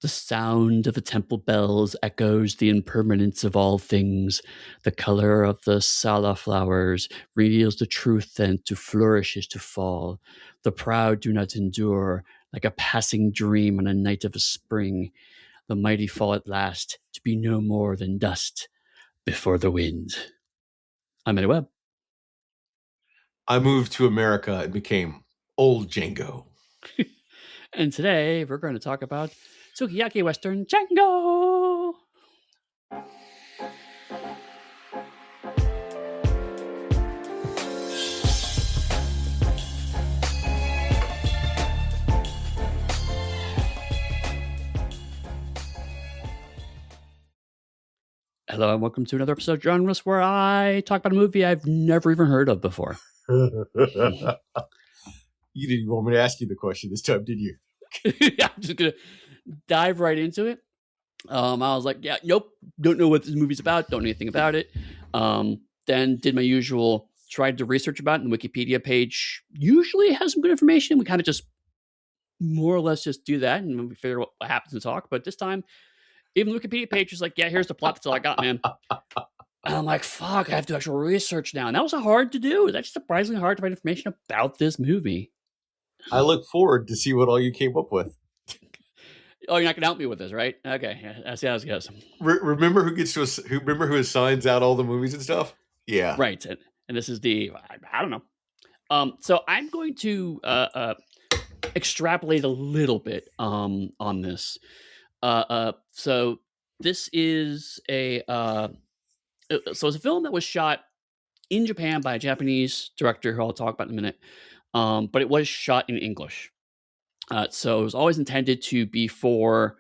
The sound of the temple bells echoes the impermanence of all things. The color of the sala flowers reveals the truth, and to flourish is to fall. The proud do not endure, like a passing dream on a night of a spring. The mighty fall at last, to be no more than dust before the wind. I'm Eddie Webb. I moved to America and became old Django. And today we're going to talk about Sukiyaki Western Django. Hello and welcome to another episode of Genres, where I talk about a movie I've never even heard of before. You didn't want me to ask you the question this time, did you? Yeah, I'm just gonna dive right into it. I was like, yeah, nope, don't know what this movie's about, don't know anything about it. Then did my usual, tried to research about it, and the Wikipedia page usually has some good information. We kind of just more or less just do that, and we figure out what happens to talk. But this time, even the Wikipedia page is like, yeah, here's the plot. That's all I got, man. And I'm like, fuck, I have to actual research now. And that was hard to do. That's surprisingly hard to find information about this movie. I look forward to see what all you came up with. Oh, you're not going to help me with this, right? Okay, yeah, that's how it goes. Remember who assigns out all the movies and stuff? Yeah. Right. And this is I don't know. So I'm going to extrapolate a little bit on this. So this is it's a film that was shot in Japan by a Japanese director who I'll talk about in a minute. But it was shot in English. So it was always intended to be for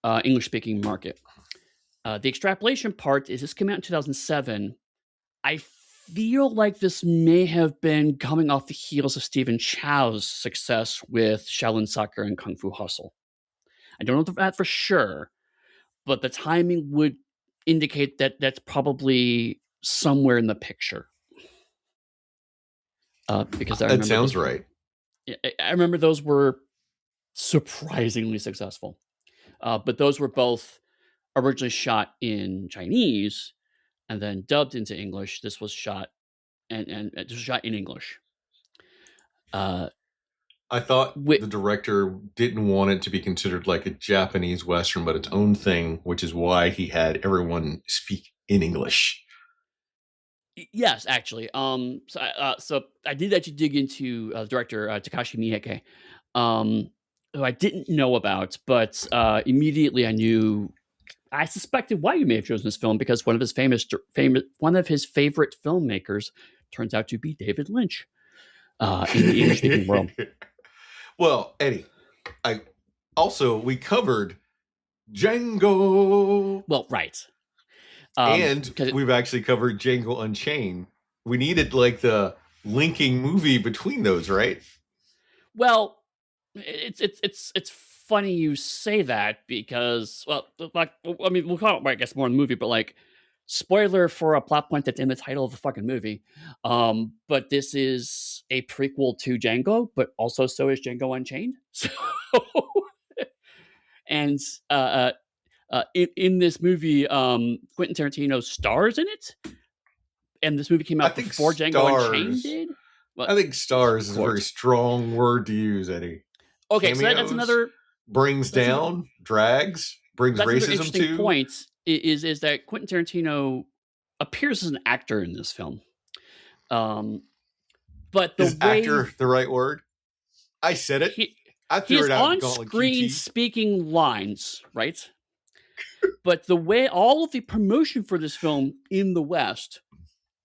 English-speaking market. The extrapolation part is this came out in 2007. I feel like this may have been coming off the heels of Stephen Chow's success with Shaolin Soccer and Kung Fu Hustle. I don't know that for sure, but the timing would indicate that that's probably somewhere in the picture. Because that sounds right. I remember those were surprisingly successful, but those were both originally shot in Chinese and then dubbed into English. This was shot and it was shot in English. I thought the director didn't want it to be considered like a Japanese Western, but its own thing, which is why he had everyone speak in English. Yes, actually. So I did actually dig into director Takashi Miike, who I didn't know about, but immediately I suspected why you may have chosen this film, because one of his one of his favorite filmmakers turns out to be David Lynch in the English-speaking world. Well, Eddie, we covered Django. Well, right. And we've actually covered Django Unchained. We needed like the linking movie between those, right? Well, it's funny you say that, because, well, like, I mean, we'll call it, I guess, more in the movie, but like, spoiler for a plot point that's in the title of the fucking movie. But this is a prequel to Django, but also so is Django Unchained. So, and in this movie, Quentin Tarantino stars in it, and this movie came out before Django Unchained did. Well, I think stars is a very strong word to use, Eddie. Okay, Cameos, so that's another brings racism to. Point is that Quentin Tarantino appears as an actor in this film. But is actor the right word? I said it. I threw it out. He is on screen speaking lines, right? But the way all of the promotion for this film in the West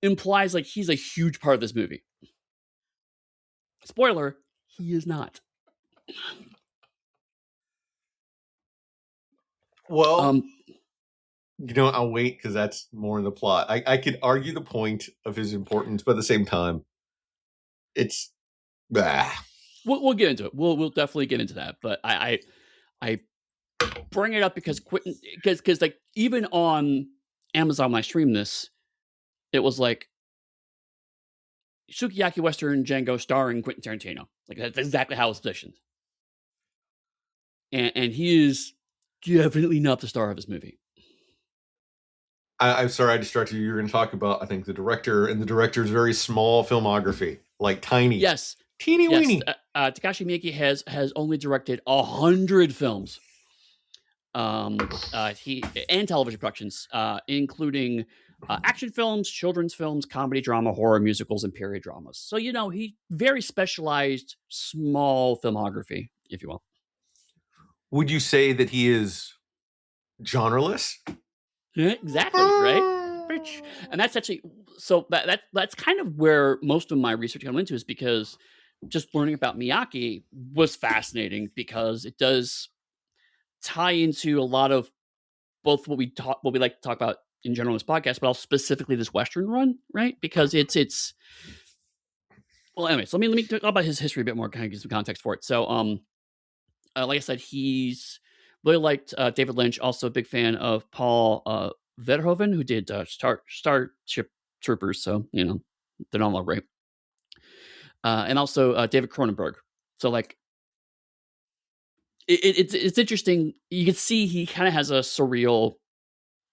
implies like he's a huge part of this movie. Spoiler, he is not. Well, I'll wait because that's more in the plot. I could argue the point of his importance, but at the same time, it's We'll get into it. We'll definitely get into that. But I bring it up because like even on Amazon when I streamed this, it was like Sukiyaki Western Django starring Quentin Tarantino. Like that's exactly how it's positioned. And he is definitely not the star of this movie. I'm sorry I distracted you. You're going to talk about, I think, the director and the director's very small filmography, like tiny, Yes, teeny yes. weeny. Takashi Miike has only directed 100 films. He and television productions, including action films, children's films, comedy, drama, horror, musicals, and period dramas. So he very specialized, small filmography, if you will. Would you say that he is genreless? Yeah, exactly, right? And that's actually so that's kind of where most of my research went into, is because just learning about Miyake was fascinating, because it does tie into a lot of both what we like to talk about in general in this podcast, but also specifically this Western run, right? Because it's well, anyway. So let me talk about his history a bit more, kind of give some context for it. So, like I said, he's really liked David Lynch. Also, a big fan of Paul Verhoeven, who did Starship Troopers. So they're not all great. And also David Cronenberg. So like, it's interesting. You can see he kind of has a surreal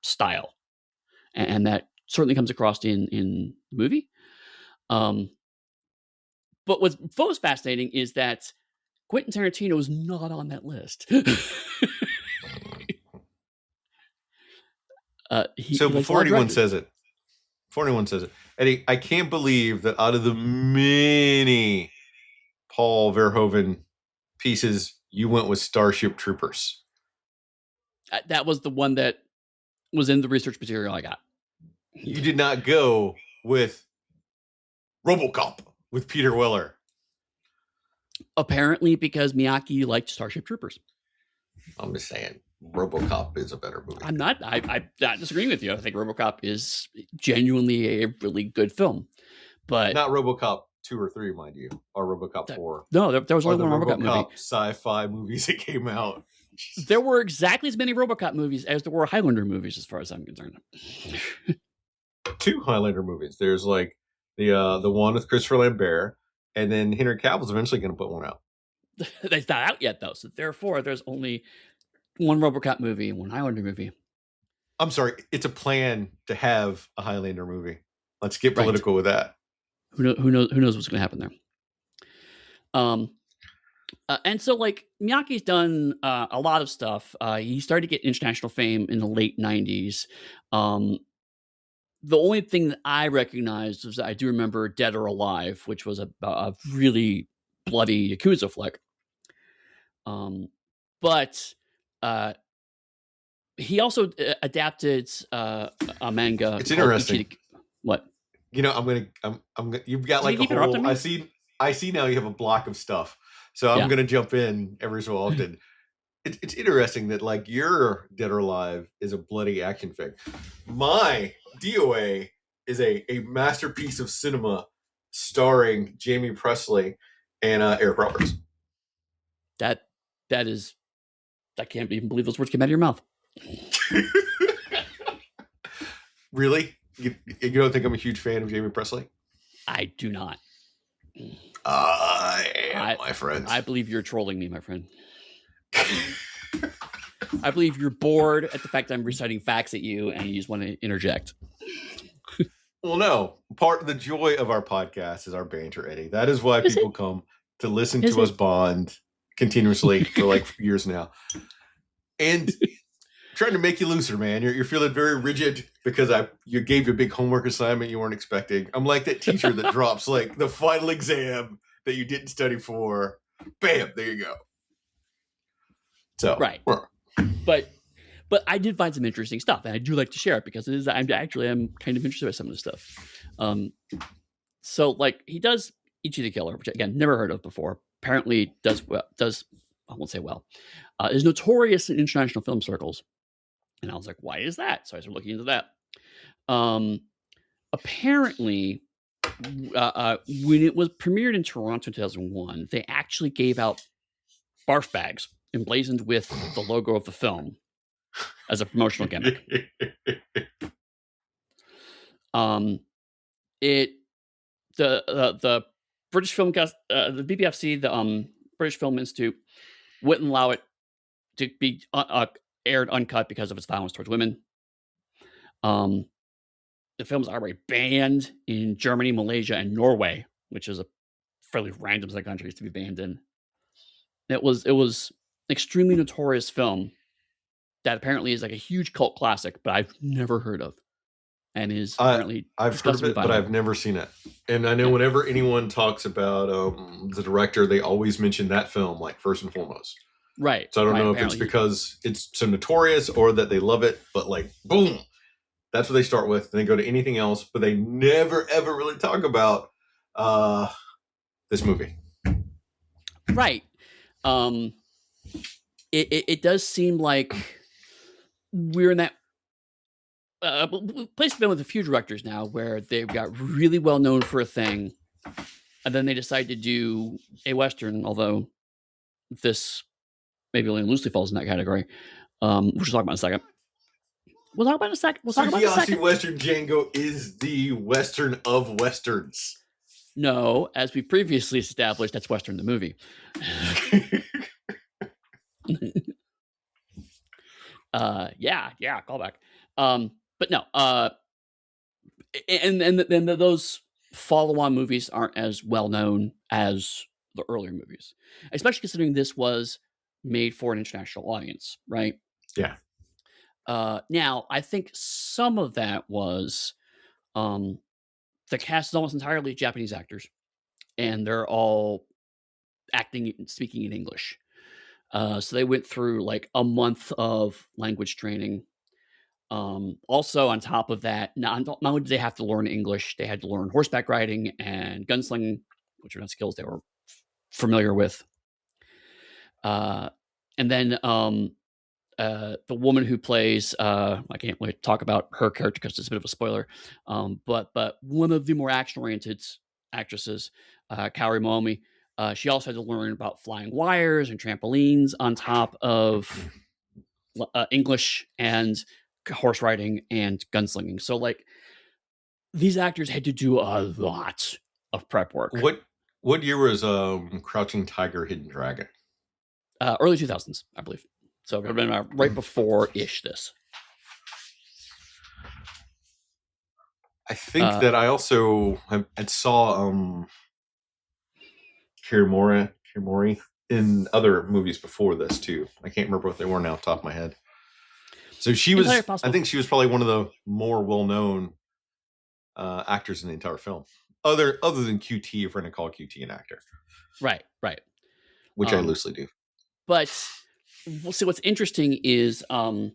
style, and that certainly comes across in the movie. But what's most fascinating is that Quentin Tarantino is not on that list. So he likes a before lot of anyone directors. says it, Eddie, I can't believe that out of the many Paul Verhoeven pieces, you went with Starship Troopers. That was the one that was in the research material I got. You did not go with RoboCop with Peter Weller. Apparently, because Miyake liked Starship Troopers. I'm just saying, RoboCop is a better movie. I'm not disagreeing with you. I think RoboCop is genuinely a really good film, but not RoboCop 2 or 3, mind you, or RoboCop 4. No, there was only one RoboCop movie. Sci-fi movies that came out. There were exactly as many RoboCop movies as there were Highlander movies, as far as I'm concerned. 2 Highlander movies. There's like the one with Christopher Lambert, and then Henry Cavill's eventually going to put one out. It's not out yet, though, so therefore there's only one RoboCop movie and one Highlander movie. I'm sorry, it's a plan to have a Highlander movie. Let's get political with that. Who knows what's going to happen there. And so, like, Miyake's done a lot of stuff. He started to get international fame in the late 90s. The only thing that I recognized was, I do remember Dead or Alive, which was a really bloody Yakuza flick. But he also adapted a manga. It's interesting. What? I'm gonna. You've got like a whole. I see now. You have a block of stuff. So I'm gonna jump in every so often. It's interesting that like your Dead or Alive is a bloody action flick. My DOA is a masterpiece of cinema starring Jamie Presley and Eric Roberts. That is, I can't even believe those words came out of your mouth. Really? You don't think I'm a huge fan of Jamie Presley? I do not. My friend. I believe you're trolling me, my friend. I believe you're bored at the fact that I'm reciting facts at you and you just want to interject. Well, no. Part of the joy of our podcast is our banter, Eddie. That is why people come to listen to us bond continuously for like years now. And trying to make you looser, man. You're feeling very rigid because you gave you a big homework assignment you weren't expecting. I'm like that teacher that drops like the final exam that you didn't study for. Bam, there you go. So right, but I did find some interesting stuff, and I do like to share it because I'm kind of interested in some of this stuff. So like he does Ichi the Killer, which again never heard of before. Apparently does I won't say well. Is notorious in international film circles, and I was like, why is that? So I started looking into that. Apparently, when it was premiered in Toronto in 2001, they actually gave out barf bags emblazoned with the logo of the film as a promotional gimmick. The British Film Cast, the BBFC, the British Film Institute, wouldn't allow it to be aired uncut because of its violence towards women. The film's already banned in Germany, Malaysia, and Norway, which is a fairly random set of countries to be banned in. It was extremely notorious film that apparently is like a huge cult classic, but I've never heard of, and is apparently I've heard of disgustingly it, but violent. I've never seen it. And I know whenever anyone talks about the director, they always mention that film, like first and foremost. Right. So I don't right, know if it's because it's so notorious or that they love it, but like, boom, that's what they start with. And they go to anything else, but they never, ever really talk about this movie. Right. It does seem like we're in that place we've been with a few directors now where they've got really well known for a thing, and then they decide to do a Western, although this maybe only loosely falls in that category. We'll talk about in a second. We'll talk about in a second. SUKIYAKI Western Django is the Western of Westerns. No, as we previously established, that's Western the movie. Yeah, callback. But no, and then those follow-on movies aren't as well known as the earlier movies, especially considering this was made for an international audience, right? Yeah. Now, I think some of that was the cast is almost entirely Japanese actors, and they're all acting and speaking in English. So they went through like a month of language training. Also, on top of that, not only did they have to learn English, they had to learn horseback riding and gunslinging, which are not skills they were familiar with. And then the woman who plays I can't really talk about her character because it's a bit of a spoiler. But one of the more action-oriented actresses, Kaori Momi, she also had to learn about flying wires and trampolines on top of English and horse riding and gunslinging. So like these actors had to do a lot of prep work. What year was Crouching Tiger, Hidden Dragon? Early 2000s, I believe. So it would have been right before-ish this. I think that I also saw Hiramori in other movies before this too. I can't remember what they were now off the top of my head. So she was, I think she was probably one of the more well-known actors in the entire film. Other than QT, if we're going to call QT an actor. Right. Which I loosely do. But so what's interesting is a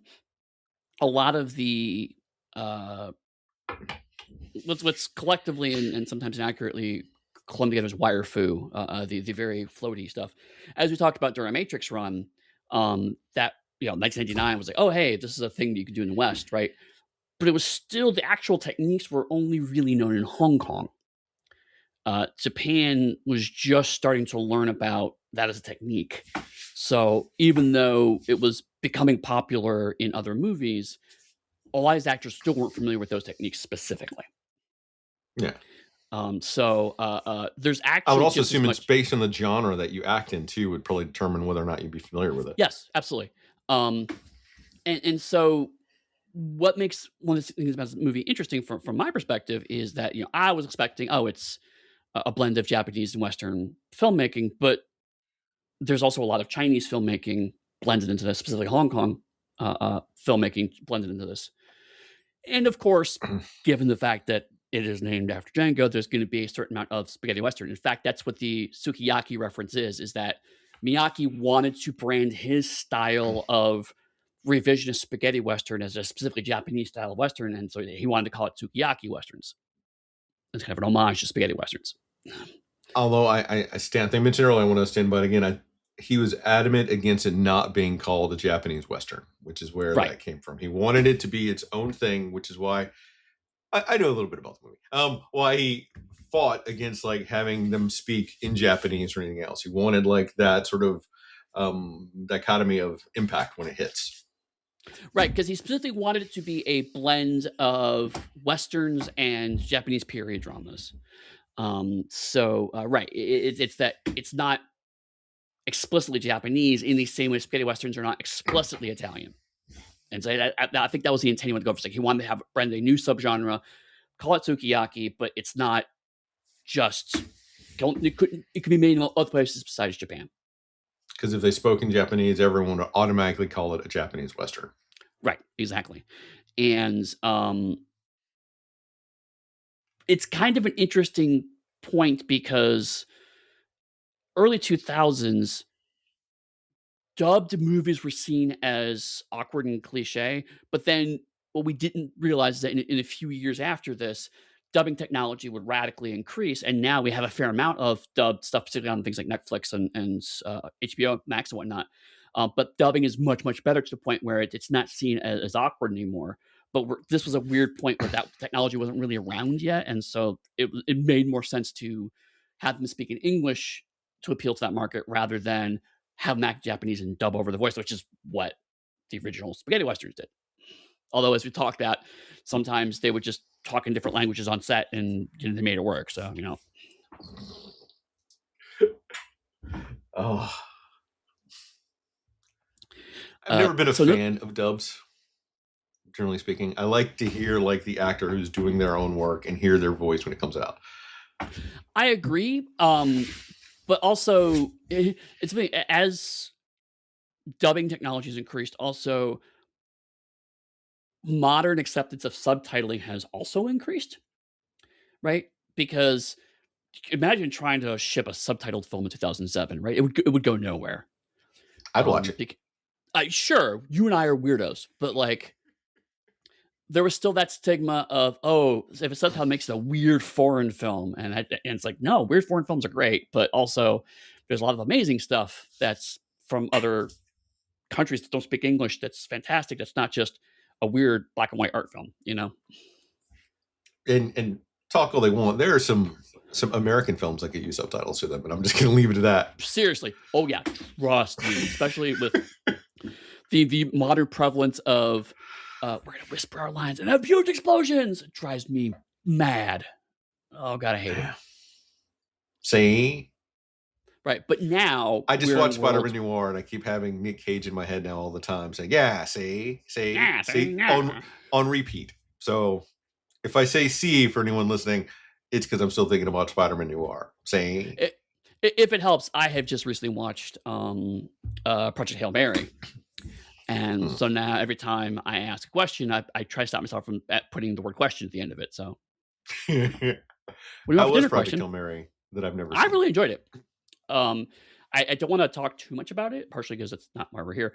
lot of the what's collectively and sometimes inaccurately clumped together as wire foo, the very floaty stuff. As we talked about during our Matrix run, that 1999 was like, oh hey, this is a thing that you could do in the West, right? But it was still the actual techniques were only really known in Hong Kong. Japan was just starting to learn about that as a technique. So even though it was becoming popular in other movies, a lot of these actors still weren't familiar with those techniques specifically. Yeah. So there's actually. I would also assume it's based on the genre that you act in too, would probably determine whether or not you'd be familiar with it. Yes, absolutely. And so what makes one of the things about this movie interesting from my perspective is that I was expecting it's a blend of Japanese and Western filmmaking, but there's also a lot of Chinese filmmaking blended into this, specifically Hong Kong filmmaking blended into this. And of course, given the fact that it is named after Django, there's going to be a certain amount of spaghetti Western. In fact, that's what the Sukiyaki reference is that Miyake wanted to brand his style of revisionist spaghetti Western as a specifically Japanese style of Western, and so he wanted to call it Sukiyaki Westerns. It's kind of an homage to spaghetti Westerns. Although I stand, they mentioned earlier, I want to stand by it again. He was adamant against it not being called a Japanese Western, which is where that came from. He wanted it to be its own thing, which is why I know a little bit about the movie. Why he fought against like having them speak in Japanese or anything else. He wanted like that sort of dichotomy of impact when it hits. Right, because he specifically wanted it to be a blend of Westerns and Japanese period dramas. Right, it's that it's not explicitly Japanese in the same way spaghetti Westerns are not explicitly Italian. And so I think that was the intent he wanted to go for. Like he wanted to have brand a new subgenre, call it sukiyaki, but it's not just. It could be made in other places besides Japan. Because if they spoke in Japanese, everyone would automatically call it a Japanese Western. Right, exactly. And it's kind of an interesting point because early 2000s, dubbed movies were seen as awkward and cliche, but then what we didn't realize is that in a few years after this, dubbing technology would radically increase, and now we have a fair amount of dubbed stuff, particularly on things like Netflix and HBO Max and whatnot. But dubbing is much, much better to the point where it's not seen as awkward anymore. But this was a weird point where that technology wasn't really around yet, and so it made more sense to have them speak in English to appeal to that market rather than have them act Japanese and dub over the voice, which is what the original spaghetti westerns did. Although, as we talked about, sometimes they would just talk in different languages on set and they made it work. So, you know. Oh. I've never been a fan of dubs, generally speaking. I like to hear like the actor who's doing their own work and hear their voice when it comes out. I agree. But also, it's funny, as dubbing technology has increased, also modern acceptance of subtitling has also increased, right? Because imagine trying to ship a subtitled film in 2007, right? It would go nowhere. I'd watch it. Sure, you and I are weirdos, but like there was still that stigma of, oh, if a subtitle makes it a weird foreign film, and it's like, no, weird foreign films are great, but also there's a lot of amazing stuff that's from other countries that don't speak English that's fantastic. That's not just a weird black and white art film, you know? And talk all they want. There are some American films that could use subtitles to them, but I'm just going to leave it at that. Seriously. Oh yeah, trust me, especially with the modern prevalence of we're gonna whisper our lines and have huge explosions. It drives me mad. Oh god, I hate it. See? Right, but now I just watched Spider-Man Noir, and I keep having Nick Cage in my head now all the time, saying, "Yeah, see, on repeat." So if I say "see" for anyone listening, it's because I'm still thinking about Spider-Man Noir. See? If it helps, I have just recently watched Project Hail Mary. And so now every time I ask a question, I try to stop myself from putting the word question at the end of it. So, what do you want for dinner? Project Hail Mary that I've never seen. I really enjoyed it. I don't want to talk too much about it, partially because it's not why we're here.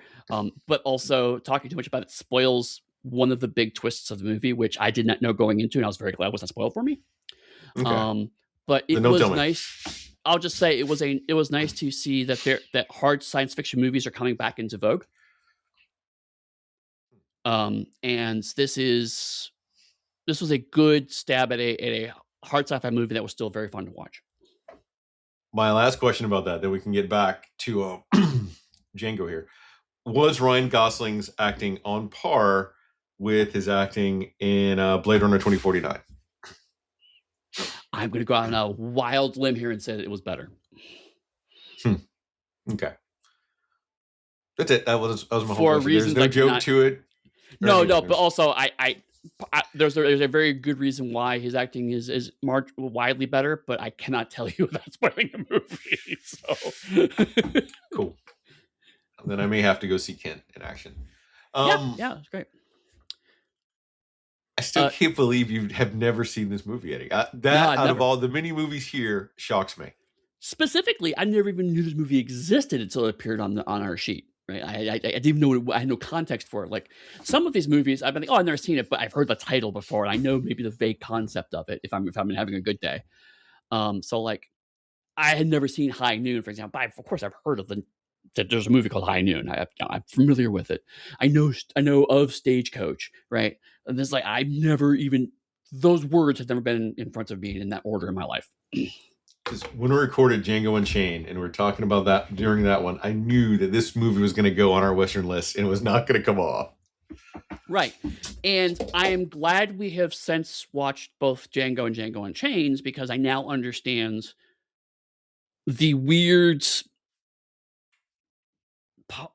But also talking too much about it spoils one of the big twists of the movie, which I did not know going into, and I was very glad it wasn't spoiled for me. Okay. But it was nice. I'll just say it was nice to see that hard science fiction movies are coming back into vogue. And this was a good stab at a hard sci-fi movie that was still very fun to watch. My last question about that, then we can get back to Django here. Was Ryan Gosling's acting on par with his acting in Blade Runner 2049? I'm going to go out on a wild limb here and say that it was better. Okay. That's it. That was my whole question. There's no joke to it. No, but also there's a very good reason why his acting is widely better, but I cannot tell you without spoiling the movie. So cool. Then I may have to go see Kent in action. Yeah, it's great. I still can't believe you have never seen this movie, Eddie. Out of all the many movies here, shocks me. Specifically, I never even knew this movie existed until it appeared on our sheet. Right, I didn't even know I had no context for it. Like some of these movies, I've been like, oh, I've never seen it, but I've heard the title before, and I know maybe the vague concept of it if I'm having a good day. So like, I had never seen High Noon, for example. But of course, I've heard of that there's a movie called High Noon. I'm familiar with it. I know of Stagecoach, right? And this like I've never even those words have never been in front of me in that order in my life. Because when we recorded Django Unchained and we were talking about that during that one, I knew that this movie was going to go on our Western list and it was not going to come off. Right. And I am glad we have since watched both Django and Django Unchained because I now understand the weird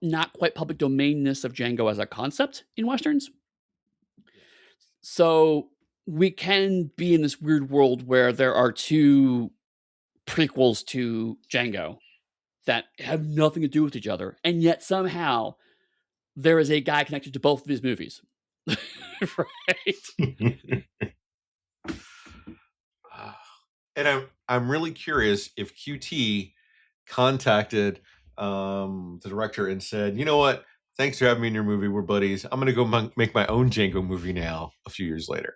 not quite public domainness of Django as a concept in Westerns. So we can be in this weird world where there are two prequels to Django that have nothing to do with each other, and yet somehow there is a guy connected to both of these movies. Right? And I'm really curious if QT contacted the director and said, you know what? Thanks for having me in your movie. We're buddies. I'm going to go make my own Django movie now a few years later.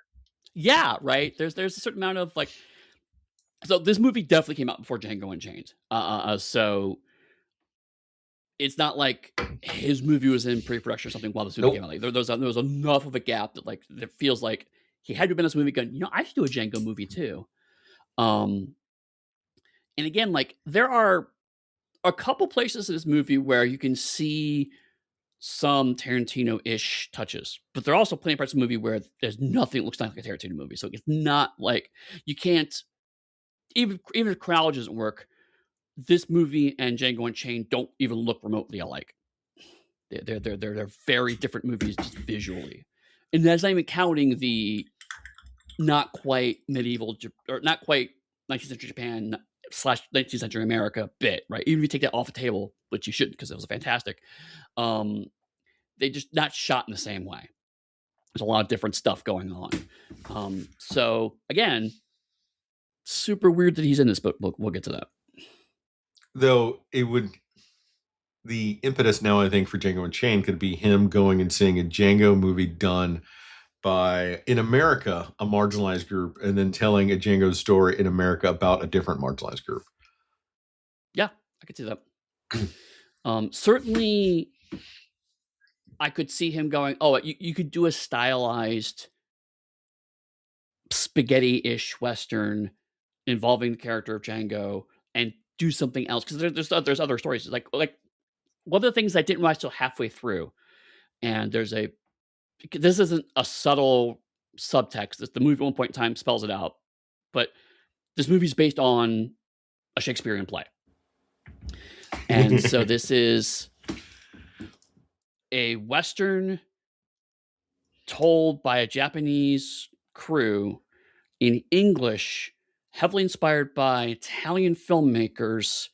Yeah, right. There's a certain amount of like, so this movie definitely came out before Django Unchained. So it's not like his movie was in pre-production or something while this movie came out. Like, there was enough of a gap that like it feels like he had to have been in this movie going, I should do a Django movie too. And again, like there are a couple places in this movie where you can see some Tarantino-ish touches, but there are also plenty of parts of the movie where there's nothing that looks like a Tarantino movie. So it's not like you can't, even if chronology doesn't work, this movie and Django Unchained don't even look remotely alike. They're very different movies just visually, and that's not even counting the not quite medieval or not quite 19th century Japan / 19th century America bit, right? Even if you take that off the table, which you shouldn't because it was fantastic, they just not shot in the same way. There's a lot of different stuff going on. So again, super weird that he's in this, but we'll get to that. Though the impetus now, I think, for Django Unchained could be him going and seeing a Django movie done by, in America, a marginalized group, and then telling a Django story in America about a different marginalized group. Yeah, I could see that. Certainly, I could see him going, you could do a stylized spaghetti-ish Western involving the character of Django and do something else. Because there's other stories. Like one of the things I didn't realize till halfway through, and this isn't a subtle subtext. The movie at one point in time spells it out, but this movie's based on a Shakespearean play. And so this is a Western told by a Japanese crew in English, heavily inspired by Italian filmmakers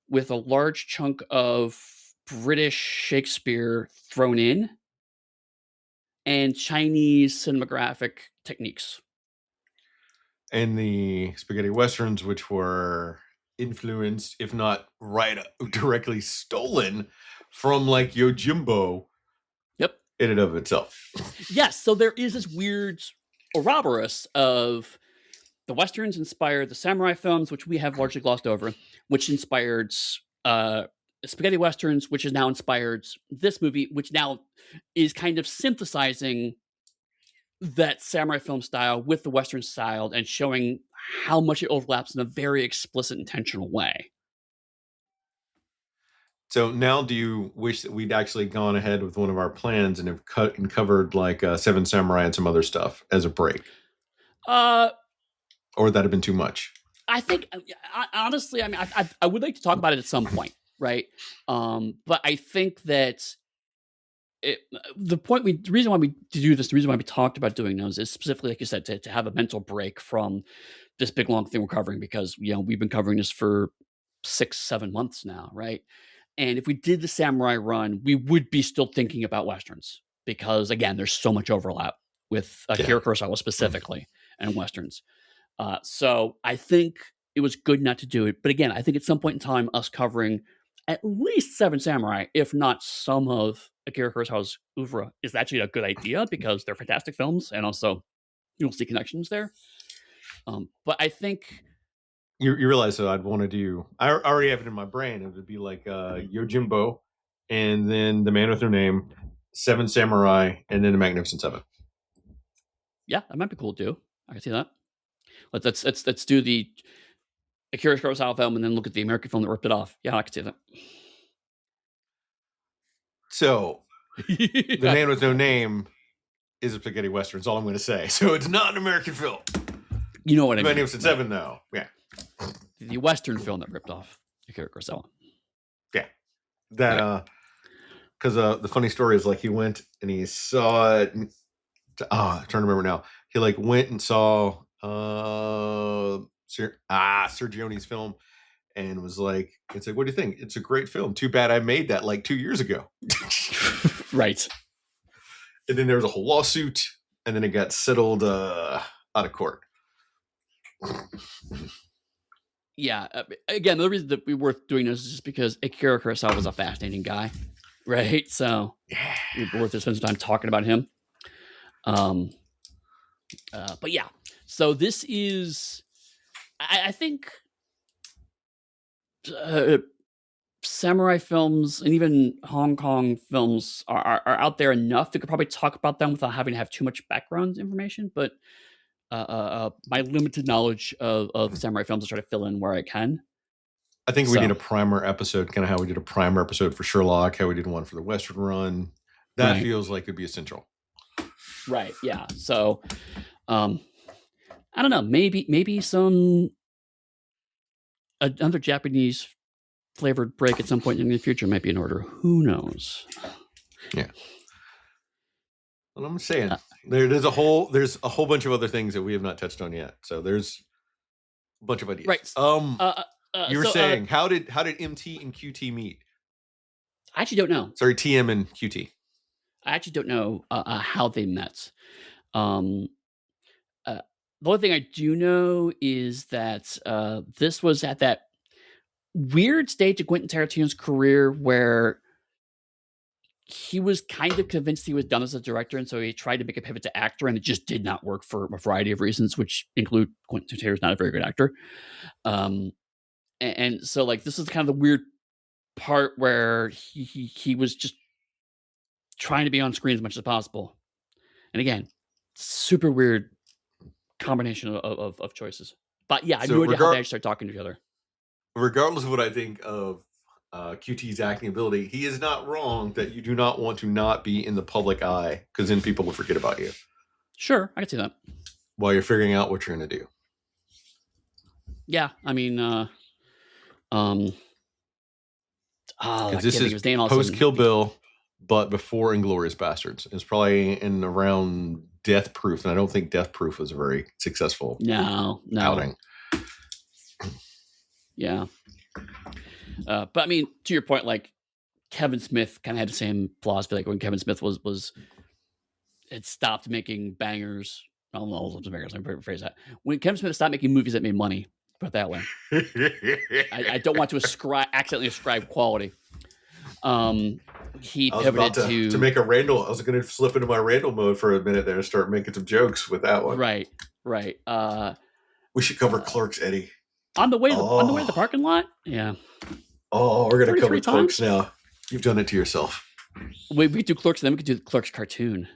with a large chunk of British Shakespeare thrown in and Chinese cinematographic techniques. And the spaghetti westerns, which were influenced, if not directly stolen from like Yojimbo. Yep. In and of itself. Yes. So there is this weird Ouroboros of the Westerns inspired the samurai films, which we have largely glossed over, which inspired spaghetti Westerns, which has now inspired this movie, which now is kind of synthesizing that samurai film style with the Western style and showing how much it overlaps in a very explicit, intentional way. So now do you wish that we'd actually gone ahead with one of our plans and have covered like Seven Samurai and some other stuff as a break? Or would that have been too much? I think, honestly, I mean, I would like to talk about it at some point, right? But I think that the reason why we do this, the reason why we talked about doing those is specifically, like you said, to have a mental break from this big long thing we're covering, because we've been covering this for 6-7 months now, right? And if we did the samurai run, we would be still thinking about Westerns because, again, there's so much overlap with Akira Kurosawa specifically and Westerns. So I think it was good not to do it. But again, I think at some point in time, us covering at least Seven Samurai, if not some of Akira Kurosawa's oeuvre, is actually a good idea because they're fantastic films, and also you'll see connections there. But I think you realize that I'd want to do. I already have it in my brain. It would be like Yojimbo, and then The Man with No Name, Seven Samurai, and then The Magnificent Seven. Yeah, that might be cool too. I can see that. Let's do the Akira Kurosawa film and then look at the American film that ripped it off. Yeah, I can see that. So, The Man with No Name is a spaghetti western. Is all I'm going to say. So it's not an American film. You know what I mean? Magnificent Seven, though. Yeah. The Western film that ripped off Akira Kurosawa. Yeah. That because the funny story is like he went and he saw it. I'm trying to remember now. He like went and saw Sergione's film and was like, it's like, what do you think? It's a great film. Too bad I made that like 2 years ago. Right. And then there was a whole lawsuit, and then it got settled out of court. Yeah. Again, the reason that we were doing this is just because Akira Kurosawa was a fascinating guy, right? So it's worth to spend some time talking about him. But yeah, so this is, I think, samurai films and even Hong Kong films are out there enough that could probably talk about them without having to have too much background information. But my limited knowledge of samurai films, I try to fill in where I can. I think we need a primer episode, kind of how we did a primer episode for Sherlock, how we did one for the Western run. That feels like it'd be essential. Right. Yeah. So, I don't know. Maybe some another Japanese flavored break at some point in the future might be in order. Who knows? Yeah. Well, I'm saying there's a whole bunch of other things that we have not touched on yet. So there's a bunch of ideas. Right. You were saying how did MT and QT meet? I actually don't know. Sorry, TM and QT. I actually don't know how they met. The only thing I do know is that this was at that weird stage of Quentin Tarantino's career where he was kind of convinced he was done as a director, and so he tried to make a pivot to actor, and it just did not work for a variety of reasons, which include Quentin Tarantino's not a very good actor. And so like this is kind of the weird part where he was just trying to be on screen as much as possible. And again, super weird combination of choices. But yeah, I have no idea how they actually start talking to each other. Regardless of what I think of QT's acting ability, he is not wrong that you do not want to not be in the public eye, because then people will forget about you. Sure, I can see that. While you're figuring out what you're going to do. Yeah, I mean, this is post Kill Bill, but before Inglourious Bastards. It's probably in around Death Proof, and I don't think Death Proof was a very successful outing. Yeah. But I mean, to your point, like Kevin Smith kind of had the same philosophy. Like when Kevin Smith had stopped making bangers. I don't know, bangers. Let me rephrase that. When Kevin Smith stopped making movies that made money, put it that way. I don't want to accidentally ascribe quality. He pivoted to make a Randall. I was going to slip into my Randall mode for a minute there and start making some jokes with that one. Right. We should cover Clerks, Eddie. On the way to the parking lot? Yeah. Oh, we're going to cover Clerks now. You've done it to yourself. We could do Clerks, and then we could do the Clerks cartoon.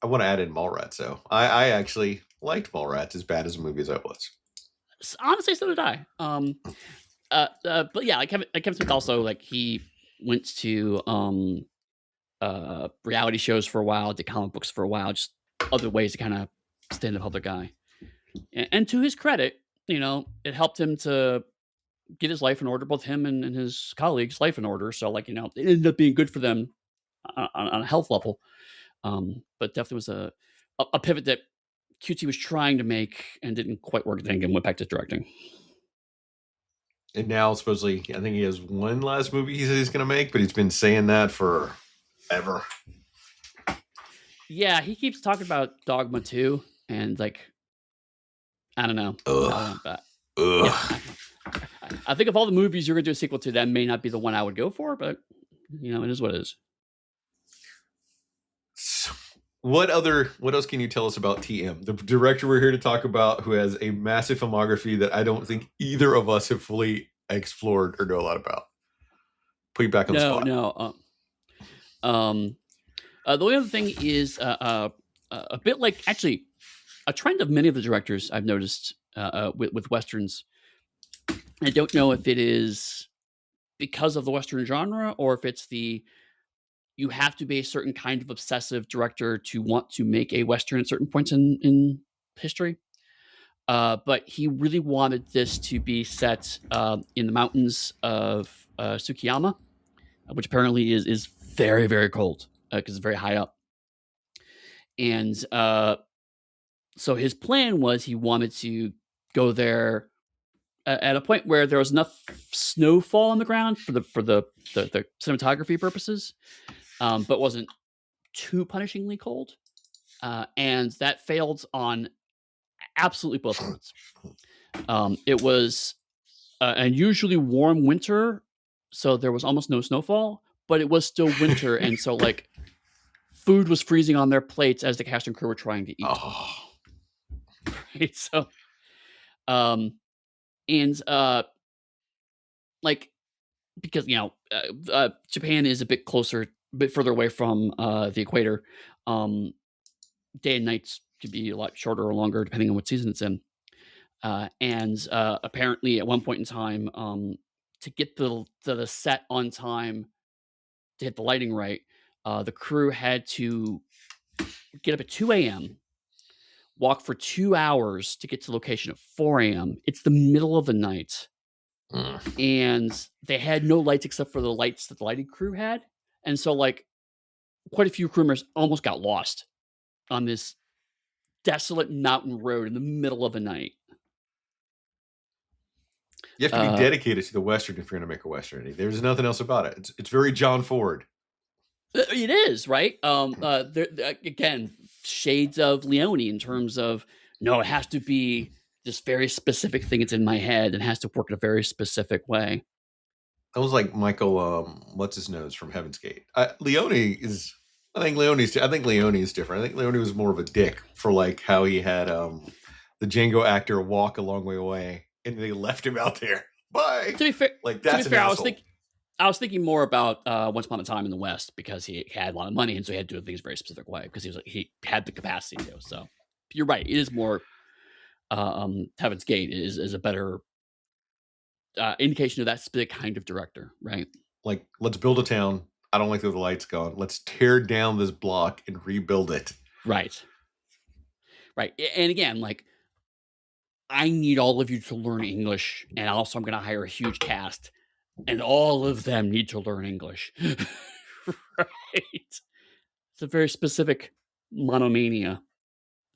I want to add in Mallrats, though. I actually liked Mallrats as bad as a movie as I was. Honestly, so did I. But yeah, like Kevin Smith also, like, he went to reality shows for a while, did comic books for a while, just other ways to kind of stay in the public eye. And to his credit, you know, it helped him to get his life in order, both him and his colleagues' life in order. So, like, you know, it ended up being good for them on a health level. But definitely was a pivot that QT was trying to make and didn't quite work. Then again, went back to directing. And now, supposedly, I think he has one last movie he says he's going to make, but he's been saying that for ever. Yeah, he keeps talking about Dogma 2, and like, I don't know. Yeah. I think of all the movies you're going to do a sequel to, that may not be the one I would go for, but you know, it is what it is. What else can you tell us about TM, the director we're here to talk about, who has a massive filmography that I don't think either of us have fully explored or know a lot about? Put you back on the spot. No. The only other thing is a bit like, actually, a trend of many of the directors I've noticed with Westerns. I don't know if it is because of the Western genre or if it's you have to be a certain kind of obsessive director to want to make a Western at certain points in history. But he really wanted this to be set in the mountains of Sukiyama which apparently is very, very cold because it's very high up. And so his plan was he wanted to go there at a point where there was enough snowfall on the ground for the cinematography purposes, but wasn't too punishingly cold. And that failed on absolutely both fronts. It was an unusually warm winter, so there was almost no snowfall, but it was still winter, and so like food was freezing on their plates as the cast and crew were trying to eat. Oh. Right, so, and like because Japan is a bit closer, a bit further away from the equator. Day and nights could be a lot shorter or longer depending on what season it's in. And apparently, at one point in time, to get the set on time to hit the lighting right, the crew had to get up at 2 a.m., walk for 2 hours to get to the location at 4 a.m. It's the middle of the night. And they had no lights except for the lights that the lighting crew had. And so, like, quite a few crew members almost got lost on this desolate mountain road in the middle of the night. You have to be dedicated to the Western if you're going to make a Western. There's nothing else about it. It's very John Ford. It is, right? Again, shades of Leone in terms of, no, it has to be this very specific thing that's in my head and has to work in a very specific way. That was like Michael, what's his nose from Heaven's Gate. Leone is, I think Leone is different. I think Leone was more of a dick for like how he had the Django actor walk a long way away and they left him out there. Bye. To be fair, like that's I was thinking more about Once Upon a Time in the West because he had a lot of money and so he had to do things a very specific way because he had the capacity to. So you're right. It is more Heaven's Gate is a better indication of that specific kind of director, right? Like, let's build a town. I don't like the lights gone. Let's tear down this block and rebuild it. Right. And again, like, I need all of you to learn English, and also I'm going to hire a huge cast, and all of them need to learn English. Right. It's a very specific monomania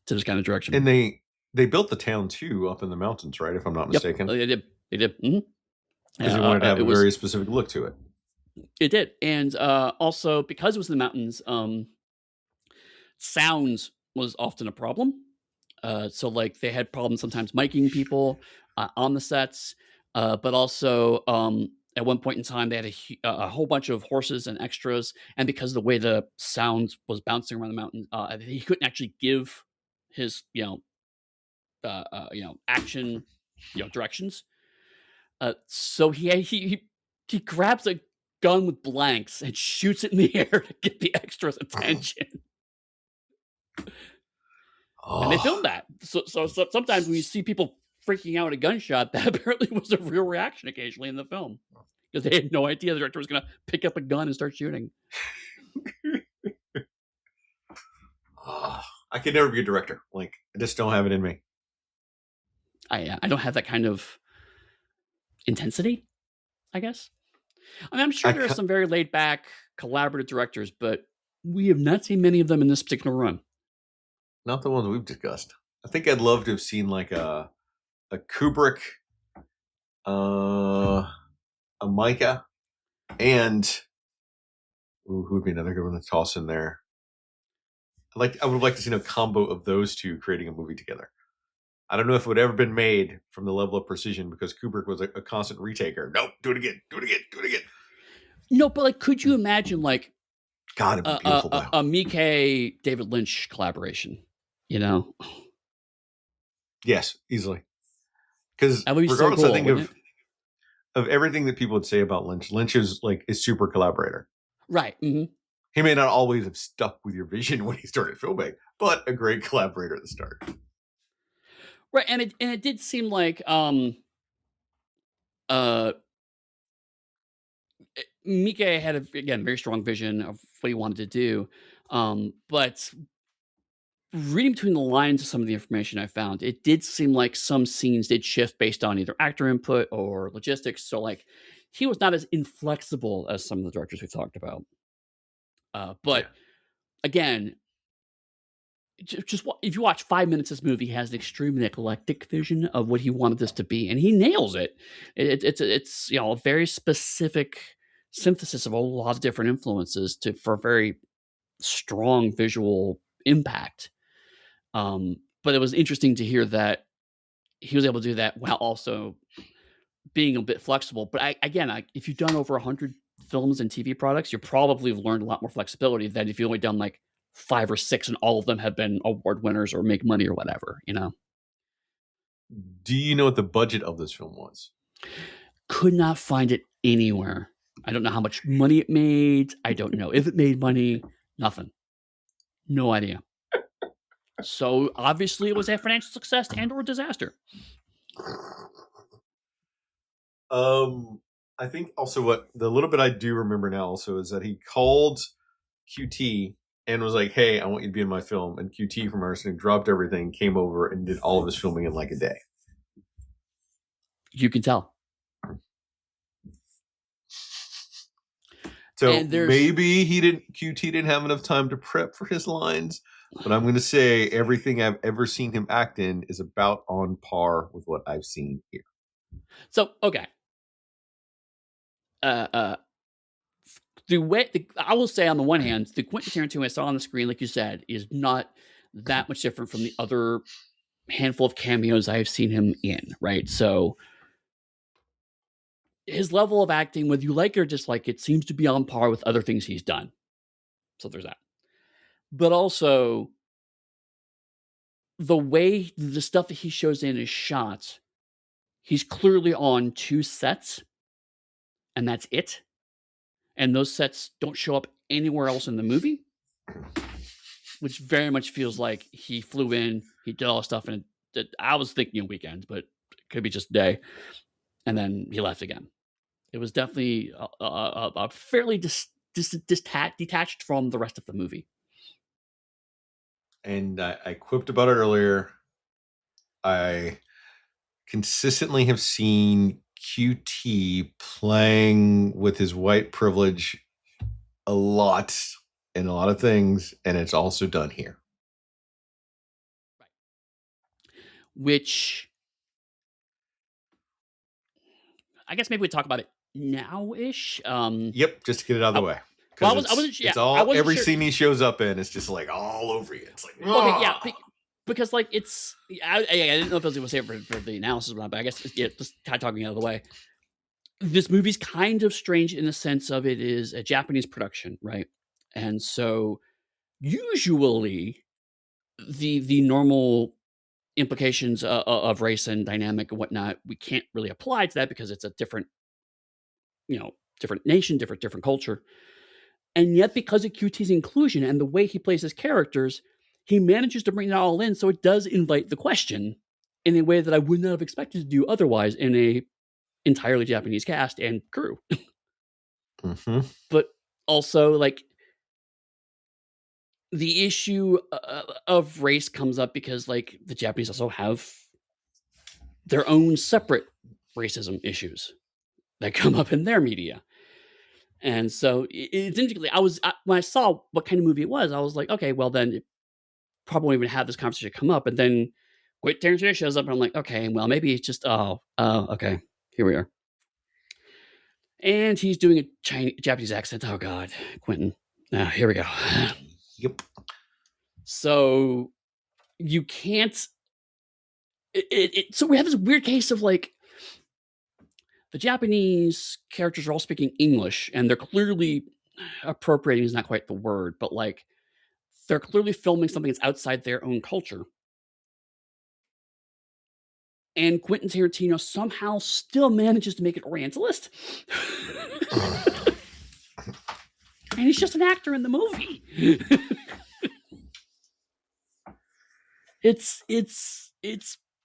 to this kind of direction. And they built the town too up in the mountains, right? If I'm not mistaken. Yep. They did. Mm-hmm. Because they wanted to have a very specific look to it. It did. And also, because it was in the mountains, sounds was often a problem. So, like, they had problems sometimes miking people on the sets, but also at one point in time, they had a whole bunch of horses and extras, and because of the way the sound was bouncing around the mountain, he couldn't actually give his action directions. So he grabs a gun with blanks and shoots it in the air to get the extras' attention. And they filmed that. So sometimes when you see people freaking out at a gunshot, that apparently was a real reaction occasionally in the film. Because they had no idea the director was going to pick up a gun and start shooting. I could never be a director. Like, I just don't have it in me. I don't have that kind of intensity, I guess. I mean, I'm sure there are some very laid-back, collaborative directors, but we have not seen many of them in this particular run. Not the ones we've discussed. I think I'd love to have seen like a Kubrick, a Micah, and who would be another good one to toss in there? I would have liked to see a combo of those two creating a movie together. I don't know if it would ever been made from the level of precision because Kubrick was a constant retaker. Nope, do it again. No, but like, could you imagine like God, it'd be beautiful. A Miike David Lynch collaboration? Yes, easily. Because regardless, so cool, I think of everything that people would say about Lynch, Lynch is like a super collaborator. Right. Mm-hmm. He may not always have stuck with your vision when he started filming, but a great collaborator at the start. Right, and it did seem like Miike had a very strong vision of what he wanted to do, but reading between the lines of some of the information I found, it did seem like some scenes did shift based on either actor input or logistics. So, like, he was not as inflexible as some of the directors we've talked about. But again, just if you watch 5 minutes of this movie, he has an extremely eclectic vision of what he wanted this to be, and he nails it. It's a very specific synthesis of a lot of different influences for a very strong visual impact. But it was interesting to hear that he was able to do that while also being a bit flexible. But if you've done over 100 films and TV products, you probably have learned a lot more flexibility than if you've only done like 5 or 6 and all of them have been award winners or make money or whatever, Do you know what the budget of this film was? Could not find it anywhere. I don't know how much money it made. I don't know if it made money. Nothing. No idea. So obviously it was a financial success and or disaster. I think also what the little bit I do remember now also is that he called QT and was like, "Hey, I want you to be in my film." And QT, from our understanding, dropped everything, came over, and did all of his filming in like a day. You can tell. So maybe QT didn't have enough time to prep for his lines, but I'm going to say everything I've ever seen him act in is about on par with what I've seen here. So, okay. The way I will say, on the one hand, the Quentin Tarantino I saw on the screen, like you said, is not that much different from the other handful of cameos I've seen him in, right? So his level of acting, whether you like it or dislike it, seems to be on par with other things he's done. So there's that. But also, the way the stuff that he shows in is shot, he's clearly on 2 sets, and that's it. And those sets don't show up anywhere else in the movie, which very much feels like he flew in, he did all this stuff, and I was thinking a weekend, but it could be just a day, and then he left again. It was definitely a fairly detached from the rest of the movie. And I quipped about it earlier. I consistently have seen QT playing with his white privilege a lot in a lot of things, and it's also done here. Right. Which, I guess maybe we talk about it now-ish. Yep, just to get it out of the way. Well, every scene he shows up in, it's just like all over you. It's like, okay, yeah, because like it's, I didn't know if I was going to say it for the analysis or not, but I guess just kind of talking out of the way. This movie's kind of strange in the sense of it is a Japanese production, right? And so usually the normal implications of race and dynamic and whatnot, we can't really apply to that because it's a different, different nation, different culture. And yet, because of QT's inclusion and the way he plays his characters, he manages to bring it all in. So it does invite the question in a way that I would not have expected to do otherwise in a entirely Japanese cast and crew. Mm-hmm. But also, like, the issue of race comes up because, like, the Japanese also have their own separate racism issues that come up in their media. And so it's interesting. When I saw what kind of movie it was, I was like, okay, well then probably won't even have this conversation come up. And then Quentin Tarantino shows up and I'm like, okay, well maybe it's just, okay, here we are. And he's doing a Japanese accent. Oh God, Quentin. Here we go. Yep. So you can't, so we have this weird case of like, the Japanese characters are all speaking English, and they're clearly appropriating is not quite the word, but like they're clearly filming something that's outside their own culture. And Quentin Tarantino somehow still manages to make it Orientalist. And he's just an actor in the movie. It's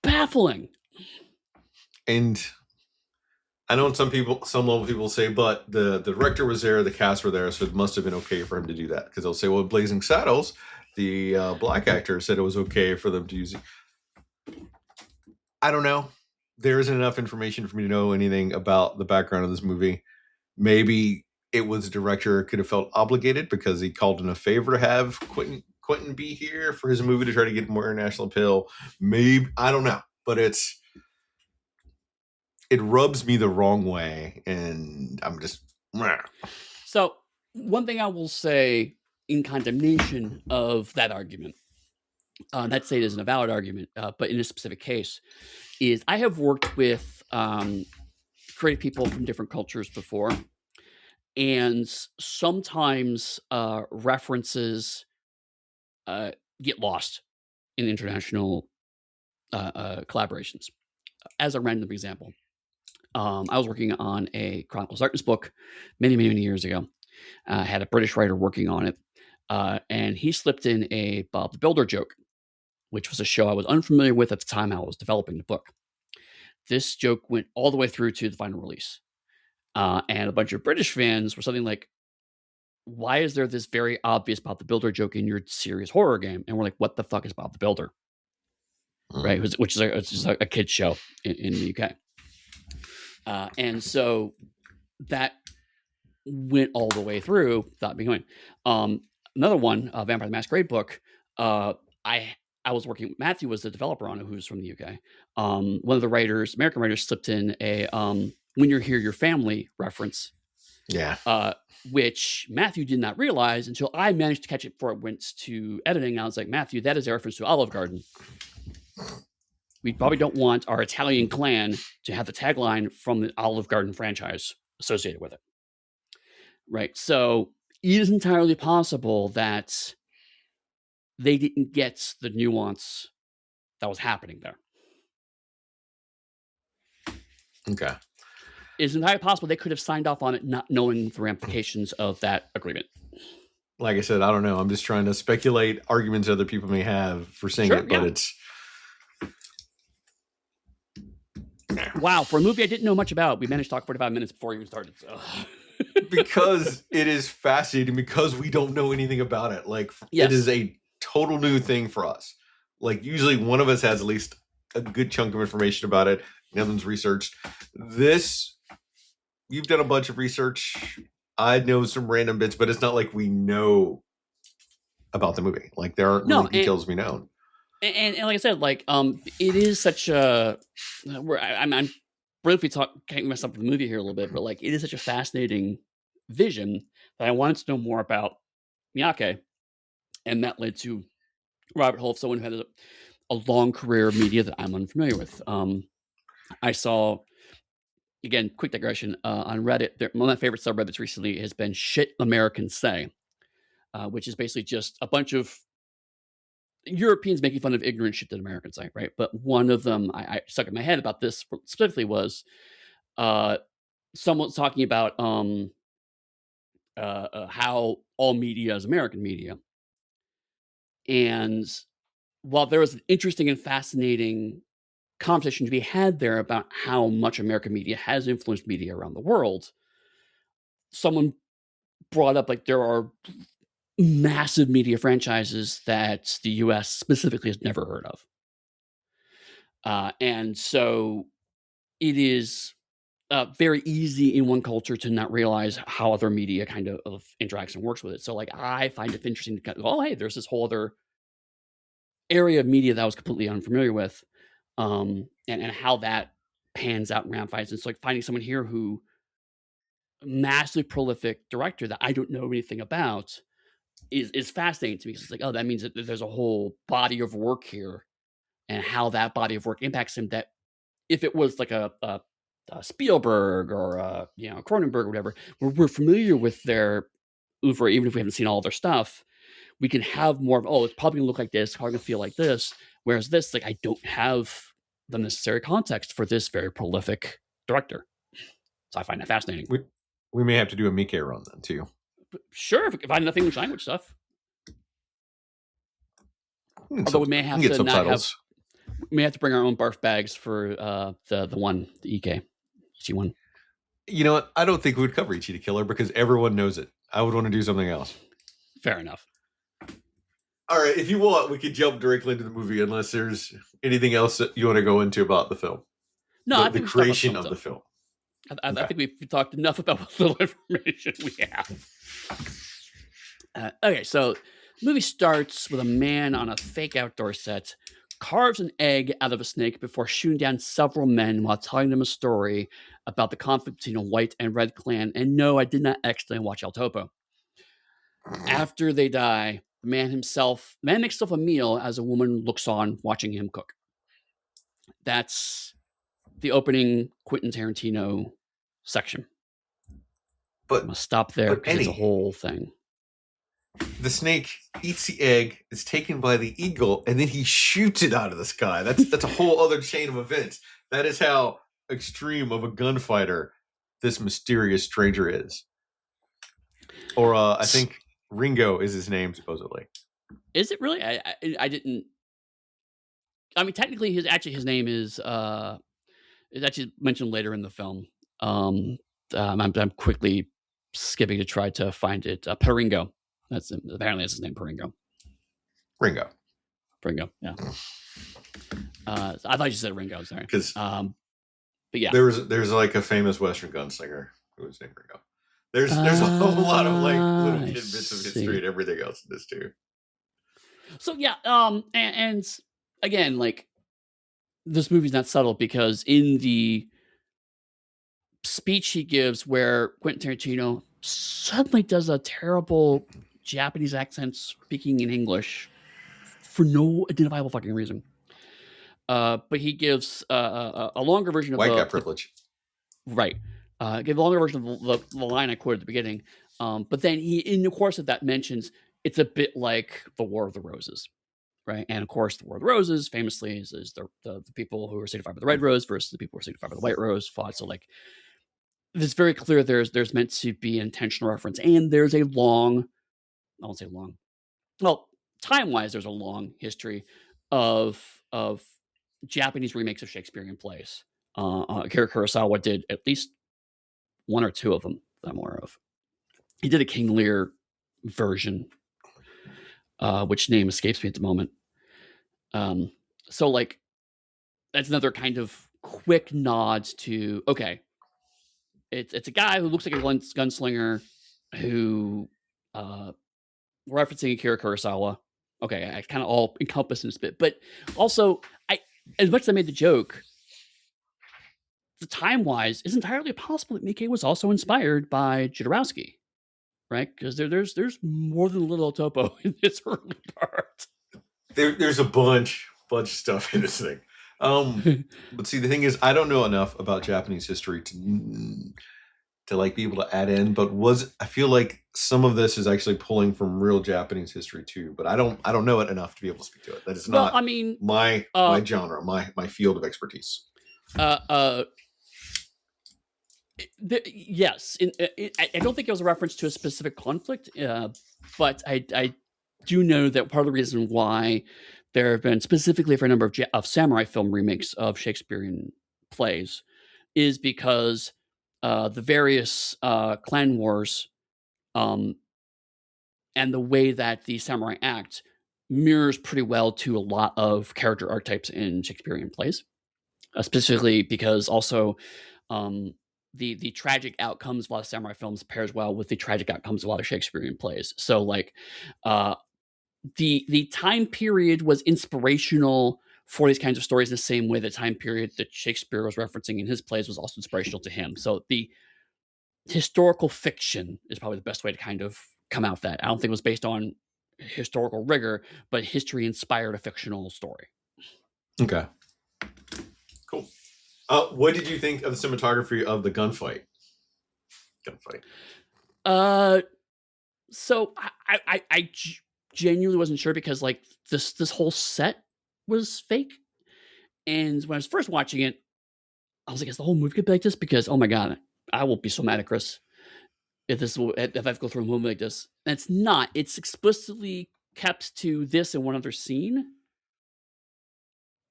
baffling. And I know some level people say, but the director was there, the cast were there, so it must have been okay for him to do that. Because they'll say, well, Blazing Saddles, the black actor said it was okay for them to use it. I don't know. there isn't enough information for me to know anything about the background of this movie. Maybe it was the director could have felt obligated because he called in a favor to have Quentin be here for his movie to try to get more international appeal. Maybe, I don't know, but it rubs me the wrong way, and I'm just. So one thing I will say in condemnation of that argument, not say it isn't a valid argument, but in this specific case, is I have worked with creative people from different cultures before, and sometimes references get lost in international collaborations. As a random example, I was working on a Chronicles Darkness book many years ago. I had a British writer working on it, and he slipped in a Bob the Builder joke, which was a show I was unfamiliar with at the time I was developing the book. This joke went all the way through to the final release. And a bunch of British fans were something like, why is there this very obvious Bob the Builder joke in your serious horror game? And we're like, what the fuck is Bob the Builder? Right? Which is a kid's show in the UK. And so that went all the way through without being going. Another one, Vampire the Masquerade book, I was working, Matthew was the developer on it, who's from the UK. One of the writers, American writers, slipped in a When You're Here, Your Family reference. Yeah. Which Matthew did not realize until I managed to catch it before it went to editing. I was like, Matthew, that is a reference to Olive Garden. We probably don't want our Italian clan to have the tagline from the Olive Garden franchise associated with it. Right. So it is entirely possible that they didn't get the nuance that was happening there. Okay. It's entirely possible they could have signed off on it not knowing the ramifications of that agreement. Like I said, I don't know. I'm just trying to speculate arguments other people may have for saying it, but it's... Wow, for a movie I didn't know much about, we managed to talk 45 minutes before we even started. So. Because it is fascinating, because we don't know anything about it. Like, yes. It is a total new thing for us. Like, usually one of us has at least a good chunk of information about it. Nothing's researched. This, you've done a bunch of research. I know some random bits, but it's not like we know about the movie. Like, there aren't really details we know. And like I said, like it is such a. I'm briefly can't mess up the movie here a little bit, but like it is such a fascinating vision that I wanted to know more about Miyake, and that led to Robert Holf, someone who had a long career of media that I'm unfamiliar with. I saw, again, quick digression, on Reddit. One of my favorite subreddits recently has been "Shit Americans Say," which is basically just a bunch of Europeans making fun of ignorant shit that Americans say, right? But one of them I stuck in my head about this specifically was someone talking about how all media is American media. And while there was an interesting and fascinating conversation to be had there about how much American media has influenced media around the world, someone brought up like there are massive media franchises that the US specifically has never heard of. And so it is very easy in one culture to not realize how other media kind of interacts and works with it. So like, I find it interesting to go, oh, hey, there's this whole other area of media that I was completely unfamiliar with, and how that pans out and ramifies. It's like finding someone here who massively prolific director that I don't know anything about is fascinating to me. It's like, oh, that means that there's a whole body of work here, and how that body of work impacts him. That if it was like a Spielberg or a Cronenberg or whatever, we're familiar with their oeuvre, even if we haven't seen all their stuff, we can have more of, oh, it's probably gonna look like this, probably gonna feel like this. Whereas this, like, I don't have the necessary context for this very prolific director. So I find that fascinating. We may have to do a Mike run then too. Sure, if I have nothing English language stuff. Although we may have to subtitles. We may have to bring our own barf bags for the EK one. You know what? I don't think we would cover Ichi the Killer because everyone knows it. I would want to do something else. Fair enough. All right, if you want, we could jump directly into the movie unless there's anything else that you want to go into about the film. No, I the think we should talk about creation films, of the film. I think we've talked enough about what little information we have. Okay, so the movie starts with a man on a fake outdoor set carves an egg out of a snake before shooting down several men while telling them a story about the conflict between a white and red clan. And no, I did not accidentally watch El Topo. After they die, the man makes himself a meal as a woman looks on watching him cook. That's the opening Quentin Tarantino section. I'm gonna stop there because it's a whole thing. The snake eats the egg, is taken by the eagle, and then he shoots it out of the sky. That's a whole other chain of events. That is how extreme of a gunfighter this mysterious stranger is. Or I think Ringo is his name, supposedly. Is it really? I didn't. I mean, technically, his name is actually mentioned later in the film. I'm quickly skipping to try to find it. Peringo. Apparently that's his name, Peringo. Ringo. Yeah. I thought you said Ringo. Sorry. Because, but yeah, there's like a famous Western gunslinger who was named Ringo. There's a whole lot of like little tidbits of history and everything else in this too. So yeah, and again, like this movie's not subtle because in the speech he gives, where Quentin Tarantino suddenly does a terrible Japanese accent speaking in English for no identifiable fucking reason. But he gives a longer version of white guy privilege. Right. Give a longer version of the line I quoted at the beginning. But then he, in the course of that, mentions it's a bit like the War of the Roses. Right. And of course, the War of the Roses famously is the people who are signified by the red rose versus the people who are signified by the white rose fought. So like, it's very clear there's meant to be an intentional reference, and there's a long, I won't say long, well, time-wise, there's a long history of Japanese remakes of Shakespearean plays. Akira Kurosawa did at least one or two of them that I'm aware of. He did a King Lear version, which name escapes me at the moment. So like, that's another kind of quick nod to, okay, it's a guy who looks like a gunslinger who referencing Akira Kurosawa. Okay, I kind of all encompass in this bit, but also as much as I made the joke, the time-wise, it's entirely possible that Miike was also inspired by Jodorowsky, right? Because there's more than a little topo in this early part. There's a bunch of stuff in this thing. But see, the thing is, I don't know enough about Japanese history to like be able to add in. But I feel like some of this is actually pulling from real Japanese history too. But I don't know it enough to be able to speak to it. That is not. I mean, my genre, my field of expertise. Yes, I don't think it was a reference to a specific conflict, but I do know that part of the reason why there have been specifically for a number of samurai film remakes of Shakespearean plays is because the various clan wars and the way that the samurai act mirrors pretty well to a lot of character archetypes in Shakespearean plays, specifically because also the tragic outcomes of a lot of samurai films pairs well with the tragic outcomes of a lot of Shakespearean plays. So like the time period was inspirational for these kinds of stories in the same way the time period that Shakespeare was referencing in his plays was also inspirational to him. So the historical fiction is probably the best way to kind of come out that. I don't think it was based on historical rigor, but history inspired a fictional story. Okay. Cool. What did you think of the cinematography of the gunfight? So I genuinely wasn't sure because like this whole set was fake, and when I was first watching it, I was like, "Is the whole movie could be like this?" Because oh my god, I will be so mad at Chris if I go through a movie like this. And it's not. It's explicitly kept to this and one other scene,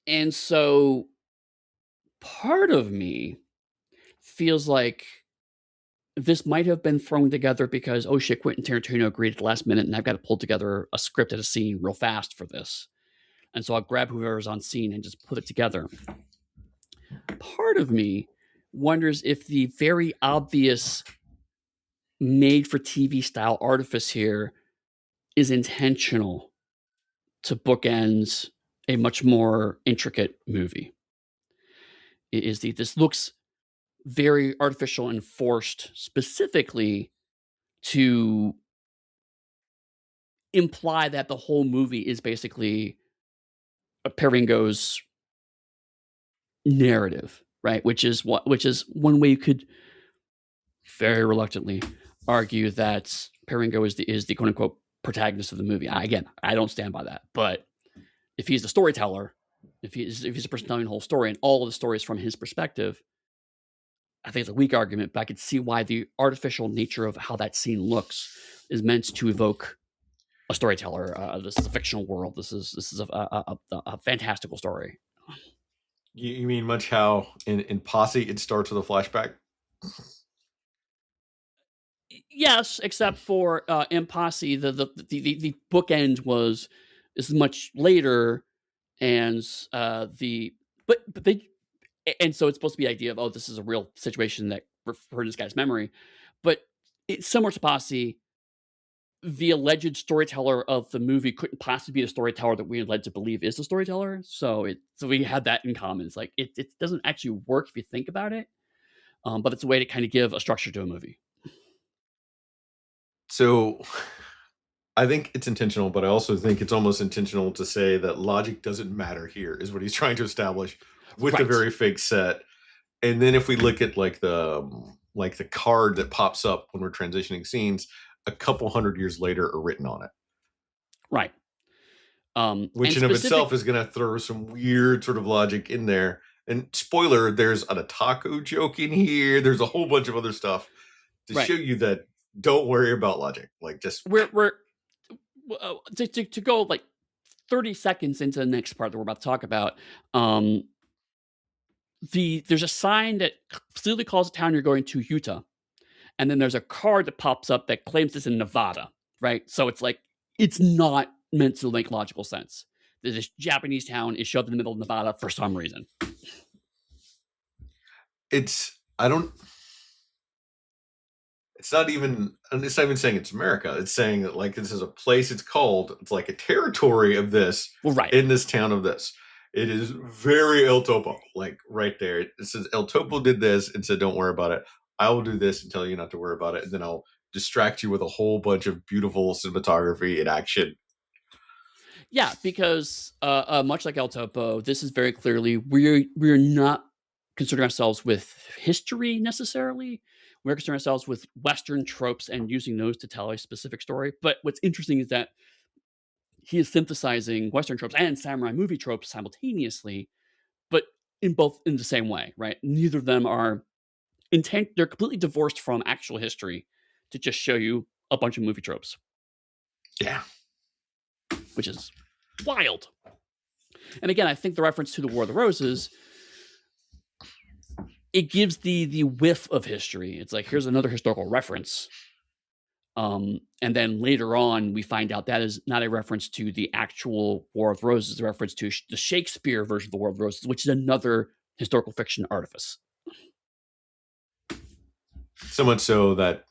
and so part of me feels like this might have been thrown together because, oh shit, Quentin Tarantino agreed at the last minute and I've got to pull together a script and a scene real fast for this. And so I'll grab whoever's on scene and just put it together. Part of me wonders if the very obvious made for TV style artifice here is intentional to bookend a much more intricate movie. This looks very artificial and forced specifically to imply that the whole movie is basically a Peringo's narrative, right? Which is one way you could very reluctantly argue that Peringo is the quote unquote protagonist of the movie. Again, I don't stand by that, but if he's the storyteller, if he's the person telling the whole story and all of the stories from his perspective, I think it's a weak argument, but I could see why the artificial nature of how that scene looks is meant to evoke a storyteller. This is a fictional world. This is a fantastical story. You mean much how in Posse it starts with a flashback? Yes, except for in Posse, the bookend is much later, and but they and so it's supposed to be the idea of, oh, this is a real situation that referred to this guy's memory, but it's similar to Posse. The alleged storyteller of the movie couldn't possibly be the storyteller that we are led to believe is the storyteller. So we had that in common. It's like it doesn't actually work if you think about it, but it's a way to kind of give a structure to a movie. So I think it's intentional, but I also think it's almost intentional to say that logic doesn't matter here, is what he's trying to establish with the very fake set. And then if we look at like the card that pops up when we're transitioning scenes, a couple hundred years later are written on it. Right. Which in of itself is going to throw some weird sort of logic in there. And spoiler, there's an otaku joke in here. There's a whole bunch of other stuff to show you that don't worry about logic. Like just we're to go like 30 seconds into the next part that we're about to talk about. There's a sign that clearly calls the town you're going to, Utah. And then there's a card that pops up that claims it's in Nevada, right? So it's like, it's not meant to make logical sense. This Japanese town is shoved in the middle of Nevada for some reason. It's not even saying it's America. It's saying that like this is a place, it's like a territory of this in this town of this. It is very El Topo, like right there. It says El Topo did this and said, don't worry about it. I will do this and tell you not to worry about it. And then I'll distract you with a whole bunch of beautiful cinematography and action. Yeah, because much like El Topo, this is very clearly, we're not concerning ourselves with history necessarily. We're concerned ourselves with Western tropes and using those to tell a specific story. But what's interesting is that he is synthesizing Western tropes and samurai movie tropes simultaneously, but in the same way, right? Neither of them are they're completely divorced from actual history to just show you a bunch of movie tropes. Yeah. Which is wild. And again, I think the reference to the War of the Roses, it gives the whiff of history. It's like, here's another historical reference. And then later on, we find out that is not a reference to the actual War of the Roses, a reference to the Shakespeare version of the War of the Roses, which is another historical fiction artifice. So much so that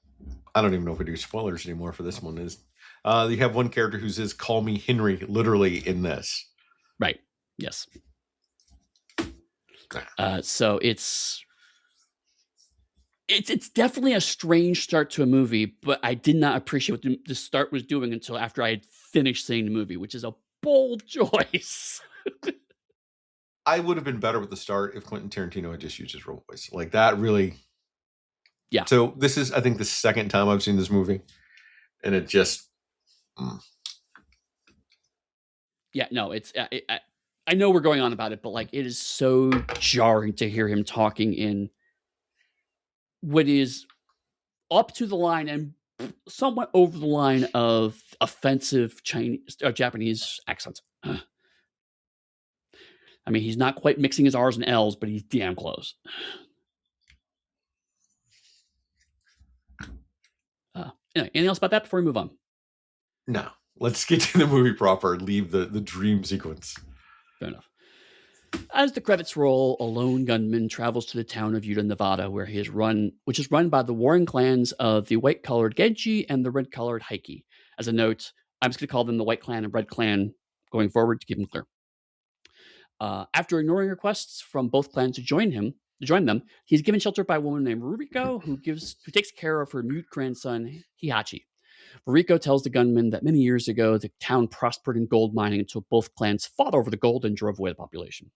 I don't even know if we do spoilers anymore for this one. Is you have one character who says, "Call me Henry," literally in this. Right. Yes. So it's definitely a strange start to a movie, but I did not appreciate what the start was doing until after I had finished seeing the movie, which is a bold choice. I would have been better with the start if Quentin Tarantino had just used his real voice. Like that really. Yeah. So this is, I think, the second time I've seen this movie, and it just. Yeah, no, it's. I know we're going on about it, but like it is so jarring to hear him talking in what is up to the line and somewhat over the line of offensive Chinese or Japanese accents. I mean, he's not quite mixing his R's and L's, but he's damn close. Anyway, anything else about that before we move on? No. Let's get to the movie proper and leave the dream sequence. Fair enough. As the credits roll, a lone gunman travels to the town of Utah, Nevada, which is run by the warring clans of the white-colored Genji and the red-colored Heike. As a note, I'm just going to call them the White Clan and Red Clan going forward to keep them clear. After ignoring requests from both clans to join them, he's given shelter by a woman named Ruriko, who takes care of her mute grandson Hihachi. Ruriko tells the gunman that many years ago the town prospered in gold mining until both clans fought over the gold and drove away the population.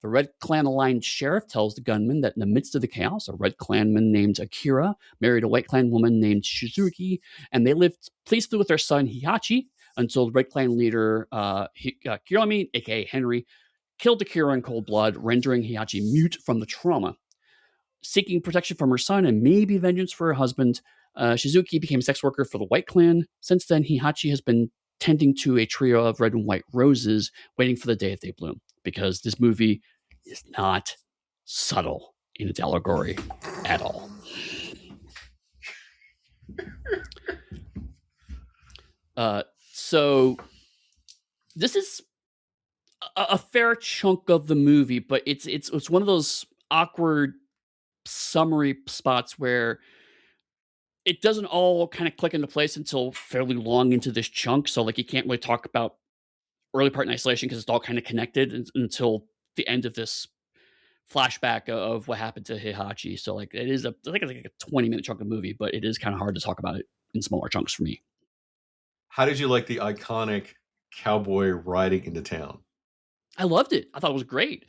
The Red Clan aligned sheriff tells the gunman that in the midst of the chaos, a Red Clanman named Akira married a White Clan woman named Shizuki, and they lived peacefully with their son Hihachi until the Red Clan leader Kiyomi, aka Henry, killed Akira in cold blood, rendering Hihachi mute from the trauma. Seeking protection from her son and maybe vengeance for her husband, Shizuki became a sex worker for the White Clan. Since then, Hihachi has been tending to a trio of red and white roses, waiting for the day that they bloom. Because this movie is not subtle in its allegory at all. So this is a fair chunk of the movie, but it's one of those awkward summary spots where it doesn't all kind of click into place until fairly long into this chunk. So like you can't really talk about early part in isolation because it's all kind of connected until the end of this flashback of what happened to Hihachi. So like it is I think it's like a 20-minute chunk of movie, but it is kind of hard to talk about it in smaller chunks for me. How did you like the iconic cowboy riding into town? I loved it. I thought it was great.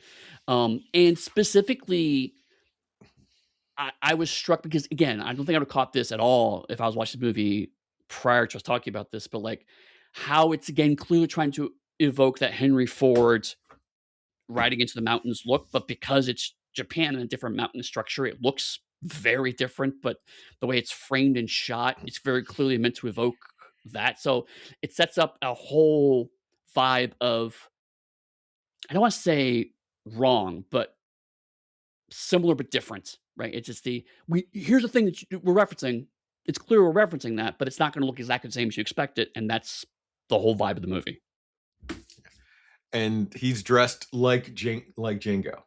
And specifically, I was struck because, again, I don't think I would have caught this at all if I was watching the movie prior to us talking about this, but like how it's, again, clearly trying to evoke that Henry Ford riding into the mountains look, but because it's Japan and a different mountain structure, it looks very different, but the way it's framed and shot, it's very clearly meant to evoke that. So it sets up a whole vibe of, I don't want to say wrong, but similar but different, right? It's just here's the thing that we're referencing. It's clear we're referencing that, but it's not going to look exactly the same as you expect it, and that's the whole vibe of the movie. And he's dressed like Django,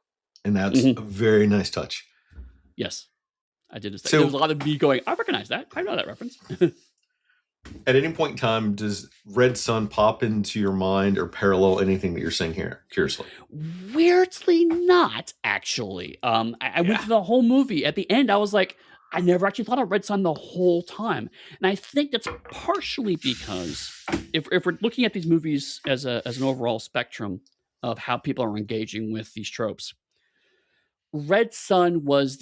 and that's a very nice touch. Yes, I did. So, there was a lot of me going, I recognize that. I know that reference. At any point in time, does Red Sun pop into your mind or parallel anything that you're saying here? Curiously, weirdly not actually. I went through the whole movie. At the end, I was like, I never actually thought of Red Sun the whole time, and I think that's partially because if we're looking at these movies as an overall spectrum of how people are engaging with these tropes, Red Sun was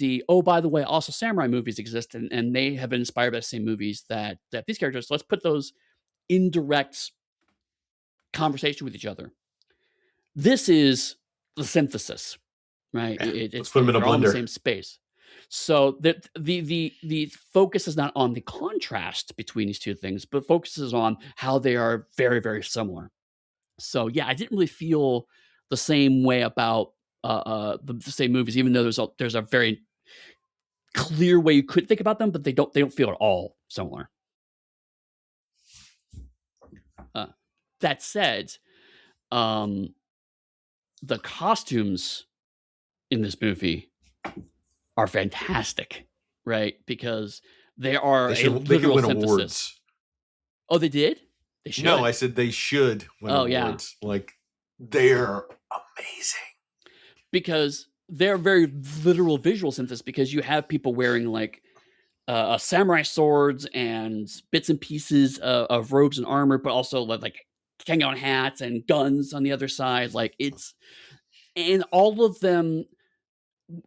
by the way, also samurai movies exist, and they have been inspired by the same movies that these characters. So let's put those in direct conversation with each other. This is the synthesis, right? Let's put them in a blender. In the same space. So that the focus is not on the contrast between these two things, but focuses on how they are very, very similar. So yeah, I didn't really feel the same way about the same movies, even though there's a very clear way you could think about them, but they don't feel at all similar. That said, the costumes in this movie are fantastic, right? Because they are a literal synthesis. Awards. Oh, they did? They should. No, I said they should win awards. Yeah. Like, they're amazing. Because they're very literal visual synthesis, because you have people wearing like samurai swords and bits and pieces of robes and armor, but also like Kengan hats and guns on the other side. Like and all of them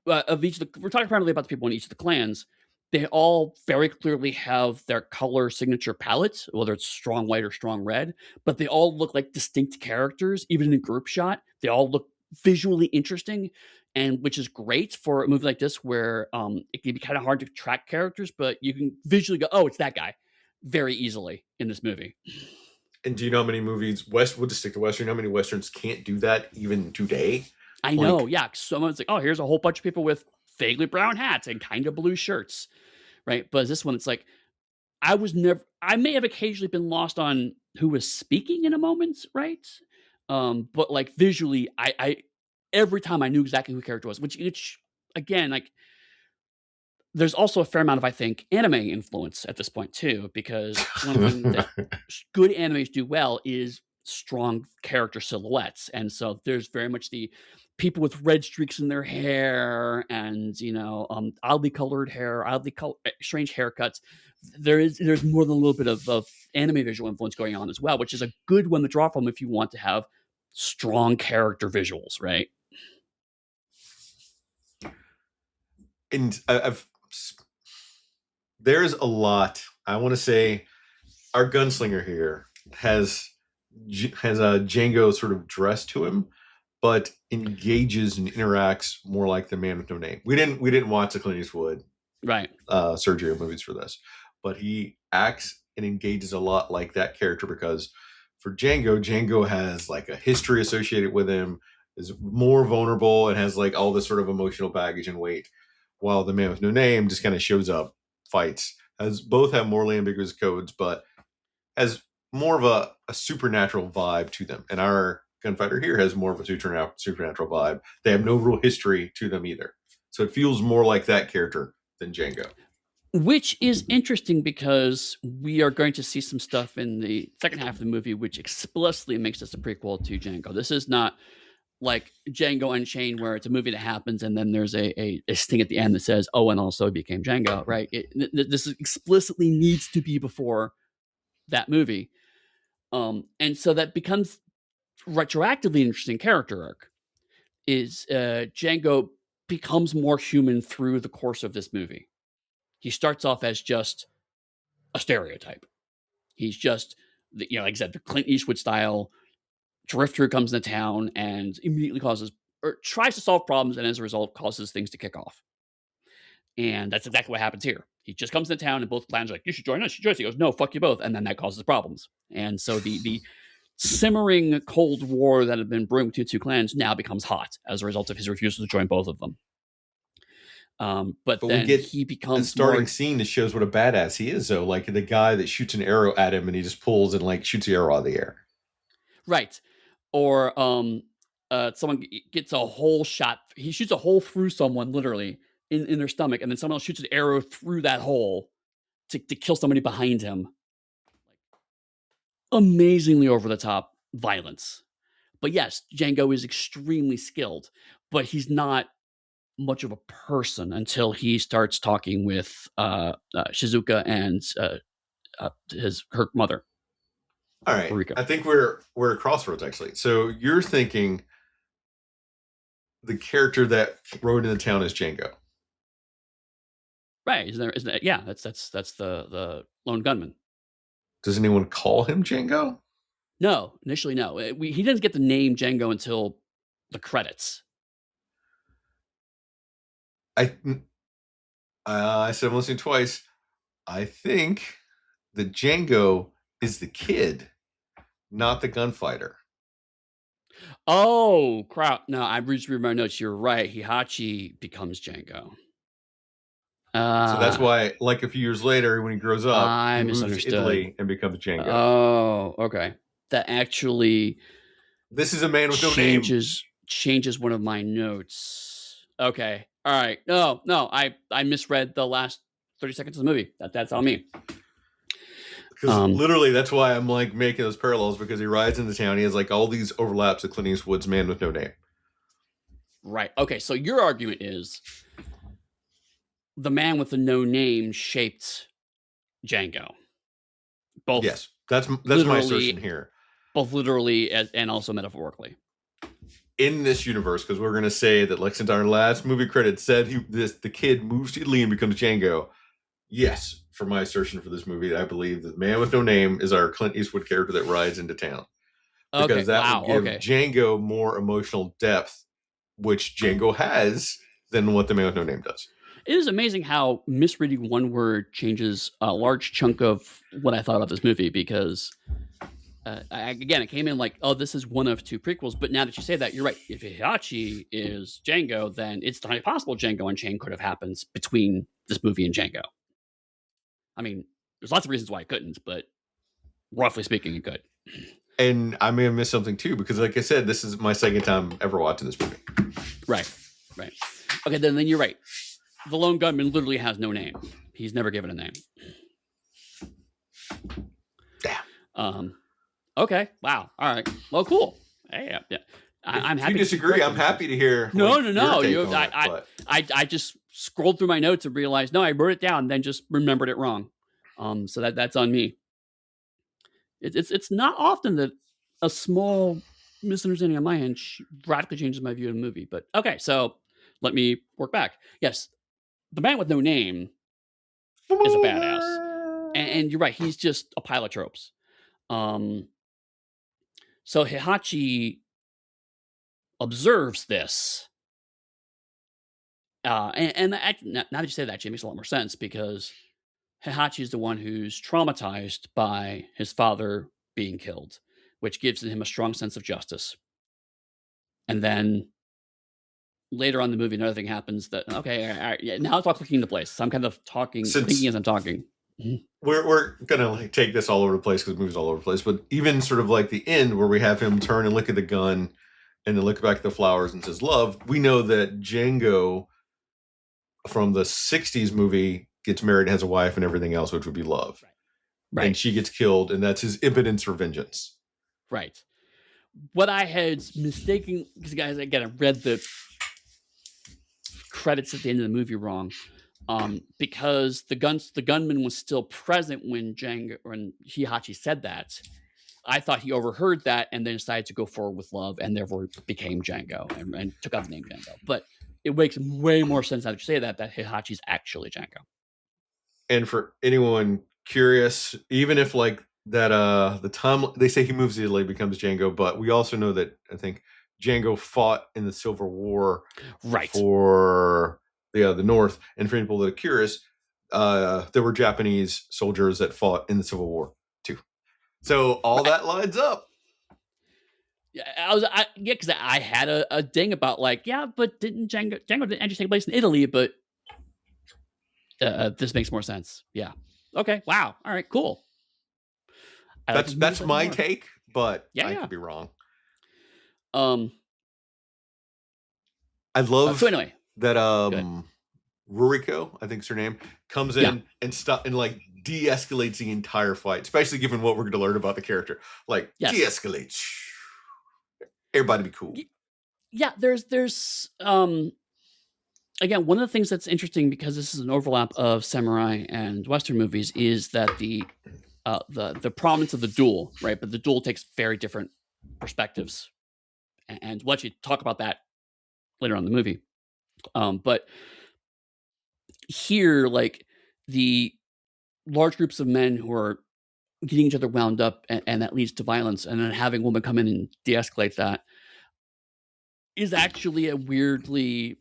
of each of we're talking primarily about the people in each of the clans. They all very clearly have their color signature palettes, whether it's strong white or strong red, but they all look like distinct characters, even in a group shot. They all look visually interesting, and which is great for a movie like this where it can be kind of hard to track characters, but you can visually go, oh, it's that guy, very easily in this movie. And do you know how many movies, we'll just stick to Western, how many Westerns can't do that even today? I know, yeah. Someone's like, oh, here's a whole bunch of people with vaguely brown hats and kind of blue shirts, right? But this one, it's like, I may have occasionally been lost on who was speaking in a moment, right? But like visually, every time I knew exactly who the character was, which again, like, there's also a fair amount of, I think, anime influence at this point too, because one thing that good animes do well is strong character silhouettes, and so there's very much the people with red streaks in their hair and oddly colored hair, strange haircuts. There's more than a little bit of anime visual influence going on as well, which is a good one to draw from if you want to have strong character visuals, right? And there's a lot. I want to say our gunslinger here has a Django sort of dress to him, but engages and interacts more like the man with no name. We didn't watch the Clint Eastwood right Sergio movies for this, but he acts and engages a lot like that character, because for Django has like a history associated with him, is more vulnerable, and has like all this sort of emotional baggage and weight, while the man with no name just kind of shows up, fights, has both have morally ambiguous codes, but has more of a supernatural vibe to them. And our gunfighter here has more of a supernatural vibe. They have no real history to them either. So it feels more like that character than Django. Which is interesting because we are going to see some stuff in the second half of the movie which explicitly makes this a prequel to Django. This is not like Django Unchained, where it's a movie that happens and then there's a sting at the end that says, "Oh, and also became Django." Right? This explicitly needs to be before that movie, and so that becomes retroactively an interesting character arc. Is Django becomes more human through the course of this movie. He starts off as just a stereotype. He's just, like I said, the Clint Eastwood style drifter who comes into town and immediately causes or tries to solve problems, and as a result causes things to kick off. And that's exactly what happens here. He just comes into town and both clans are like, "You should join us, you should join us." He goes, "No, fuck you both." And then that causes problems. And so the simmering Cold War that had been brewing between two clans now becomes hot as a result of his refusal to join both of them. But then we get he becomes a starting scene that shows what a badass he is, though. Like the guy that shoots an arrow at him and he just pulls and like shoots the arrow out of the air. Right. Or someone gets a hole shot. He shoots a hole through someone literally in their stomach, and then someone else shoots an arrow through that hole to kill somebody behind him. Amazingly over the top violence. But yes, Django is extremely skilled, but he's not much of a person until he starts talking with Shizuka and her mother. All right. Mariko. I think we're at crossroads, actually. So you're thinking the character that rode into town is Django. Right. Isn't that yeah, that's the lone gunman. Does anyone call him Django? No, initially no. He doesn't get the name Django until the credits. I said I'm listening twice. I think the Django is the kid, not the gunfighter. Oh, crap. No, I just read my notes. You're right. Hihachi becomes Django. So that's why, like a few years later, when he grows up, he moves to Italy and becomes Django. Oh, okay. That actually... This is a man with no name. Changes one of my notes. Okay. All right. No, I misread the last 30 seconds of the movie. That's on me. Because literally, that's why I'm like making those parallels, because he rides into town. He has like all these overlaps of Clint Eastwood's Man with No Name. Right. Okay. So your argument is the Man with the No Name shaped Django. Both. Yes, that's my assertion here. Both literally and also metaphorically. In this universe, because we're going to say that, like, since our last movie credit said the kid moves to Italy and becomes Django. Yes, for my assertion for this movie, I believe that the Man with No Name is our Clint Eastwood character that rides into town. Because that would give Django more emotional depth, which Django has, than what the Man with No Name does. It is amazing how misreading one word changes a large chunk of what I thought of this movie, because it came in like, oh, this is one of two prequels. But now that you say that, you're right. If Hihachi is Django, then it's entirely possible Django Unchained could have happened between this movie and Django. I mean, there's lots of reasons why it couldn't, but roughly speaking, it could. And I may have missed something too, because like I said, this is my second time ever watching this movie. Right. Okay, then you're right. The lone gunman literally has no name. He's never given a name. Damn. Okay. Wow. All right. Well, cool. Hey, yeah. I'm happy. If you disagree, I'm happy to hear. No. I just scrolled through my notes and realized, no, I wrote it down and then just remembered it wrong. So that's on me. It's not often that a small misunderstanding on my end radically changes my view of the movie. But okay, so let me work back. Yes, the man with no name is a badass, and you're right. He's just a pile of tropes. So Heihachi observes this, and now that you say that, actually, it makes a lot more sense because Heihachi is the one who's traumatized by his father being killed, which gives him a strong sense of justice. And then later on in the movie, another thing happens that, okay, all right, yeah, now it's all clicking into place. So I'm kind of thinking as I'm talking. We're gonna like take this all over the place because the movie's all over the place, but even sort of like the end where we have him turn and look at the gun and then look back at the flowers and says love, we know that Django from the 60s movie gets married and has a wife and everything else, which would be love. Right. And she gets killed, and that's his impotence for vengeance. Right. What I had mistaken, because guys, again, I read the credits at the end of the movie wrong, because the gunman was still present when Heihachi said that. I thought he overheard that and then decided to go forward with love, and therefore became Django and took on the name Django. But it makes way more sense now that you say that Heihachi's actually Django. And for anyone curious, even if like that the time they say he moves to Italy, becomes Django, but we also know that I think Django fought in the Civil War for the North. And for people that are curious, there were Japanese soldiers that fought in the Civil War too. So all that lines up. Yeah, because I had a ding about like, yeah, but didn't Django didn't actually take place in Italy, but this makes more sense. Yeah. Okay. Wow. All right. Cool. That's my take, but I could be wrong. I love so anyway, that Ruriko, I think is her name, comes in and like de-escalates the entire fight, especially given what we're going to learn about the character. Like de-escalate. Everybody be cool. Yeah, there's again, one of the things that's interesting, because this is an overlap of samurai and Western movies, is that the prominence of the duel, right? But the duel takes very different perspectives, and we'll actually talk about that later on in the movie. But here, like, the large groups of men who are getting each other wound up, and that leads to violence, and then having a woman come in and de-escalate that is actually a weirdly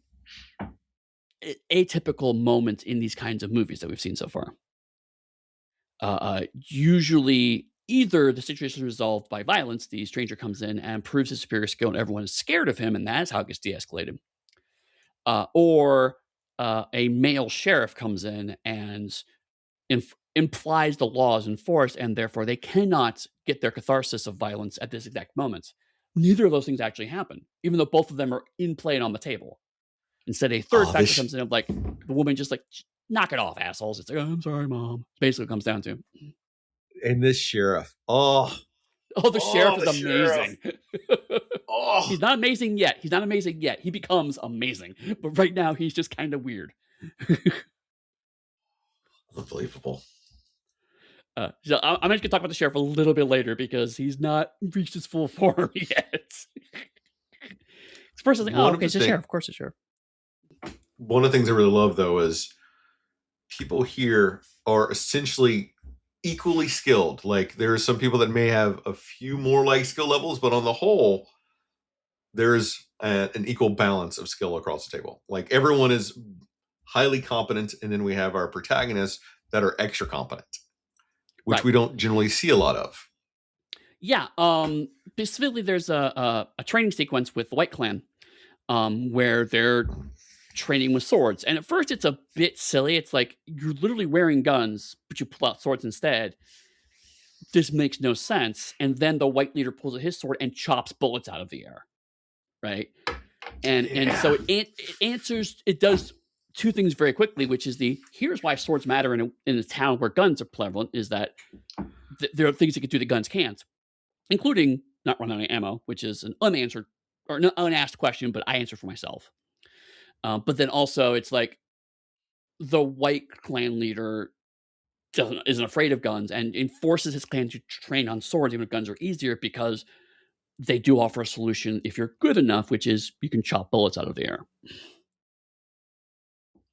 atypical moment in these kinds of movies that we've seen so far. Usually, either the situation is resolved by violence, the stranger comes in and proves his superior skill, and everyone is scared of him, and that's how it gets de-escalated. Or a male sheriff comes in and implies the law is enforced, and therefore they cannot get their catharsis of violence at this exact moment. Neither of those things actually happen, even though both of them are in play and on the table. Instead, a third factor comes in of like the woman just like, knock it off, assholes. It's like, oh, I'm sorry, mom. Basically, it comes down to. And this sheriff, the sheriff is amazing. He's not amazing yet. He becomes amazing, but right now he's just kind of weird. Unbelievable. So I'm just gonna talk about the sheriff a little bit later because he's not reached his full form yet. First, I was like, oh, okay, it's a sheriff. Of course, it's a sheriff. One of the things I really love, though, is people here are essentially equally skilled. Like, there are some people that may have a few more like skill levels, but on the whole, there's an equal balance of skill across the table. Like, everyone is highly competent, and then we have our protagonists that are extra competent, which we don't generally see a lot of. Yeah. Specifically, there's a training sequence with the White Clan where they're training with swords. And at first, it's a bit silly. It's like you're literally wearing guns, but you pull out swords instead. this makes no sense. And then the white leader pulls out his sword and chops bullets out of the air, right? And so it does two things very quickly, which is here's why swords matter in a town where guns are prevalent, is that there are things that can do that guns can't, including not run out of ammo, which is an unanswered or an unasked question, but I answer for myself. But then also it's like the white clan leader isn't afraid of guns and enforces his clan to train on swords, even if guns are easier, because they do offer a solution if you're good enough, which is you can chop bullets out of the air.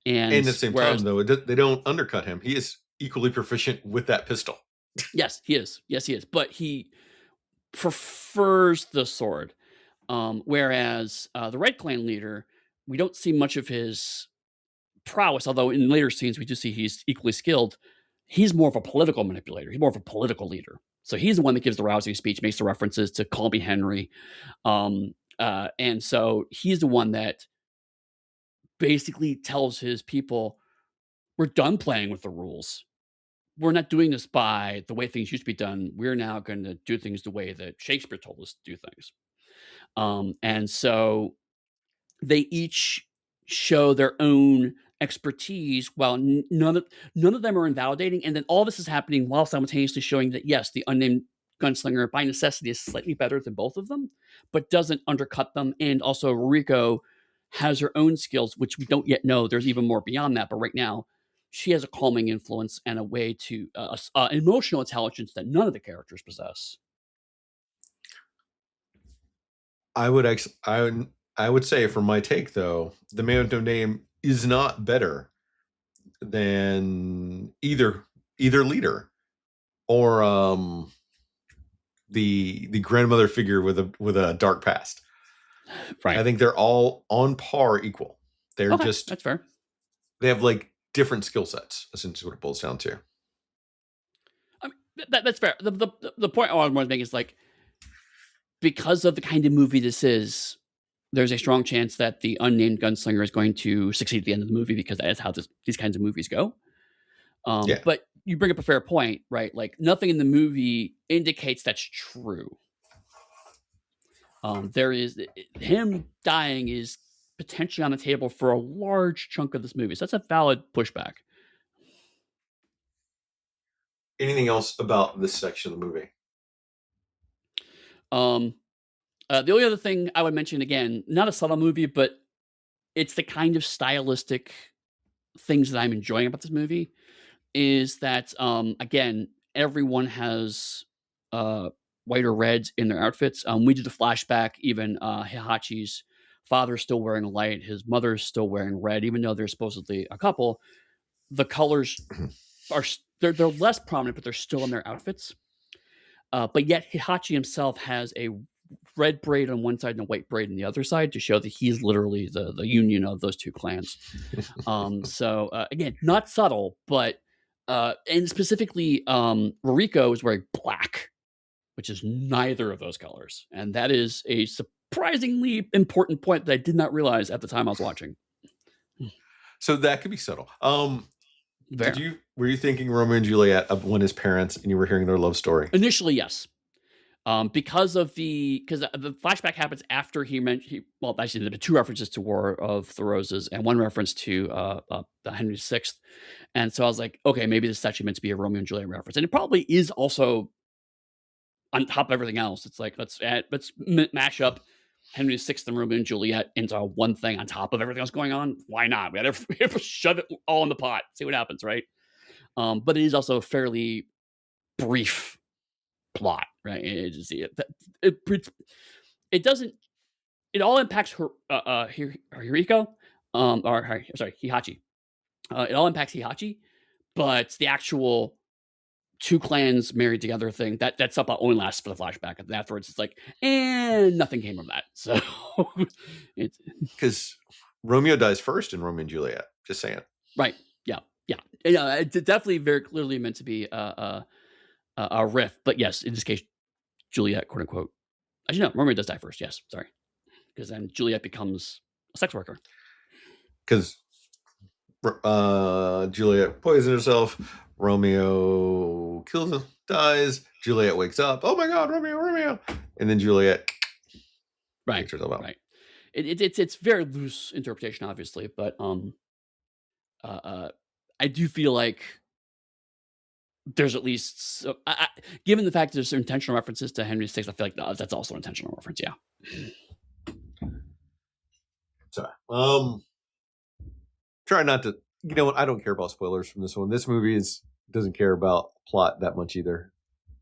And at the same time, though, they don't undercut him. He is equally proficient with that pistol. Yes, he is. Yes, he is. But he prefers the sword. Whereas the Red Clan leader, we don't see much of his prowess, although in later scenes we do see he's equally skilled. He's more of a political manipulator. He's more of a political leader. So he's the one that gives the rousing speech, makes the references to Call Me Henry. And so he's the one that basically tells his people, we're done playing with the rules. We're not doing this by the way things used to be done. We're now going to do things the way that Shakespeare told us to do things. And so they each show their own expertise while none of them are invalidating. And then all this is happening while simultaneously showing that, yes, the unnamed gunslinger by necessity is slightly better than both of them, but doesn't undercut them. And also Rico has her own skills, which we don't yet know. There's even more beyond that. But right now, she has a calming influence and a way to emotional intelligence that none of the characters possess. I would say, for my take, though, the Man with No Name is not better than either leader or the grandmother figure with a dark past. Right. I think they're all on par, equal. They're just, that's fair. They have like different skill sets, essentially what it boils down to. I mean, that's fair. The point I want to make is, like, because of the kind of movie this is, there's a strong chance that the unnamed gunslinger is going to succeed at the end of the movie, because that is how these kinds of movies go. But you bring up a fair point, right? Like, nothing in the movie indicates that's true. There is him dying is potentially on the table for a large chunk of this movie, so that's a valid pushback. Anything else about this section of the movie? The only other thing I would mention, again, not a subtle movie, but it's the kind of stylistic things that I'm enjoying about this movie, is that, again, everyone has white or reds in their outfits. We did a flashback, even Hihachi's father's still wearing a light, his mother's still wearing red, even though they're supposedly a couple. The colors are they're less prominent, but they're still in their outfits. But yet Hihachi himself has a red braid on one side and a white braid on the other side, to show that he's literally the union of those two clans. So again, not subtle, but and specifically Ruriko is wearing black, which is neither of those colors, and that is a surprisingly important point that I did not realize at the time I was watching. So that could be subtle. Were you thinking Romeo and Juliet of when his parents, and you were hearing their love story? Initially, yes. Because the flashback happens after actually there are two references to War of the Roses and one reference to the Henry VI. And so I was like, okay, maybe this is actually meant to be a Romeo and Juliet reference. And it probably is also on top of everything else. It's like, let's mash up Henry VI and Romeo and Juliet into one thing on top of everything else going on. Why not? We have to shove it all in the pot, see what happens, right? But it is also a fairly brief plot, right? It doesn't. It all impacts Hiriko, Hihachi. It all impacts Hihachi, but the actual two clans married together thing that's up only lasts for the flashback, and afterwards it's like, and nothing came of that. So it's because Romeo dies first in Romeo and Juliet. Just saying. Right? Yeah. It's definitely very clearly meant to be a riff, but yes, in this case, Juliet, quote unquote. Actually, no, Romeo does die first. Yes, sorry, because then Juliet becomes a sex worker. Because Juliet poisoned herself. Romeo kills him, dies. Juliet wakes up. Oh my God, Romeo! And then Juliet takes herself out. Right. It's very loose interpretation, obviously, but I do feel like there's at least given the fact that there's intentional references to Henry VI, I feel like that's also an intentional reference. Yeah. Sorry. Try not to. You know what? I don't care about spoilers from this one. This movie doesn't care about plot that much either.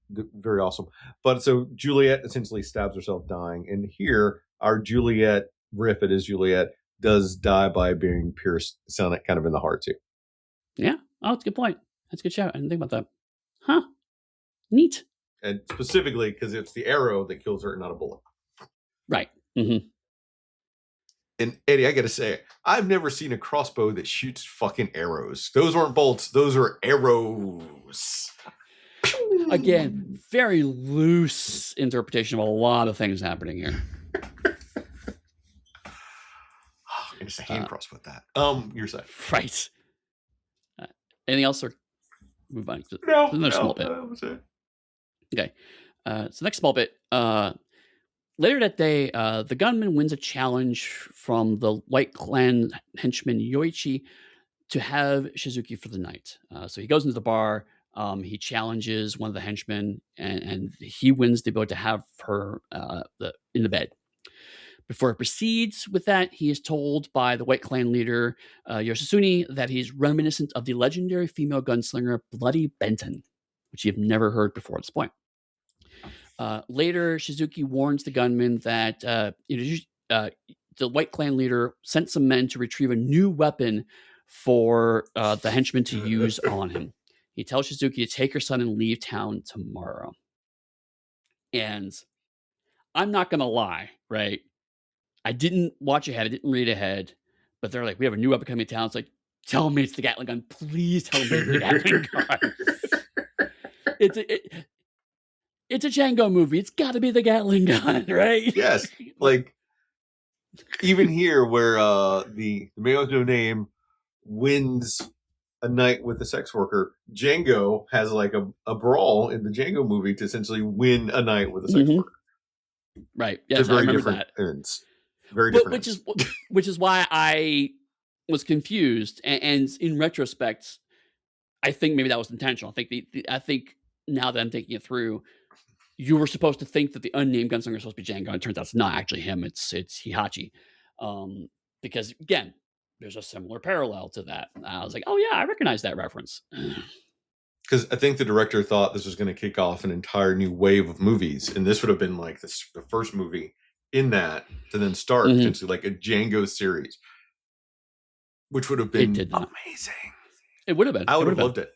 Very awesome. But so Juliet essentially stabs herself dying, and here our Juliet riff, it is Juliet, does die by being pierced, sound kind of in the heart too. Yeah. Oh, that's a good point. That's a good shout. I didn't think about that. Huh. Neat. And specifically because it's the arrow that kills her, not a bullet. Right. Mm-hmm. And Eddie, I gotta say, I've never seen a crossbow that shoots fucking arrows. Those weren't bolts; those are arrows. Again, very loose interpretation of a lot of things happening here. And it's a hand crossbow with that. Your side. Right. Anything else, or move on? No, small bit. That was it. Okay. So next small bit. Later that day, the gunman wins a challenge from the White Clan henchman Yoichi to have Shizuki for the night. So he goes into the bar. He challenges one of the henchmen, and he wins the ability to have her in the bed. Before he proceeds with that, he is told by the White Clan leader, Yoshitsune, that he's reminiscent of the legendary female gunslinger Bloody Benton, which you've never heard before at this point. Later, Shizuki warns the gunman that the White Clan leader sent some men to retrieve a new weapon for the henchman to use on him. He tells Shizuki to take her son and leave town tomorrow. And I'm not going to lie, right? I didn't watch ahead. I didn't read ahead. But they're like, we have a new weapon coming to town. It's like, tell me it's the Gatling gun. Please tell me it's the Gatling gun. It's a Django movie. It's got to be the Gatling gun, right? Yes. Like, even here where the man with no name wins a night with a sex worker, Django has like a brawl in the Django movie to essentially win a night with a sex worker. Right. Yes, I remember that. Ends. Very different. Which is why I was confused. And in retrospect, I think maybe that was intentional. I think now that I'm thinking it through, you were supposed to think that the unnamed gunslinger is supposed to be Django. And it turns out it's not actually him. It's Hihachi. Because again, there's a similar parallel to that. I was like, oh yeah, I recognize that reference. Because I think the director thought this was going to kick off an entire new wave of movies, and this would have been like the first movie in that to then start potentially like a Django series, which would have been amazing. It would have been. I would have loved it.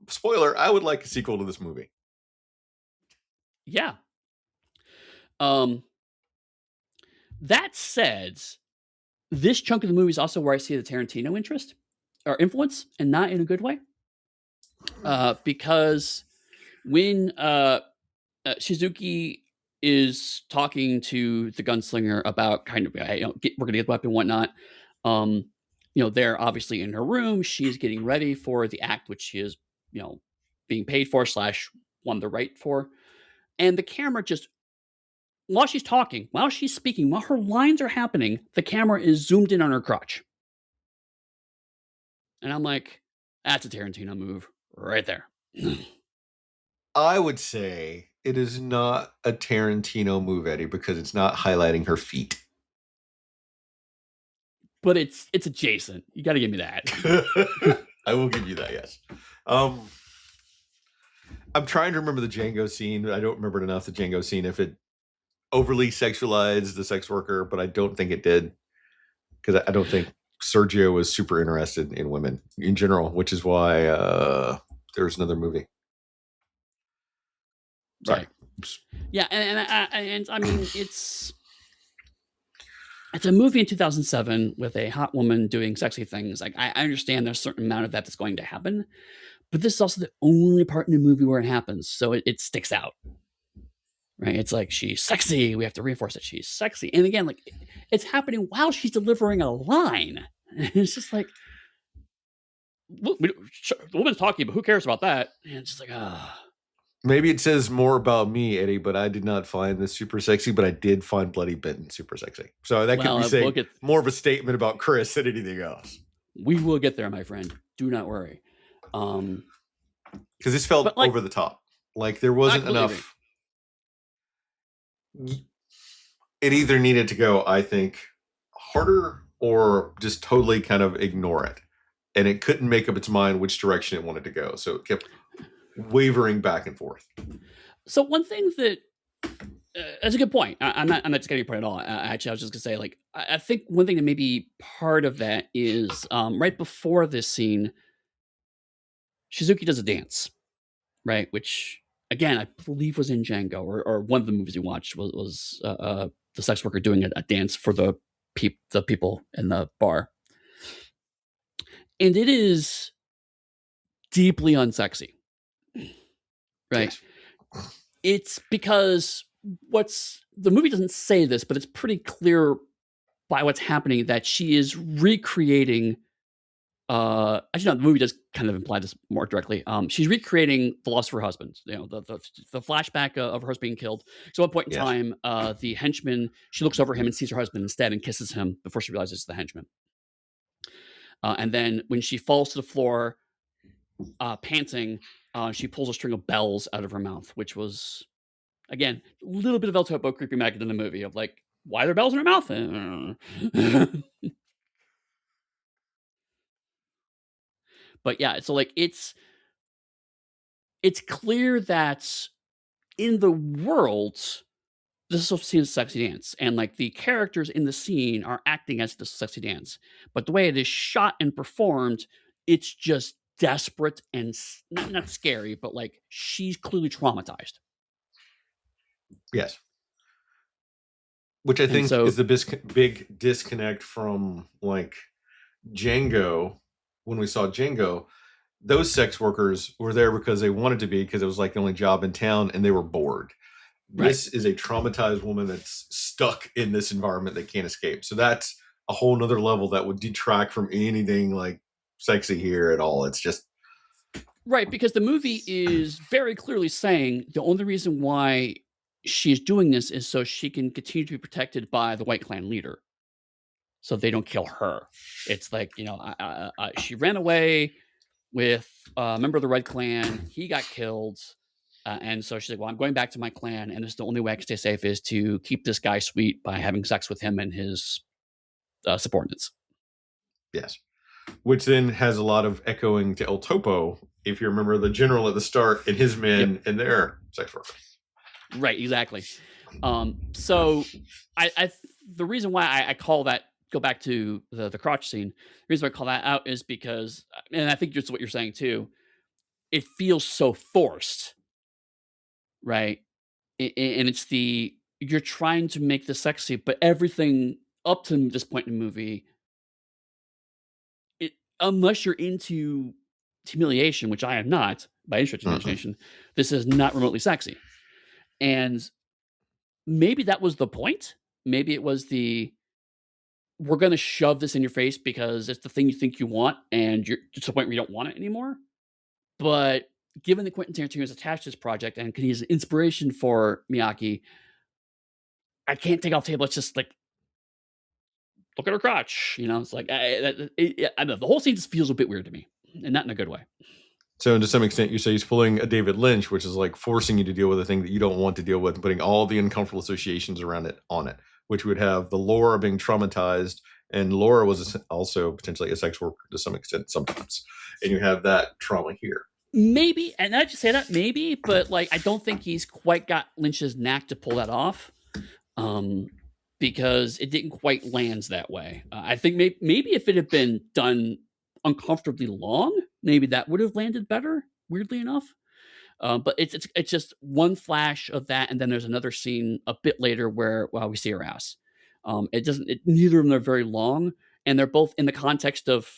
Spoiler: I would like a sequel to this movie. Yeah. That said, this chunk of the movie is also where I see the Tarantino interest or influence, and not in a good way. Because when Shizuki is talking to the gunslinger about kind of, hey, we're going to get the weapon and whatnot. They're obviously in her room. She's getting ready for the act, which she is, being paid for / won the right for. And the camera just, while she's talking, while she's speaking, while her lines are happening, the camera is zoomed in on her crotch. And I'm like, that's a Tarantino move right there. I would say it is not a Tarantino move, Eddie, because it's not highlighting her feet. But it's adjacent. You got to give me that. I will give you that, yes. I'm trying to remember the Django scene. I don't remember enough the Django scene if it overly sexualized the sex worker, but I don't think it did. Because I don't think Sergio was super interested in women in general, which is why there's another movie. Sorry. Right. Yeah, and I mean, it's a movie in 2007 with a hot woman doing sexy things. Like, I understand there's a certain amount of that's going to happen, but this is also the only part in the movie where it happens, so it sticks out. Right? It's like, she's sexy. We have to reinforce that she's sexy. And again, like, it's happening while she's delivering a line. It's just like, the woman's talking, but who cares about that? And it's just like, Maybe it says more about me, Eddie, but I did not find this super sexy, but I did find Bloody Benton super sexy. So that could be saying more of a statement about Chris than anything else. We will get there, my friend. Do not worry. Because this felt over the top. Like there wasn't enough. It either needed to go, I think, harder or just totally kind of ignore it. And it couldn't make up its mind which direction it wanted to go. So it kept wavering back and forth. So one thing that that's a good point. I'm not getting your point at all. Actually, I was just gonna say, like, I think one thing that may be part of that is right before this scene, Shizuki does a dance, right? Which again, I believe was in Django or one of the movies you watched was the sex worker doing a dance for the people in the bar, and it is deeply unsexy. Right. Yes. It's because the movie doesn't say this, but it's pretty clear by what's happening that she is recreating. Actually, no, the movie does kind of imply this more directly. She's recreating the loss of her husband. You know, the flashback of her husband being killed. So at one point in time, the henchman, she looks over him and sees her husband instead and kisses him before she realizes it's the henchman. And then when she falls to the floor, panting, she pulls a string of bells out of her mouth, which was, again, a little bit of El Topo creepy maggot in the movie of like, why are there bells in her mouth? But yeah, so like it's clear that in the world, this is supposed to be a sexy dance, and like the characters in the scene are acting as the sexy dance, but the way it is shot and performed, it's just desperate and not scary, but like she's clearly traumatized. Yes. Which I think is the big disconnect from like Django. When we saw Django, those sex workers were there because they wanted to be, because it was like the only job in town and they were bored. Right. This is a traumatized woman that's stuck in this environment they can't escape. So that's a whole nother level that would detract from anything like sexy here at all. It's just right, because the movie is very clearly saying the only reason why she's doing this is so she can continue to be protected by the White Clan leader, so they don't kill her. It's like, you know, she ran away with a member of the Red Clan. He got killed. And so she's like, well, I'm going back to my clan, and this is the only way I can stay safe is to keep this guy sweet by having sex with him and his subordinates. Yes. Which then has a lot of echoing to El Topo, if you remember the general at the start and his men and their sex workers. Right, exactly. So the reason why I call that, go back to the crotch scene, the reason why I call that out is because, and I think just what you're saying too, it feels so forced, right? And it's you're trying to make this sexy, but everything up to this point in the movie, unless you're into humiliation, which I am not by any stretch of imagination, this is not remotely sexy. And maybe that was the point. Maybe it was we're going to shove this in your face because it's the thing you think you want, and you're to the point where you don't want it anymore. But given that Quentin Tarantino is attached to this project and he's an inspiration for Miyake, I can't take off the table. It's just like, look at her crotch. You know, it's like, I don't know. The whole scene just feels a bit weird to me, and not in a good way. So to some extent, you say he's pulling a David Lynch, which is like forcing you to deal with a thing that you don't want to deal with, and putting all the uncomfortable associations around it on it, which would have the Laura being traumatized, and Laura was also potentially a sex worker to some extent sometimes, and you have that trauma here. Maybe, and I just say that maybe, but like I don't think he's quite got Lynch's knack to pull that off, because it didn't quite land that way. I think maybe if it had been done uncomfortably long, maybe that would have landed better. Weirdly enough, but it's just one flash of that, and then there's another scene a bit later where we see her ass. It doesn't. Neither of them are very long, and they're both in the context of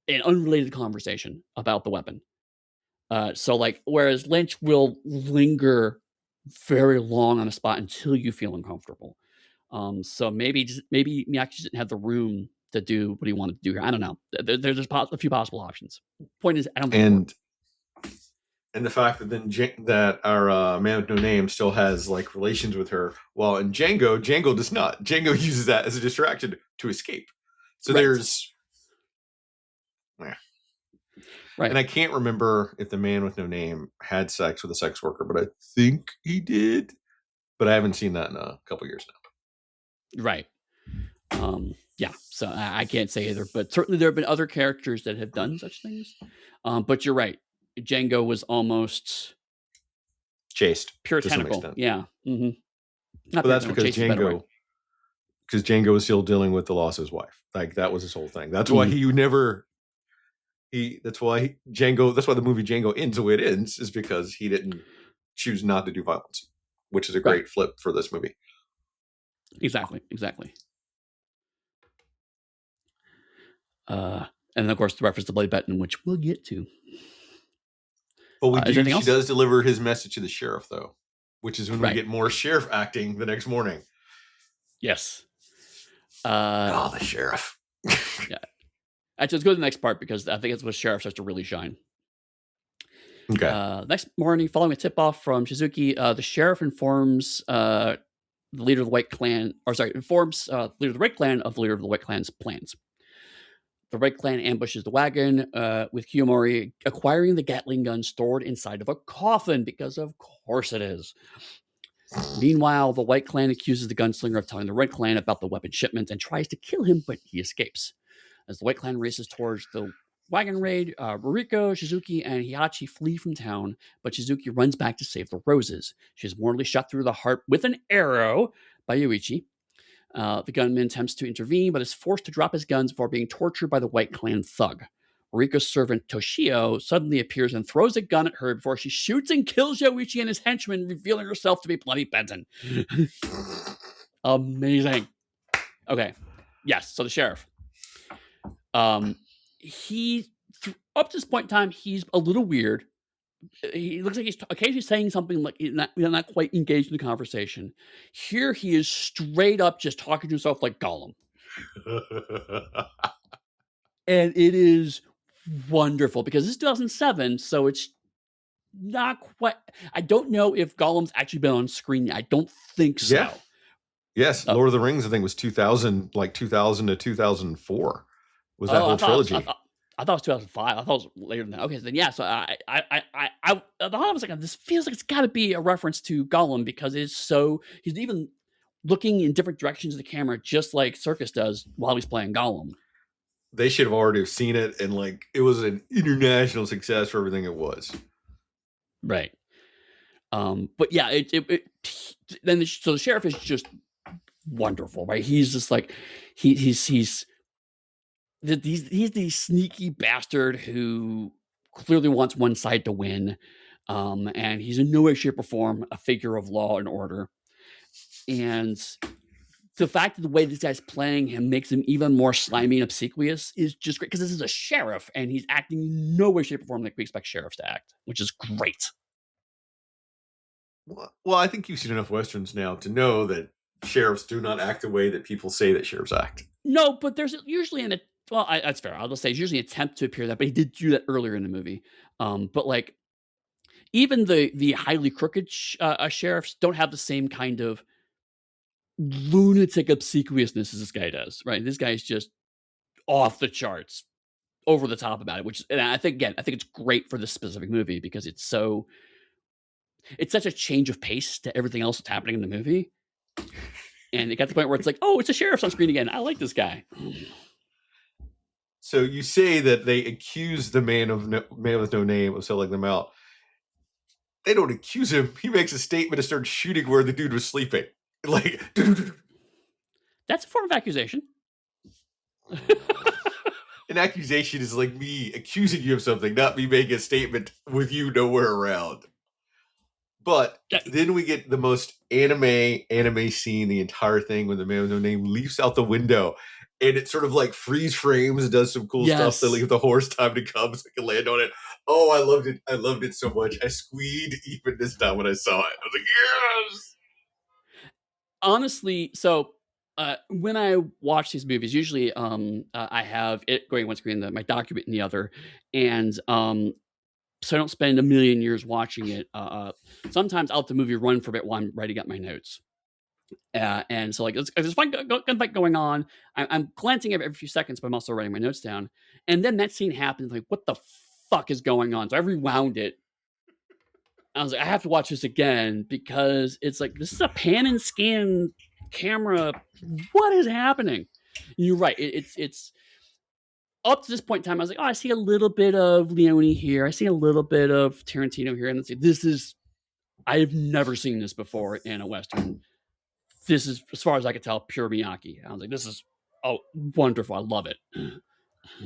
an unrelated conversation about the weapon. So like, whereas Lynch will linger very long on a spot until you feel uncomfortable. So maybe Miyake didn't have the room to do what he wanted to do here. I don't know. There's a few possible options. Point is, I don't think and the fact that then that our man with no name still has like relations with her, while in Django does not. Django uses that as a distraction to escape. So there's, right. And I can't remember if the man with no name had sex with a sex worker, but I think he did. But I haven't seen that in a couple years now. Right. Yeah. So I can't say either, but certainly there have been other characters that have done such things. But you're right. Django was almost chaste, puritanical. Yeah. Mm-hmm. But that's because Django was still dealing with the loss of his wife. Like that was his whole thing. That's why that's why the movie Django ends the way it ends, is because he didn't choose not to do violence, which is a great flip for this movie. Exactly. And of course the reference to Blade Benton, which we'll get to. But she does deliver his message to the sheriff, though, which is when we get more sheriff acting the next morning. Yes. The sheriff. Yeah. Actually, let's go to the next part, because I think it's when sheriff starts to really shine. Okay. Next morning, following a tip-off from Shizuki, the sheriff informs the leader of the White Clan, informs the leader of the Red Clan of the leader of the White Clan's plans. The Red Clan ambushes the wagon, with Kiyomori acquiring the Gatling gun stored inside of a coffin, because of course it is. Meanwhile, the White Clan accuses the gunslinger of telling the Red Clan about the weapon shipment and tries to kill him, but he escapes. As the White Clan races towards the wagon raid, Ruriko, Shizuki, and Hiachi flee from town, but Shizuki runs back to save the roses. She is mortally shot through the heart with an arrow by Yoichi. The gunman attempts to intervene, but is forced to drop his guns before being tortured by the White Clan thug. Ruriko's servant Toshio suddenly appears and throws a gun at her before she shoots and kills Yoichi and his henchman, revealing herself to be Bloody Benton. Amazing. Okay. Yes, so the sheriff. He, up to this point in time, he's a little weird. He looks like he's occasionally saying something like not quite engaged in the conversation. Here he is straight up just talking to himself like Gollum. And it is wonderful, because this is 2007, so it's not quite. I don't know if Gollum's actually been on screen yet. I don't think so. Yeah. Yes, Lord of the Rings, I think, was 2000 to 2004 was that whole trilogy. I thought it was 2005. I thought it was later than that. Okay, so then yeah. So I was like, this feels like it's got to be a reference to Gollum, because it's so he's even looking in different directions of the camera, just like Circus does while he's playing Gollum. They should have already seen it, and like it was an international success for everything it was. Right. But yeah, then so the sheriff is just wonderful, right? He's just like he's the sneaky bastard who clearly wants one side to win, and he's in no way, shape, or form a figure of law and order. And the fact that the way this guy's playing him makes him even more slimy and obsequious is just great, because this is a sheriff and he's acting in no way, shape, or form like we expect sheriffs to act, which is great. Well, I think you've seen enough Westerns now to know that sheriffs do not act the way that people say that sheriffs act. No, but there's usually that's fair. I'll just say there's usually an attempt to appear that, but he did do that earlier in the movie. But like, even the highly crooked sheriffs don't have the same kind of lunatic obsequiousness as this guy does, right? This guy's just off the charts, over the top about it, and I think it's great for this specific movie, because it's such a change of pace to everything else that's happening in the movie. And it got to the point where it's like, oh, it's a sheriff on screen again. I like this guy. So you say that they accuse the man with no name of selling them out. They don't accuse him. He makes a statement and starts shooting where the dude was sleeping. Like, that's a form of accusation. An accusation is like me accusing you of something, not me making a statement with you nowhere around. But then we get the most anime scene, the entire thing, when the man with no name leaps out the window, and it sort of like freeze frames and does some cool stuff. They leave the horse time to come so I can land on it. Oh, I loved it. I loved it so much. I squeed even this time when I saw it. I was like, yes! Honestly, so When I watch these movies, usually I have it going one screen, my document in the other, and so I don't spend a million years watching it. Sometimes I'll let the movie run for a bit while I'm writing up my notes. And so like there's fun gunfight going on. I'm glancing every few seconds, but I'm also writing my notes down. And then that scene happens. Like, what the fuck is going on? So I rewound it. I was like, I have to watch this again because it's like this is a pan and scan camera. What is happening? You're right. It's up to this point in time. I was like, oh, I see a little bit of Leone here. I see a little bit of Tarantino here, and let's see, this is I've never seen this before in a Western. This is, as far as I could tell, pure Miyake. I was like, this is wonderful. I love it.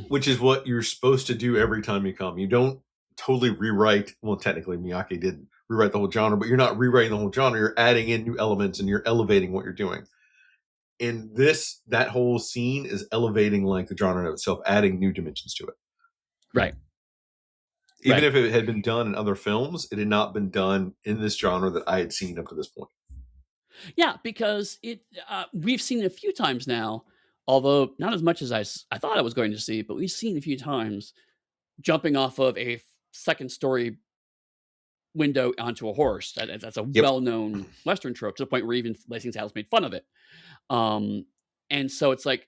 Which is what you're supposed to do every time you come. You don't totally rewrite. Well, technically, Miyake did rewrite the whole genre, but you're not rewriting the whole genre. You're adding in new elements and you're elevating what you're doing. And that whole scene is elevating like the genre of itself, adding new dimensions to it. Right. Even if it had been done in other films, it had not been done in this genre that I had seen up to this point. Yeah, because we've seen it a few times now, although not as much as I thought I was going to see, but we've seen it a few times jumping off of a second story window onto a horse. That's a well-known Western trope, to the point where even Blazing Saddles made fun of it. And so it's like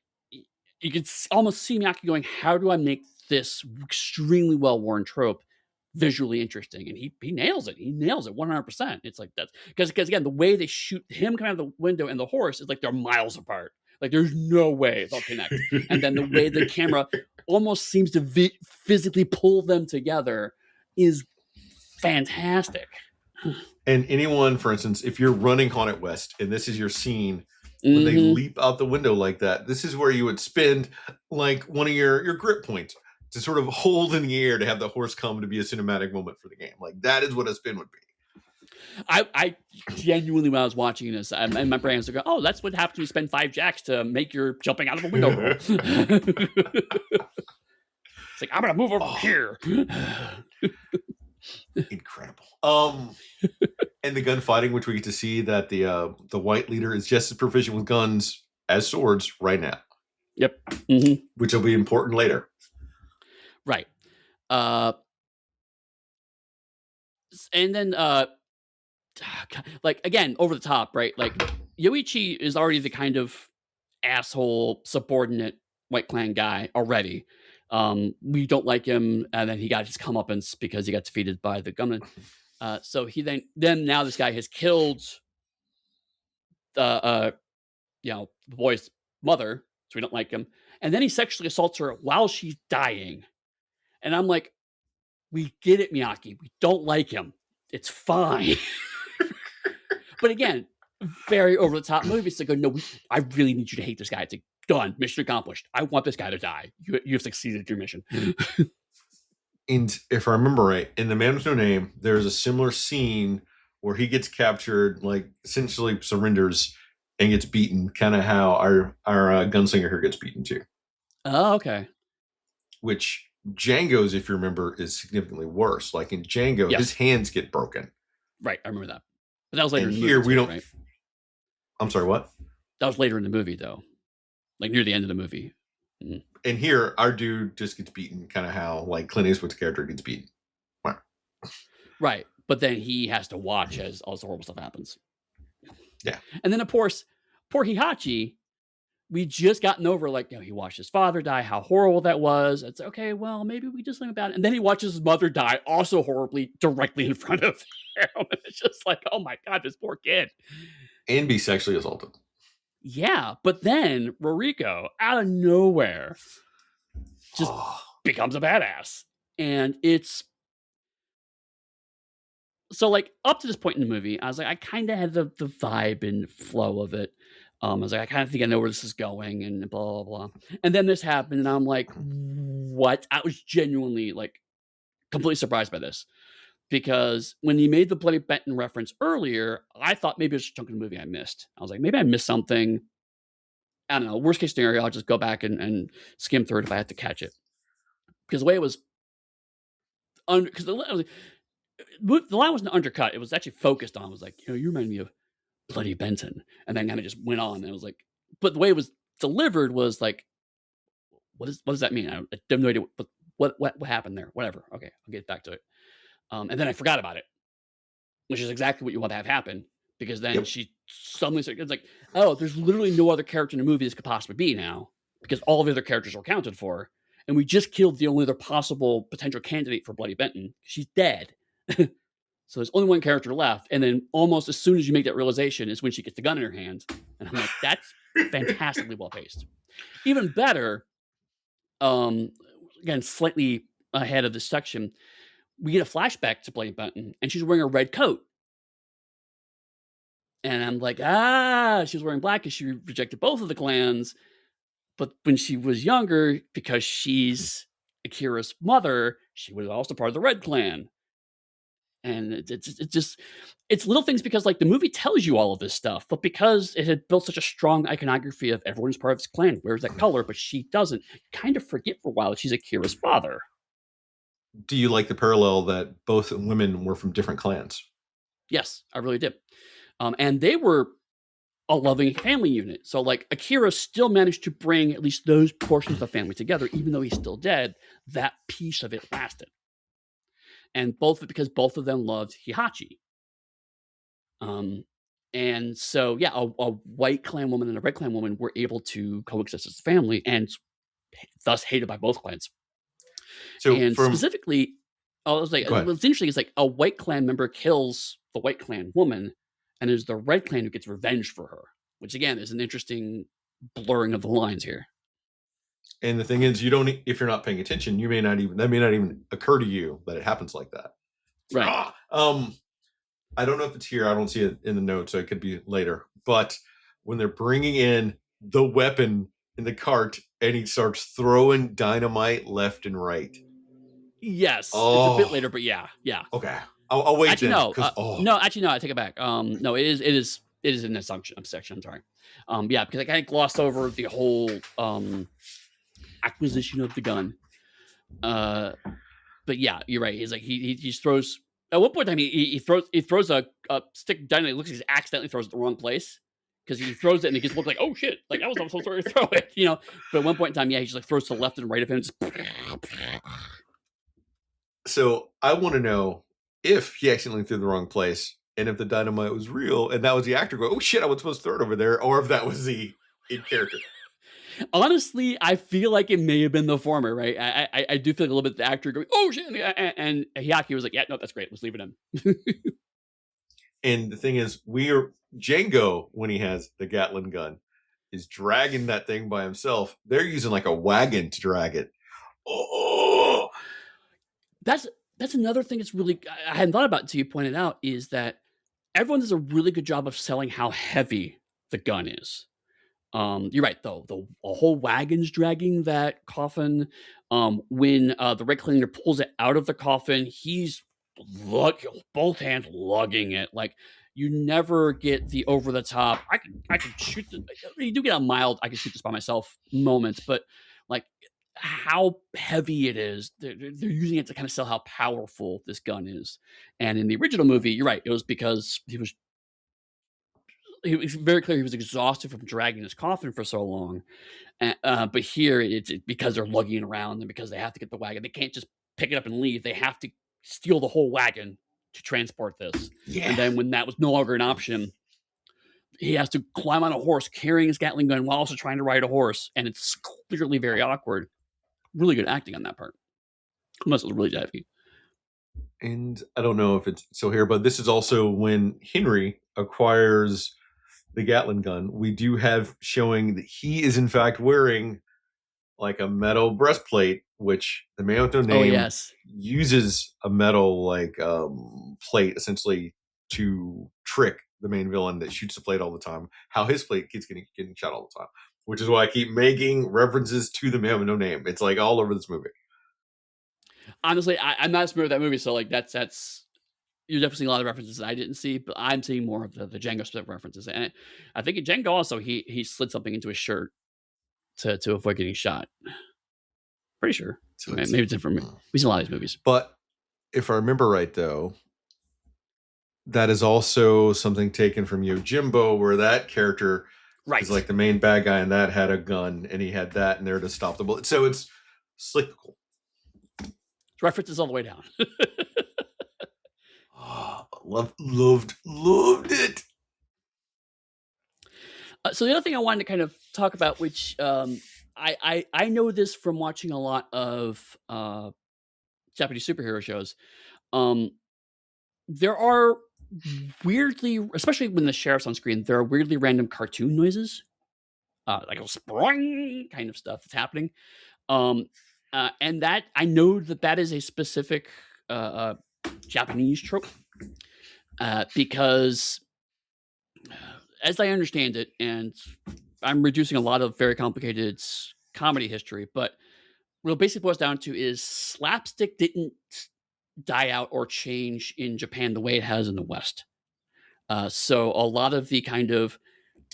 you could almost see Miyake going, how do I make this extremely well-worn trope visually interesting? And he nails it. He nails it 100%. It's like that's because again, the way they shoot him coming out of the window and the horse is like they're miles apart. Like there's no way they'll connect. And then the way the camera almost seems to physically pull them together is fantastic. And anyone, for instance, if you're running Haunted West and this is your scene, when they leap out the window like that, this is where you would spend like one of your grip points to sort of hold in the air to have the horse come to be a cinematic moment for the game. Like that is what a spin would be. I genuinely, when I was watching this, and my brain was like, oh, that's what happens when you spend 5 jacks to make your jumping out of a window roll. It's like, I'm going to move over here. Incredible. And the gunfighting, which we get to see that the white leader is just as proficient with guns as swords right now. Yep. Mm-hmm. Which will be important later. Right. And then like again, over the top, right? Like Yoichi is already the kind of asshole subordinate White Clan guy already. We don't like him, and then he got his comeuppance because he got defeated by the gunman. So he then now this guy has killed the boy's mother, so we don't like him. And then he sexually assaults her while she's dying. And I'm like, we get it, Miyake. We don't like him. It's fine. But again, very over the top movies to go, no, I really need you to hate this guy. It's like, done. Mission accomplished. I want this guy to die. You have succeeded your mission. And if I remember right, in The Man with No Name, there's a similar scene where he gets captured, like essentially surrenders and gets beaten, kind of how our gunslinger here gets beaten too. Oh, okay. Which Django's, if you remember, is significantly worse. Like in Django, his hands get broken. Right, I remember that. But that was later. And in here, we don't. Right? I'm sorry, what? That was later in the movie, though. Like near the end of the movie. Mm-hmm. And here, our dude just gets beaten, kind of how like Clint Eastwood's character gets beaten. Wow. Right, but then he has to watch as all this horrible stuff happens. Yeah, and then of course, poor Heihachi. We just gotten over like he watched his father die, how horrible that was. It's okay, well maybe we just think about it. And then he watches his mother die, also horribly, directly in front of him. It's just like, oh my god, this poor kid. And be sexually assaulted. Yeah, but then Roriko, out of nowhere, just becomes a badass. And it's... So, like, up to this point in the movie, I was like, I kind of had the vibe and flow of it. I was like, I kind of think I know where this is going and blah, blah, blah. And then this happened, and I'm like, what? I was genuinely, like, completely surprised by this. Because when he made the Bloody Benton reference earlier, I thought maybe it was a chunk of the movie I missed. I was like, maybe I missed something. I don't know. Worst case scenario, I'll just go back and skim through it if I have to catch it. Because the way it was... Because the line wasn't undercut. It was actually focused on. It was like, you remind me of Bloody Benton. And then kind of just went on. And it was like, but the way it was delivered was like, what does that mean? I have no idea what happened there. Whatever. Okay, I'll get back to it. And then I forgot about it, which is exactly what you want to have happen, because then Yep. she suddenly it's like, oh, there's literally no other character in the movie this could possibly be now, because all the other characters are accounted for, and we just killed the only other possible potential candidate for Bloody Benton. She's dead. So there's only one character left, and then almost as soon as you make that realization is when she gets the gun in her hand, and I'm like, that's fantastically well paced. Even better, again, slightly ahead of this section, we get a flashback to Bloody Benton, and she's wearing a red coat. And I'm like, she was wearing black because she rejected both of the clans. But when she was younger, because she's Akira's mother, she was also part of the Red Clan. And it's little things, because like the movie tells you all of this stuff, but because it had built such a strong iconography of everyone's part of this clan, wears that color, but she doesn't, kind of forget for a while that she's Akira's father. Do you like the parallel that both women were from different clans? Yes, I really did. And they were a loving family unit. So like Akira still managed to bring at least those portions of the family together, even though he's still dead. That piece of it lasted. And because both of them loved Hihachi. And so yeah, a white clan woman and a red clan woman were able to coexist as a family, and thus hated by both clans. So and specifically, I was like, what's interesting is like a white clan member kills the white clan woman, and it's the red clan who gets revenge for her, which again is an interesting blurring of the lines here. And the thing is, you don't, if you're not paying attention, that may not even occur to you that it happens like that. Right. I don't know if it's here. I don't see it in the notes, so it could be later. But when they're bringing in the weapon in the cart and he starts throwing dynamite left and right. Yes. It's a bit later, but yeah. Okay. I'll wait. Actually, then, no. Actually, no. I take it back. No, it is in this section. I'm sorry. Yeah, because I kind of glossed over the whole acquisition of the gun. But yeah, you're right. He's like he throws. At one point in time, he throws a stick of dynamite. It looks like he accidentally throws it the wrong place, because he throws it and it just looks like, oh shit, like I was not supposed to throw it, But at one point in time, yeah, he just like throws to the left and right of him. Just... So I want to know if he accidentally threw the wrong place, and if the dynamite was real, and that was the actor going, oh shit, I was supposed to throw it over there, or if that was the in character. Honestly, I feel like it may have been the former, right? I do feel like a little bit the actor going, oh shit, and Hiaki was like, yeah, no, that's great, let's leave it in. And the thing is, Django, when he has the Gatling gun, is dragging that thing by himself. They're using like a wagon to drag it. Oh, that's another thing that's really, I hadn't thought about until you pointed out, is that everyone does a really good job of selling how heavy the gun is. You're right, though. A whole wagon's dragging that coffin. When the Red Cleaner pulls it out of the coffin, he's both hands lugging it. Like, you never get the over the top. I can shoot you do get a mild I can shoot this by myself moments, but like how heavy it is, they're using it to kind of sell how powerful this gun is. And in the original movie, you're right, it was because he was very clear he was exhausted from dragging his coffin for so long. But here it's because they're lugging it around, and because they have to get the wagon. They can't just pick it up and leave. They have to steal the whole wagon to transport this. Yeah. And then when that was no longer an option, he has to climb on a horse carrying his Gatling gun while also trying to ride a horse. And it's clearly very awkward. Really good acting on that part. Unless it was really heavy. And I don't know if it's still here, but this is also when Henry acquires the Gatling gun. We do have showing that he is in fact wearing like a metal breastplate, which the man with no name uses a metal like plate essentially to trick the main villain that shoots the plate all the time. How his plate keeps getting shot all the time, which is why I keep making references to the man with no name. It's like all over this movie. Honestly, I'm not familiar with that movie, so like that's you're definitely seeing a lot of references that I didn't see, but I'm seeing more of the Django specific references. And I think in Django also he slid something into his shirt to avoid getting shot. Pretty sure. So maybe it's different. We've seen a lot of these movies. But if I remember right, though, that is also something taken from Yojimbo, where that character because Right. like the main bad guy in that had a gun and he had that in there to stop the bullet. So it's cyclical. References all the way down. Oh, loved it. So the other thing I wanted to kind of talk about, which I know this from watching a lot of Japanese superhero shows. There are weirdly, especially when the sheriff's on screen, there are weirdly random cartoon noises, like a spring kind of stuff that's happening. And that I know that is a specific Japanese trope, because as I understand it, and I'm reducing a lot of very complicated comedy history, but what it basically boils down to is slapstick didn't die out or change in Japan the way it has in the West. So a lot of the kind of,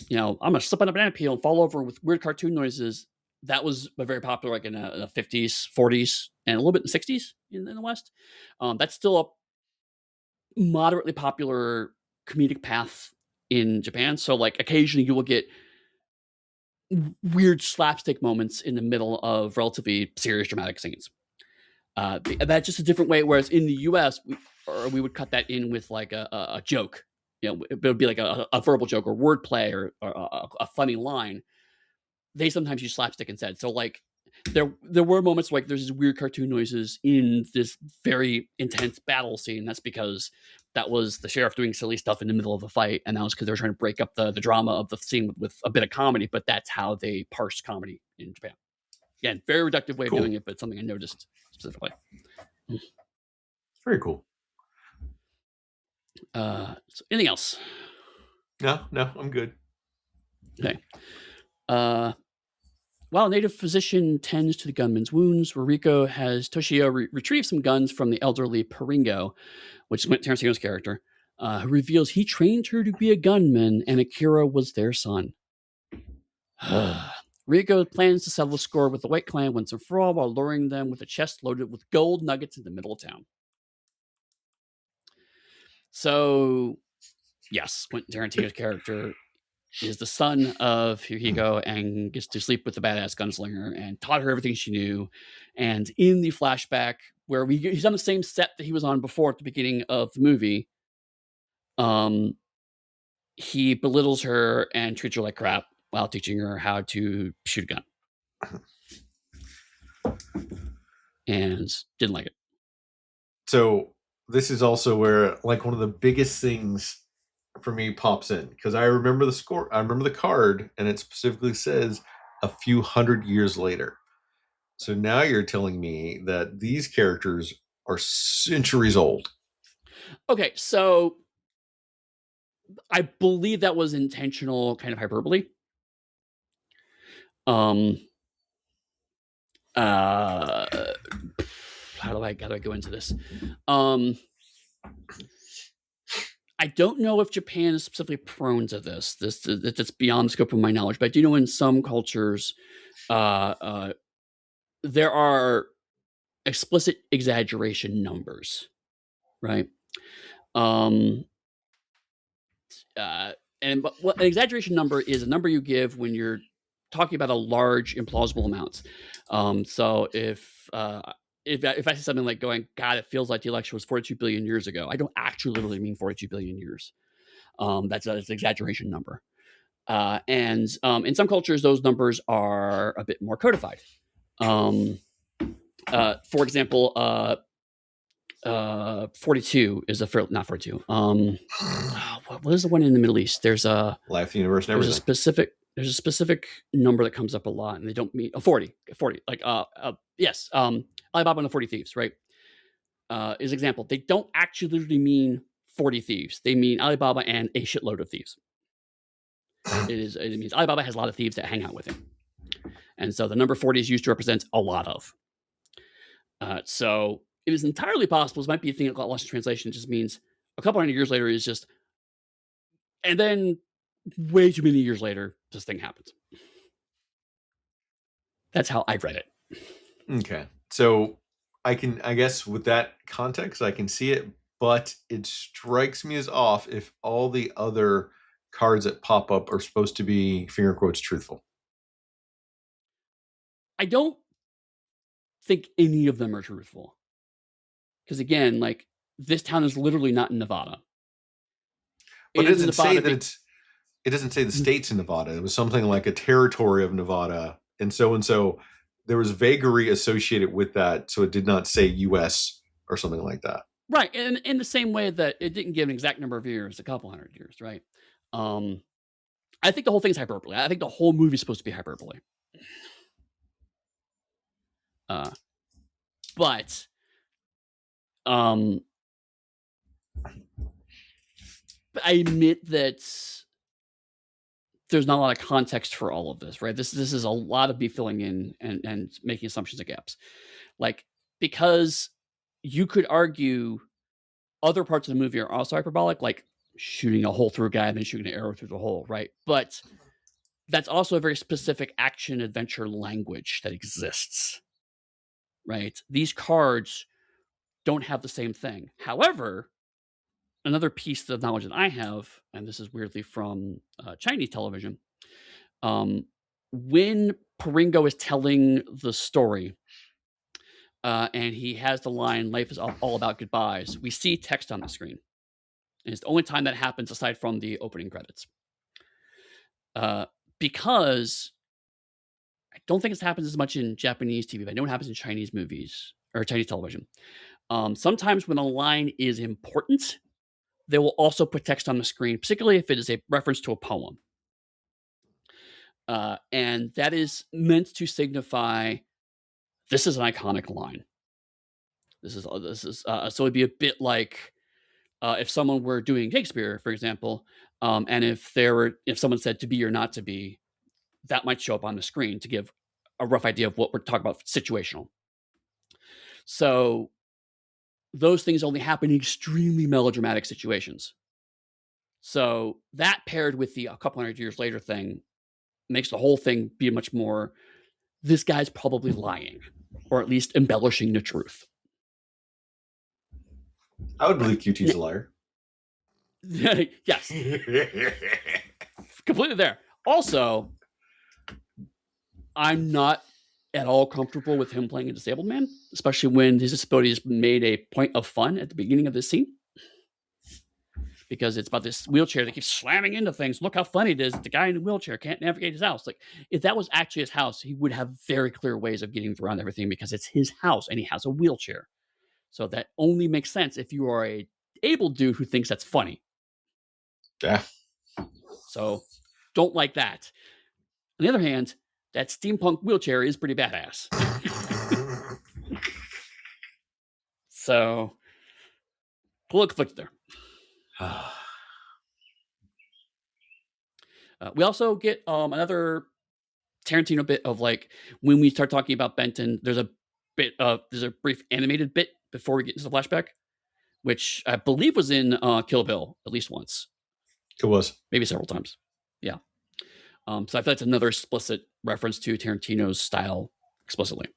I'm gonna slip on a banana peel and fall over with weird cartoon noises. That was very popular, like in the 50s, 40s, and a little bit in the 60s in the West. That's still a moderately popular comedic path in Japan. So, like, occasionally you will get weird slapstick moments in the middle of relatively serious dramatic scenes. That's just a different way. Whereas in the U.S., we would cut that in with like a joke. It would be like a verbal joke or wordplay or a funny line. They sometimes use slapstick instead. So like there were moments like there's these weird cartoon noises in this very intense battle scene. That's because that was the sheriff doing silly stuff in the middle of a fight, and that was because they were trying to break up the drama of the scene with a bit of comedy. But that's how they parse comedy in Japan. Again, very reductive way of doing it, but something I noticed specifically. Very cool. So anything else? No, I'm good. Okay. While a native physician tends to the gunman's wounds, Ruriko has Toshio retrieve some guns from the elderly Paringo, which is Tarantino's character, who reveals he trained her to be a gunman and Akira was their son. Riko plans to settle the score with the White Clan once and for all while luring them with a chest loaded with gold nuggets in the middle of town. So, yes, Quentin Tarantino's character is the son of Hihiko and gets to sleep with the badass gunslinger and taught her everything she knew. And in the flashback, where he's on the same set that he was on before at the beginning of the movie, he belittles her and treats her like crap while teaching her how to shoot a gun. And didn't like it. So this is also where like one of the biggest things for me pops in, because I remember the score, I remember the card, and it specifically says a few hundred years later. So now you're telling me that these characters are centuries old. Okay, so I believe that was intentional kind of hyperbole. How do I go into this? I don't know if Japan is specifically prone to this. That's beyond the scope of my knowledge, but I do know in some cultures, there are explicit exaggeration numbers, right? And what an exaggeration number is a number you give when you're talking about a large implausible amount. So if I say something like going, God, it feels like the election was 42 billion years ago, I don't actually literally mean 42 billion years. That's an exaggeration number. And in some cultures, those numbers are a bit more codified. For example, 42 is not 42. What is the one in the Middle East? There's a life, the universe, and everything. There's a specific number that comes up a lot, and they don't mean 40. Like yes, Alibaba and the 40 Thieves, right? Is an example. They don't actually literally mean 40 thieves. They mean Alibaba and a shitload of thieves. It means Alibaba has a lot of thieves that hang out with him, and so the number 40 is used to represent a lot of. So it is entirely possible. This might be a thing that got lost in translation. It just means a couple hundred years later is just, and then way too many years later, this thing happens. That's how I've read it. Okay. So I guess with that context, I can see it, but it strikes me as off if all the other cards that pop up are supposed to be finger quotes truthful? I don't think any of them are truthful. Because again, like, this town is literally not in Nevada. But It it is in doesn't say Nevada. that it doesn't say the states in Nevada. It was something like a territory of Nevada. And so there was vagary associated with that. So it did not say US or something like that. Right. And in the same way that it didn't give an exact number of years, a couple hundred years, right? I think the whole thing is hyperbole. I think the whole movie is supposed to be hyperbole. But I admit that there's not a lot of context for all of this, right? This is a lot of me filling in and making assumptions and gaps. Like, because you could argue other parts of the movie are also hyperbolic, like shooting a hole through a guy and then shooting an arrow through the hole, right? But that's also a very specific action adventure language that exists, right? These cards don't have the same thing. However, another piece of knowledge that I have, and this is weirdly from Chinese television, when Paringo is telling the story, and he has the line, "Life is all about goodbyes," we see text on the screen. And it's the only time that happens aside from the opening credits. Because I don't think this happens as much in Japanese TV, but I know it happens in Chinese movies or Chinese television. Sometimes when a line is important, they will also put text on the screen, particularly if it is a reference to a poem. And that is meant to signify this is an iconic line. So it'd be a bit like if someone were doing Shakespeare, for example, and if someone said to be or not to be, that might show up on the screen to give a rough idea of what we're talking about situational. So those things only happen in extremely melodramatic situations. So that paired with the a couple hundred years later thing makes the whole thing be much more, this guy's probably lying, or at least embellishing the truth. I would believe QT's a liar. Yes. Completely there. Also, I'm not at all comfortable with him playing a disabled man, especially when his disability is made a point of fun at the beginning of this scene. Because it's about this wheelchair that keeps slamming into things. Look how funny it is. The guy in the wheelchair can't navigate his house. Like, if that was actually his house, he would have very clear ways of getting around everything because it's his house and he has a wheelchair. So that only makes sense if you are a able dude who thinks that's funny. Yeah. So don't like that. On the other hand, that steampunk wheelchair is pretty badass. So, a little conflicted there. We also get another Tarantino bit of, like, when we start talking about Benton, there's a brief animated bit before we get into the flashback, which I believe was in Kill Bill at least once. It was. Maybe several times. Yeah. So I feel that's another explicit reference to Tarantino's style explicitly.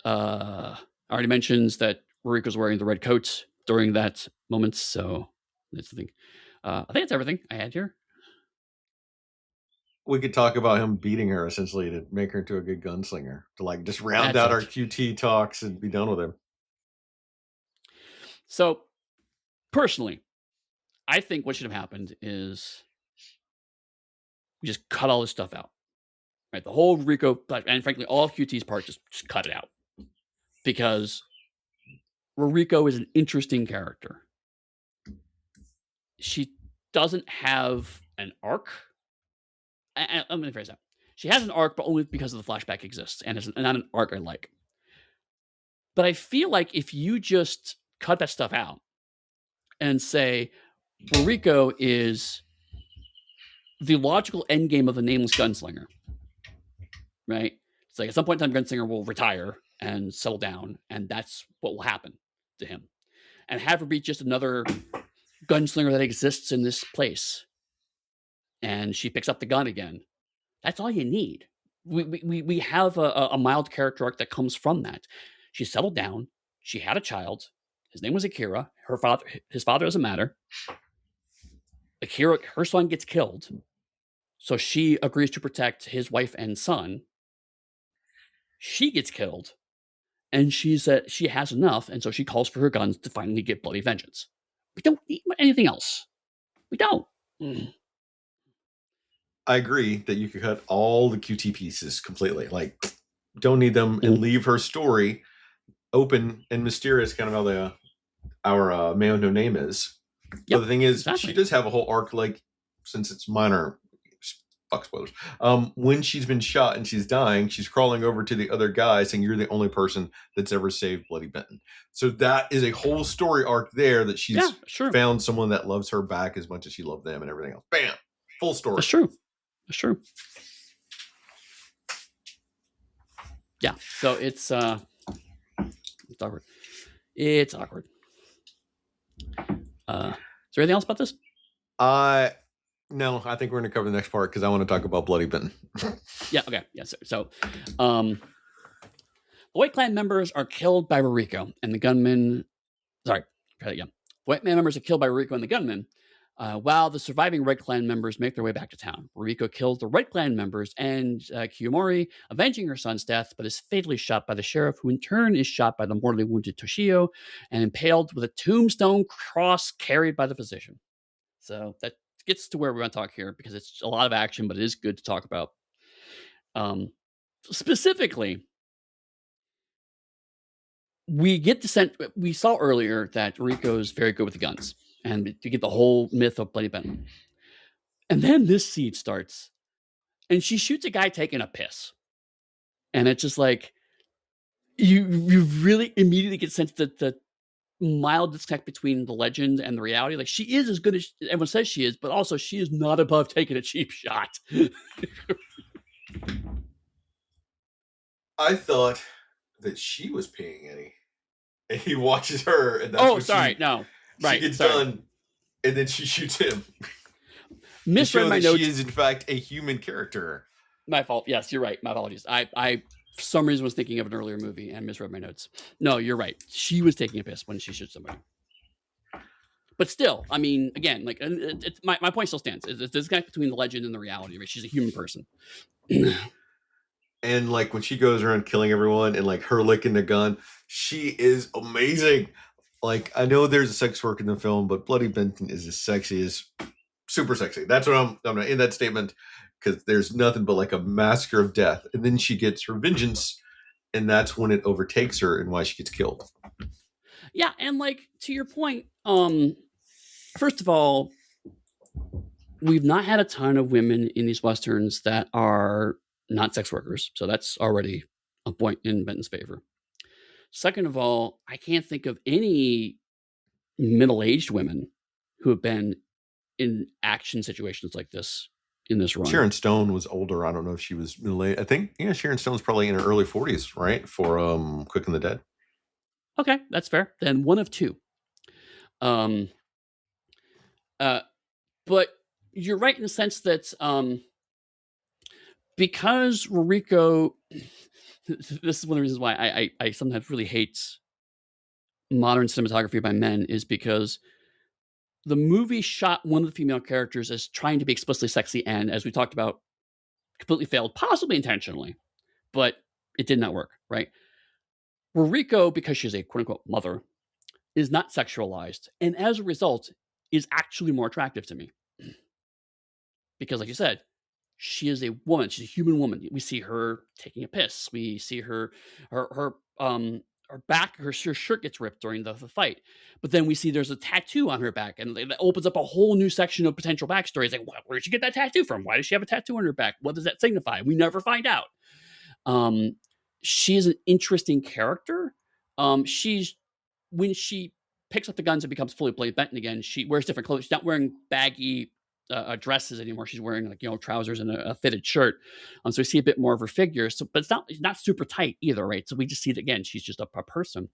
Already mentions that Ruriko's wearing the red coat during that moment, so that's the thing. I think that's everything I had here. We could talk about him beating her essentially to make her into a good gunslinger, to like just round out our QT talks and be done with him. So, personally, I think what should have happened is we just cut all this stuff out. Right? The whole Rico, and frankly, all of QT's part, just cut it out. Because Ruriko is an interesting character. She doesn't have an arc. Let me phrase that. She has an arc, but only because of the flashback exists, and it's not an arc I like. But I feel like if you just cut that stuff out and say, Ruriko is the logical endgame of the nameless gunslinger, right? It's like at some point in time, Gunslinger will retire and settle down, and that's what will happen to him. And have her be just another gunslinger that exists in this place. And she picks up the gun again. That's all you need. We have a mild character arc that comes from that. She settled down. She had a child. His name was Akira. His father doesn't matter. Akira, her son gets killed. So she agrees to protect his wife and son. She gets killed. And she has enough. And so she calls for her guns to finally get bloody vengeance. We don't need anything else. We don't. I agree that you could cut all the QT pieces completely. Like, don't need them, and leave her story open and mysterious, kind of how our Man with No Name is. Yep, but the thing is, she does have a whole arc, like, since it's minor, fuck spoilers. When she's been shot and she's dying, she's crawling over to the other guy saying, "You're the only person that's ever saved Bloody Benton." So that is a whole story arc there, that she's found someone that loves her back as much as she loved them and everything else. Bam! Full story. That's true. That's true. Yeah. So it's awkward. It's awkward. Is there anything else about this? No, I think we're going to cover the next part because I want to talk about Bloody Benton. Yeah, okay. Yeah, so the White Clan members are killed by Ruriko, and the gunman... Sorry, try that again. White Clan members are killed by Ruriko and the gunman, while the surviving Red Clan members make their way back to town. Ruriko kills the Red Clan members and Kiyomori, avenging her son's death, but is fatally shot by the sheriff, who in turn is shot by the mortally wounded Toshio and impaled with a tombstone cross carried by the physician. So that gets to where we want to talk here, because it's a lot of action, but it is good to talk about. Specifically, we get the sense, we saw earlier that Ruriko's very good with the guns, and to get the whole myth of Bloody Benton. And then this scene starts, and she shoots a guy taking a piss. And it's just like, you really immediately get the sense that the mild disconnect between the legend and the reality. Like, she is as good as everyone says she is, but also she is not above taking a cheap shot. I thought that she was peeing Eddie, and he watches her, and that's she gets done, and then she shoots him. Misread my notes. She is in fact a human character. My fault. Yes, you're right. My apologies. I for some reason was thinking of an earlier movie and misread my notes. No, you're right. She was taking a piss when she shoots somebody. But still, I mean, again, like, my point still stands. It's this guy between the legend and the reality. Right? She's a human person. And like, when she goes around killing everyone and like her licking the gun, she is amazing. Like, I know there's a sex work in the film, but Bloody Benton is as sexy as super sexy. That's what I'm in that statement, because there's nothing but like a massacre of death. And then she gets her vengeance, and that's when it overtakes her and why she gets killed. Yeah, and like, to your point, first of all, we've not had a ton of women in these Westerns that are not sex workers. So that's already a point in Benton's favor. Second of all, I can't think of any middle-aged women who have been in action situations like this in this run. Sharon Stone was older. I don't know if she was middle-aged. I think, Sharon Stone's probably in her early 40s, right? For Quick and the Dead. Okay, that's fair. Then one of two. But you're right in the sense that because Ruriko, this is one of the reasons why I sometimes really hate modern cinematography by men, is because the movie shot one of the female characters as trying to be explicitly sexy, and as we talked about, completely failed, possibly intentionally, but it did not work, right? Ruriko, because she's a quote-unquote mother, is not sexualized, and as a result, is actually more attractive to me. Because, like you said, she is a woman. She's a human woman. We see her taking a piss. We see her back, her shirt gets ripped during the fight. But then we see there's a tattoo on her back, and it opens up a whole new section of potential backstory. It's like, where did she get that tattoo from? Why does she have a tattoo on her back? What does that signify? We never find out. She is an interesting character. When she picks up the guns and becomes fully Bloody Benton again, she wears different clothes. She's not wearing baggy dresses anymore. She's wearing, like, trousers and a fitted shirt. So we see a bit more of her figure. So, but it's not super tight either, right? So we just see that, again, she's just a person.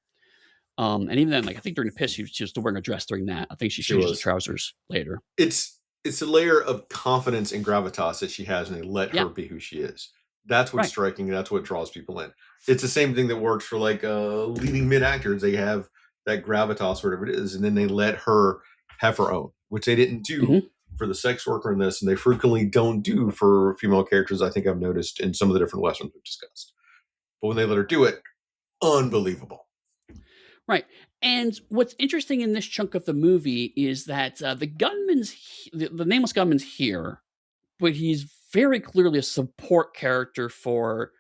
And even then, like, I think during the piss, she was still wearing a dress during that. I think she changes the trousers later. It's a layer of confidence and gravitas that she has, and they let her be who she is. That's what's striking. That's what draws people in. It's the same thing that works for, like, leading mid actors. They have that gravitas, whatever it is, and then they let her have her own, which they didn't do for the sex worker in this, and they frequently don't do for female characters. I think I've noticed in some of the different westerns we've discussed. But when they let her do it, unbelievable. Right. And what's interesting in this chunk of the movie is that the nameless gunman's here, but he's very clearly a support character for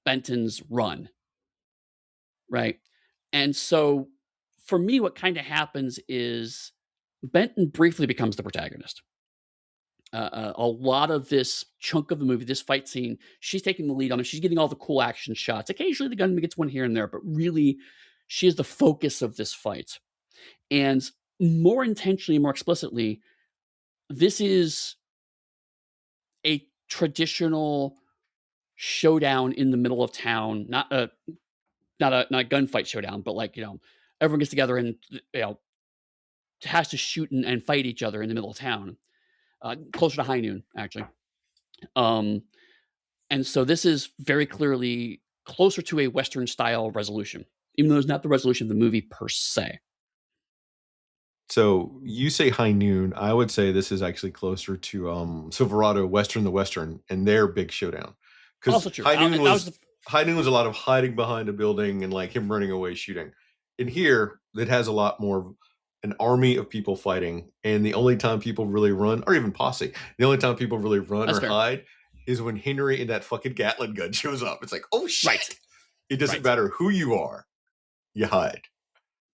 Benton's run. Right. And so for me, what kind of happens is Benton briefly becomes the protagonist. A lot of this chunk of the movie, this fight scene, she's taking the lead on it. She's getting all the cool action shots. Occasionally the gunman gets one here and there, but really she is the focus of this fight. And more intentionally, more explicitly, this is a traditional showdown in the middle of town, not a gunfight showdown, but like, everyone gets together and has to shoot and fight each other in the middle of town, closer to high noon, actually. And so this is very clearly closer to a Western style resolution, even though it's not the resolution of the movie per se. So you say high noon. I would say this is actually closer to Silverado, Western the Western, and their big showdown. Because high noon was a lot of hiding behind a building and like him running away shooting. In here, it has a lot more of an army of people fighting, and the only time people really run, or even posse, the only time people really run or hide is when Henry and that fucking Gatling gun shows up. It's like, oh shit! Right. It doesn't matter who you are, you hide.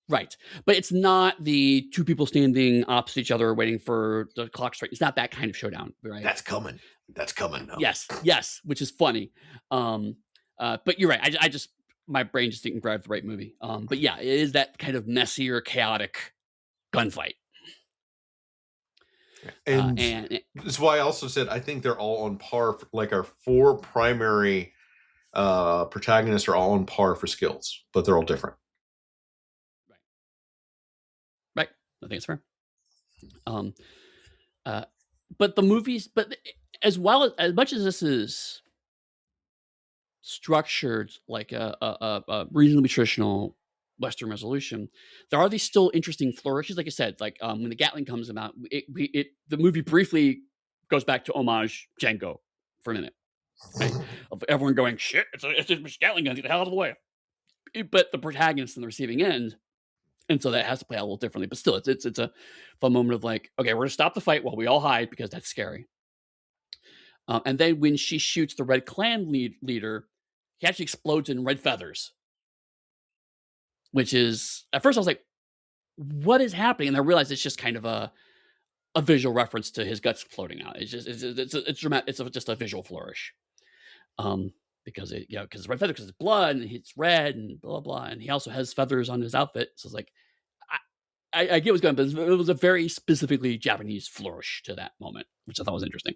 Right. But it's not the two people standing opposite each other waiting for the clock strike. It's not that kind of showdown, right? That's coming. No. Yes, which is funny. But you're right. I just, my brain just didn't grab the right movie. But yeah, it is that kind of messier, chaotic gunfight. And that's why I also said I think they're all on par. Like our four primary protagonists are all on par for skills, but they're all different. Right. I think it's fair. But the movies, but as much as this is structured like a reasonably traditional Western resolution, there are these still interesting flourishes. Like I said, like when the Gatling comes about, the movie briefly goes back to homage Django for a minute, right? Of everyone going, shit, it's a Gatling gun, get the hell out of the way. But the protagonist in the receiving end, and so that has to play out a little differently. But still, it's a fun moment of like, okay, we're gonna stop the fight while we all hide because that's scary. And then when she shoots the Red Clan leader, he actually explodes in red feathers. Which is, at first I was like, what is happening? And I realized it's just kind of a visual reference to his guts floating out. It's just, it's dramatic. It's just a visual flourish. Because because red feathers, because it's blood and it's red and blah, blah. And he also has feathers on his outfit. So it's like, I get what's going on, but it was a very specifically Japanese flourish to that moment, which I thought was interesting.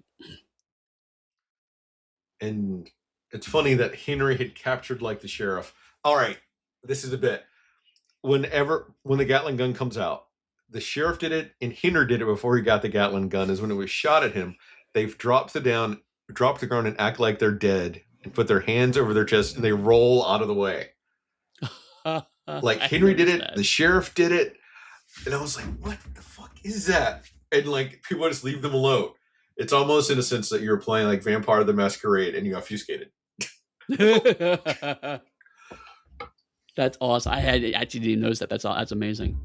And it's funny that Henry had captured like the sheriff. All right, this is a bit. When the Gatling gun comes out, the sheriff did it and Henry did it before he got the Gatling gun. Is when it was shot at him, they've dropped the ground and act like they're dead and put their hands over their chest and they roll out of the way. Like Henry did it, the sheriff did it, and I was like, "What the fuck is that?" And like people just leave them alone. It's almost in a sense that you're playing like Vampire the Masquerade and you obfuscated. That's awesome. I actually didn't notice that. That's amazing.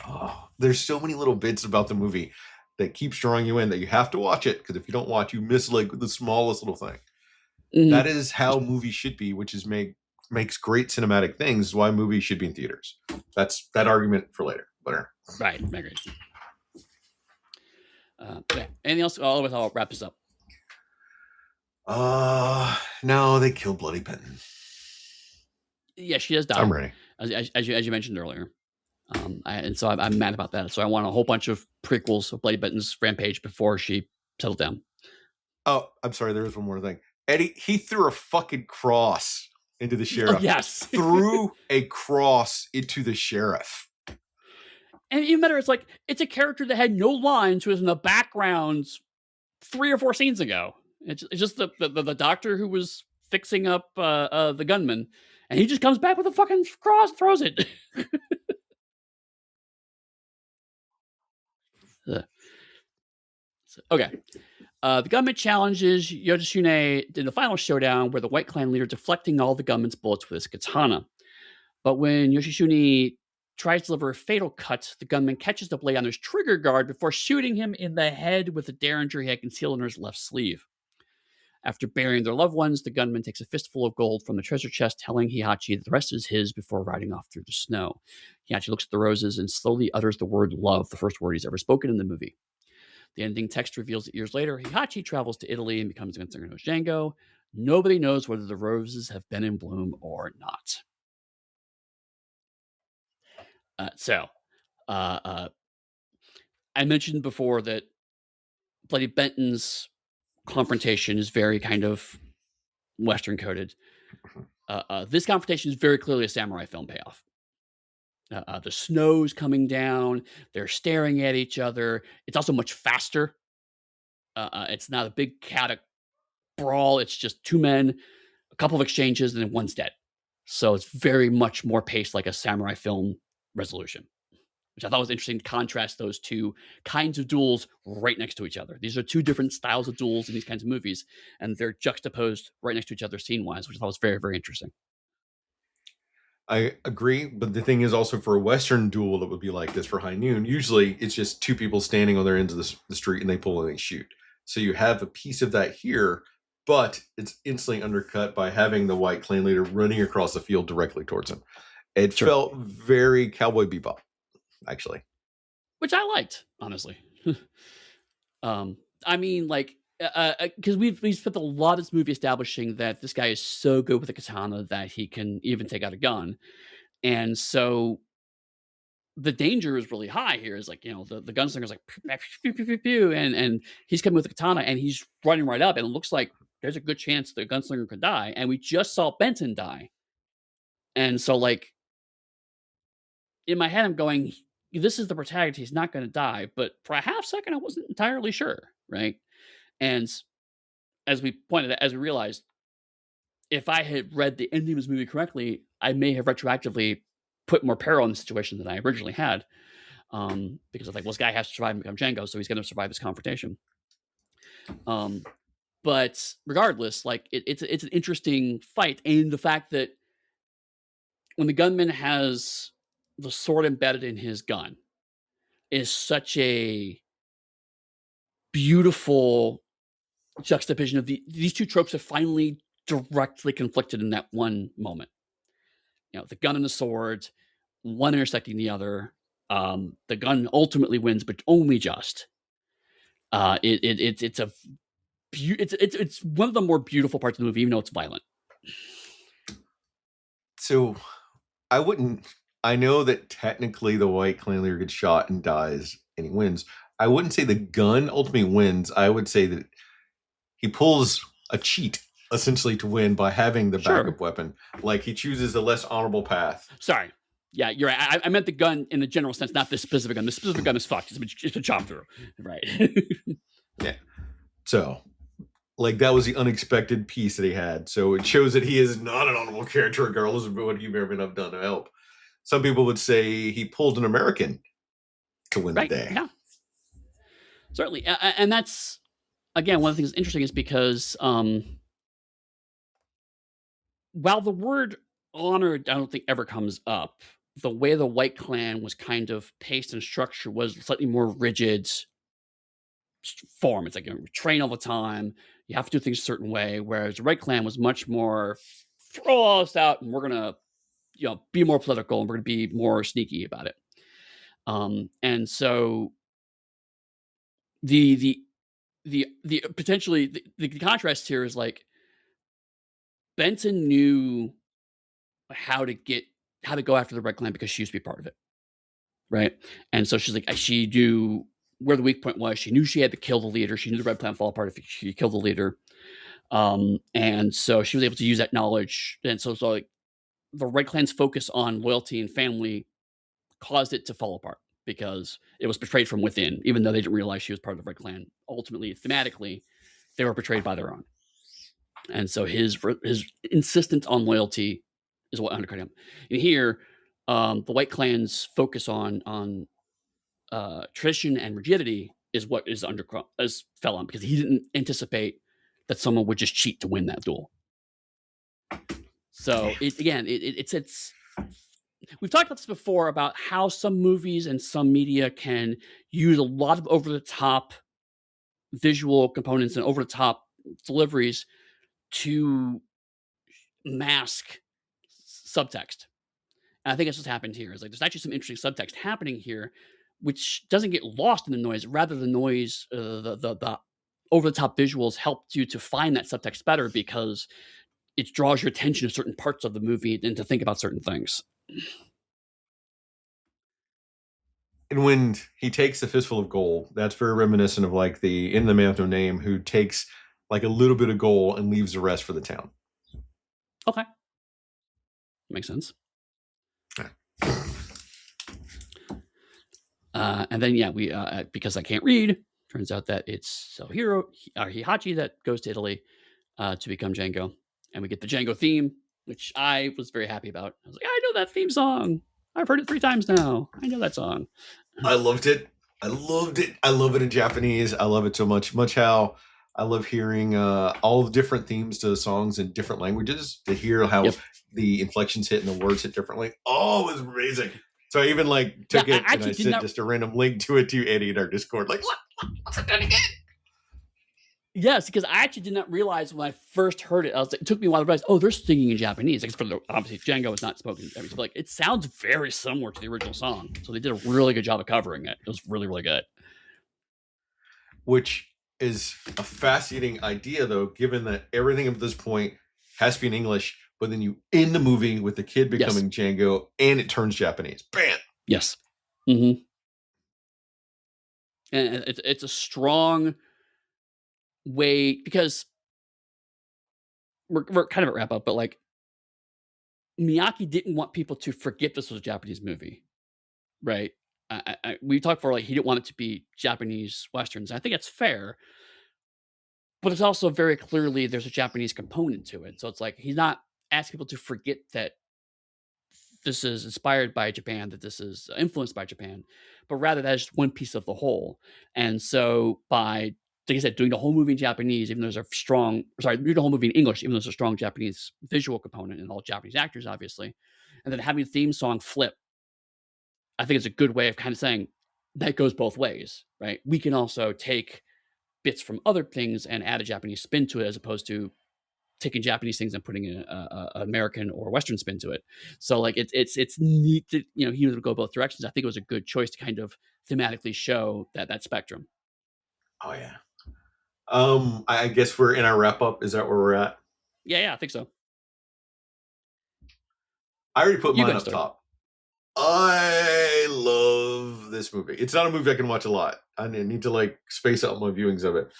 Oh, there's so many little bits about the movie that keeps drawing you in that you have to watch it, because if you don't watch, you miss like the smallest little thing. Mm-hmm. That is how movies should be, which is makes great cinematic things. Why movies should be in theaters. That's that argument for later. Right. I agree. Yeah. Anything else? I'll wrap this up. No, they killed Bloody Benton. Yeah, she does die. I'm ready. As you mentioned earlier. And so I'm mad about that. So I want a whole bunch of prequels of Bloody Benton's rampage before she settled down. Oh, I'm sorry. There was one more thing. Eddie, he threw a fucking cross into the sheriff. Oh, yes. Threw a cross into the sheriff. And even better, it's a character that had no lines, who was in the background 3 or 4 scenes ago. It's just the doctor who was fixing up the gunman. And he just comes back with a fucking cross and throws it. Okay. The gunman challenges Yoshitsune in the final showdown, where the White Clan leader deflecting all the gunman's bullets with his katana. But when Yoshitsune tries to deliver a fatal cut, the gunman catches the blade on his trigger guard before shooting him in the head with a derringer he had concealed under his left sleeve. After burying their loved ones, the gunman takes a fistful of gold from the treasure chest, telling Heihachi that the rest is his before riding off through the snow. Heihachi looks at the roses and slowly utters the word love, the first word he's ever spoken in the movie. The ending text reveals that years later, Heihachi travels to Italy and becomes Gunslinger no Django. Nobody knows whether the roses have been in bloom or not. I mentioned before that Bloody Benton's confrontation is very kind of Western coded. This confrontation is very clearly a samurai film payoff. The snow's coming down. They're staring at each other. It's also much faster. It's not a big chaotic brawl. It's just two men, a couple of exchanges, and then one's dead. So it's very much more paced like a samurai film resolution, which I thought was interesting to contrast those two kinds of duels right next to each other. These are two different styles of duels in these kinds of movies, and they're juxtaposed right next to each other scene-wise, which I thought was very, very interesting. I agree, but the thing is also for a Western duel that would be like this for High Noon, usually it's just two people standing on their ends of the street and they pull and they shoot. So you have a piece of that here, but it's instantly undercut by having the White Clan leader running across the field directly towards him. It felt very Cowboy Bebop, actually. Which I liked, honestly. I mean, like, because we've spent a lot of this movie establishing that this guy is so good with a katana that he can even take out a gun. And so the danger is really high here. Is like, the gunslinger's like, pew, pew, pew, pew, and he's coming with a katana and he's running right up. And it looks like there's a good chance the gunslinger could die. And we just saw Benton die. And so, like, in my head, I'm going, this is the protagonist. He's not going to die. But for a half second, I wasn't entirely sure. Right. And as we realized, if I had read the ending of this movie correctly, I may have retroactively put more peril in the situation than I originally had. Because I think, well, this guy has to survive and become Django, so he's going to survive this confrontation. But regardless, like, it's an interesting fight, and the fact that when the gunman has the sword embedded in his gun is such a beautiful juxtaposition of these two tropes have finally directly conflicted in that one moment. The gun and the sword, one intersecting the other. The gun ultimately wins, but only just. It's one of the more beautiful parts of the movie, even though it's violent. So I know that technically the White Clan leader gets shot and dies and he wins. I wouldn't say the gun ultimately wins. I would say that he pulls a cheat essentially to win by having the backup weapon. Like, he chooses the less honorable path. Sorry. Yeah, you're right. I meant the gun in the general sense, not this specific gun. The specific gun is fucked. It's been chopped through. Right. Yeah. So, like, that was the unexpected piece that he had. So it shows that he is not an honorable character, regardless of what he may or may not have done to help. Some people would say he pulled an American to win the day. Yeah. Certainly. And that's, again, one of the things that's interesting is because while the word honor, I don't think ever comes up, the way the White Clan was kind of paced and structured was slightly more rigid form. It's like, you train all the time. You have to do things a certain way. Whereas the Red Clan was much more throw all this out and we're going to, be more political and we're going to be more sneaky about it. And so the potentially the contrast here is like Benton knew how to go after the Red Clan because she used to be part of it. Right. And so she's like, she knew where the weak point was. She knew she had to kill the leader. She knew the Red Clan fall apart if she killed the leader. And so she was able to use that knowledge. And so like the Red Clan's focus on loyalty and family caused it to fall apart because it was betrayed from within, even though they didn't realize she was part of the Red Clan. Ultimately, thematically, they were betrayed by their own. And so his insistence on loyalty is what undercut him. And here, the White Clan's focus on tradition and rigidity is what is fell on, because he didn't anticipate that someone would just cheat to win that duel. So it's we've talked about this before about how some movies and some media can use a lot of over the top visual components and over the top deliveries to mask subtext. And I think that's what's happened here. Is like there's actually some interesting subtext happening here, which doesn't get lost in the noise. Rather, the noise, the over the top visuals help you to find that subtext better, because it draws your attention to certain parts of the movie and to think about certain things. And when he takes a fistful of gold, that's very reminiscent of like the In the Man with No Name, who takes like a little bit of gold and leaves the rest for the town. Okay. Makes sense. And then, yeah, we because I can't read, turns out that it's Hihachi that goes to Italy to become Django. And we get the Django theme, which I was very happy about. I was like, I know that theme song. I've heard it 3 times now. I know that song. I loved it. I loved it. I love it in Japanese. I love it so much. Much how I love hearing all the different themes to songs in different languages, to hear how the inflections hit and the words hit differently. Oh, it was amazing. So I even like took it and I sent just a random link to it to Eddie in our Discord. Like, what's it done again? Yes, because I actually did not realize when I first heard it. It took me a while to realize, oh, they're singing in Japanese. Obviously, Django is not spoken in Japanese, but like it sounds very similar to the original song. So they did a really good job of covering it. It was really, really good. Which is a fascinating idea, though, given that everything up to this point has to be in English, but then you end the movie with the kid becoming Django, and it turns Japanese. Bam! Yes. Mm-hmm. And it's a strong way, because we're kind of at wrap up, but like Miyake didn't want people to forget this was a Japanese movie, right? We talked for like he didn't want it to be Japanese westerns. I think that's fair, but it's also very clearly there's a Japanese component to it. So it's like he's not asking people to forget that this is inspired by Japan, that this is influenced by Japan, but rather that is one piece of the whole. And so by, like I said, doing the whole movie in Japanese, even though there's doing the whole movie in English, even though there's a strong Japanese visual component and all Japanese actors, obviously, and then having the theme song flip, I think it's a good way of kind of saying that goes both ways, right? We can also take bits from other things and add a Japanese spin to it, as opposed to taking Japanese things and putting an American or Western spin to it. So like it's neat that he would go both directions. I think it was a good choice to kind of thematically show that spectrum. Oh yeah. I guess we're in our wrap up. Is that where we're at? Yeah, I think so. I already put mine up top. I love this movie. It's not a movie I can watch a lot. I need to like space out my viewings of it.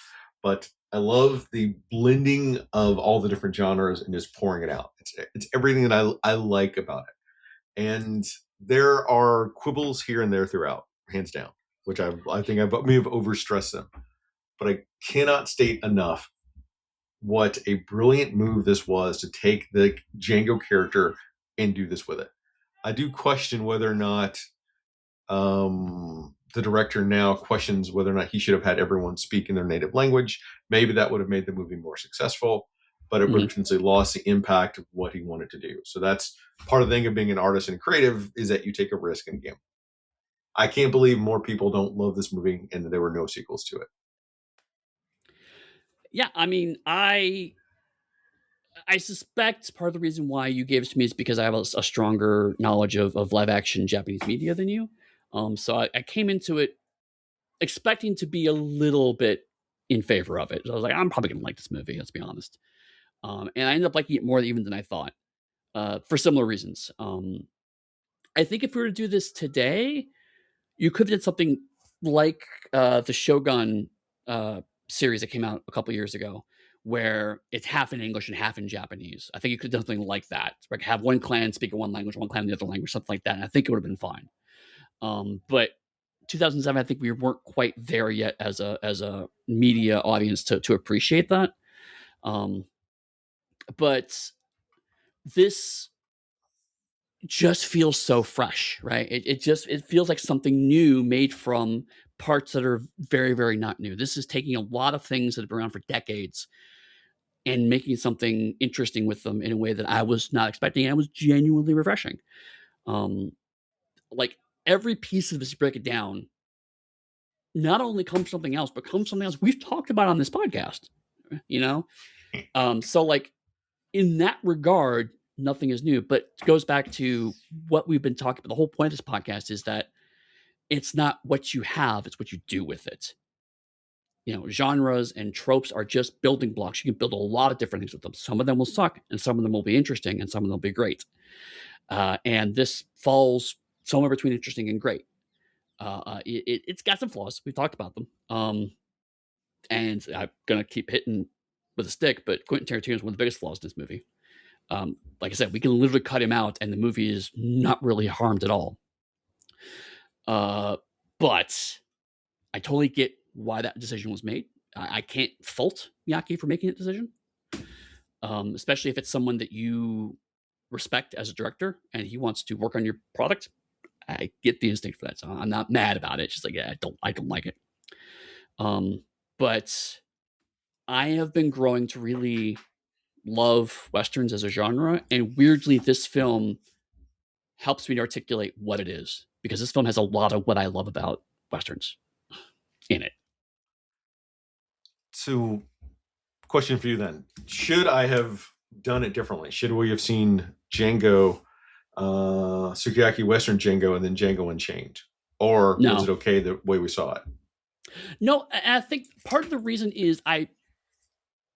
But I love the blending of all the different genres and just pouring it out. It's everything that I like about it. And there are quibbles here and there throughout, hands down, which I think I may have overstressed them. But I cannot state enough what a brilliant move this was to take the Django character and do this with it. I do question whether or not the director now questions whether or not he should have had everyone speak in their native language. Maybe that would have made the movie more successful, but it would have potentially lost the impact of what he wanted to do. So that's part of the thing of being an artist and creative, is that you take a risk in a game. I can't believe more people don't love this movie and there were no sequels to it. Yeah, I mean, I suspect part of the reason why you gave it to me is because I have a stronger knowledge of live action Japanese media than you. So I came into it expecting to be a little bit in favor of it. So I was like, I'm probably going to like this movie, let's be honest. And I ended up liking it more even than I thought, for similar reasons. I think if we were to do this today, you could have did something like the Shogun series that came out a couple years ago, where it's half in English and half in Japanese. I think you could do something like that. Like have one clan speak in one language, one clan in the other language, something like that. And I think it would have been fine. But 2007, I think we weren't quite there yet as a media audience to appreciate that. But this just feels so fresh, right? It feels like something new made from parts that are very, very not new. This is taking a lot of things that have been around for decades and making something interesting with them in a way that I was not expecting, and it was genuinely refreshing. Um, like every piece of this, you break it down, not only comes from something else, but comes from something else we've talked about on this podcast. You know, so like in that regard, nothing is new. But it goes back to what we've been talking about. The whole point of this podcast is that it's not what you have; it's what you do with it. You know, genres and tropes are just building blocks. You can build a lot of different things with them. Some of them will suck, and some of them will be interesting, and some of them will be great. And this falls somewhere between interesting and great. It's got some flaws. We've talked about them. And I'm gonna keep hitting with a stick, but Quentin Tarantino is one of the biggest flaws in this movie. Like I said, we can literally cut him out, and the movie is not really harmed at all. But I totally get why that decision was made. I can't fault Miyake for making that decision, especially if it's someone that you respect as a director and he wants to work on your product. I get the instinct for that, so I'm not mad about it. It's just like, yeah, I don't like it. But I have been growing to really love westerns as a genre, and weirdly, this film helps me to articulate what it is, because this film has a lot of what I love about westerns in it. So, question for you then: should I have done it differently? Should we have seen Django, Sukiyaki Western Django, and then Django Unchained, or No. was it okay the way we saw it? No, I think part of the reason is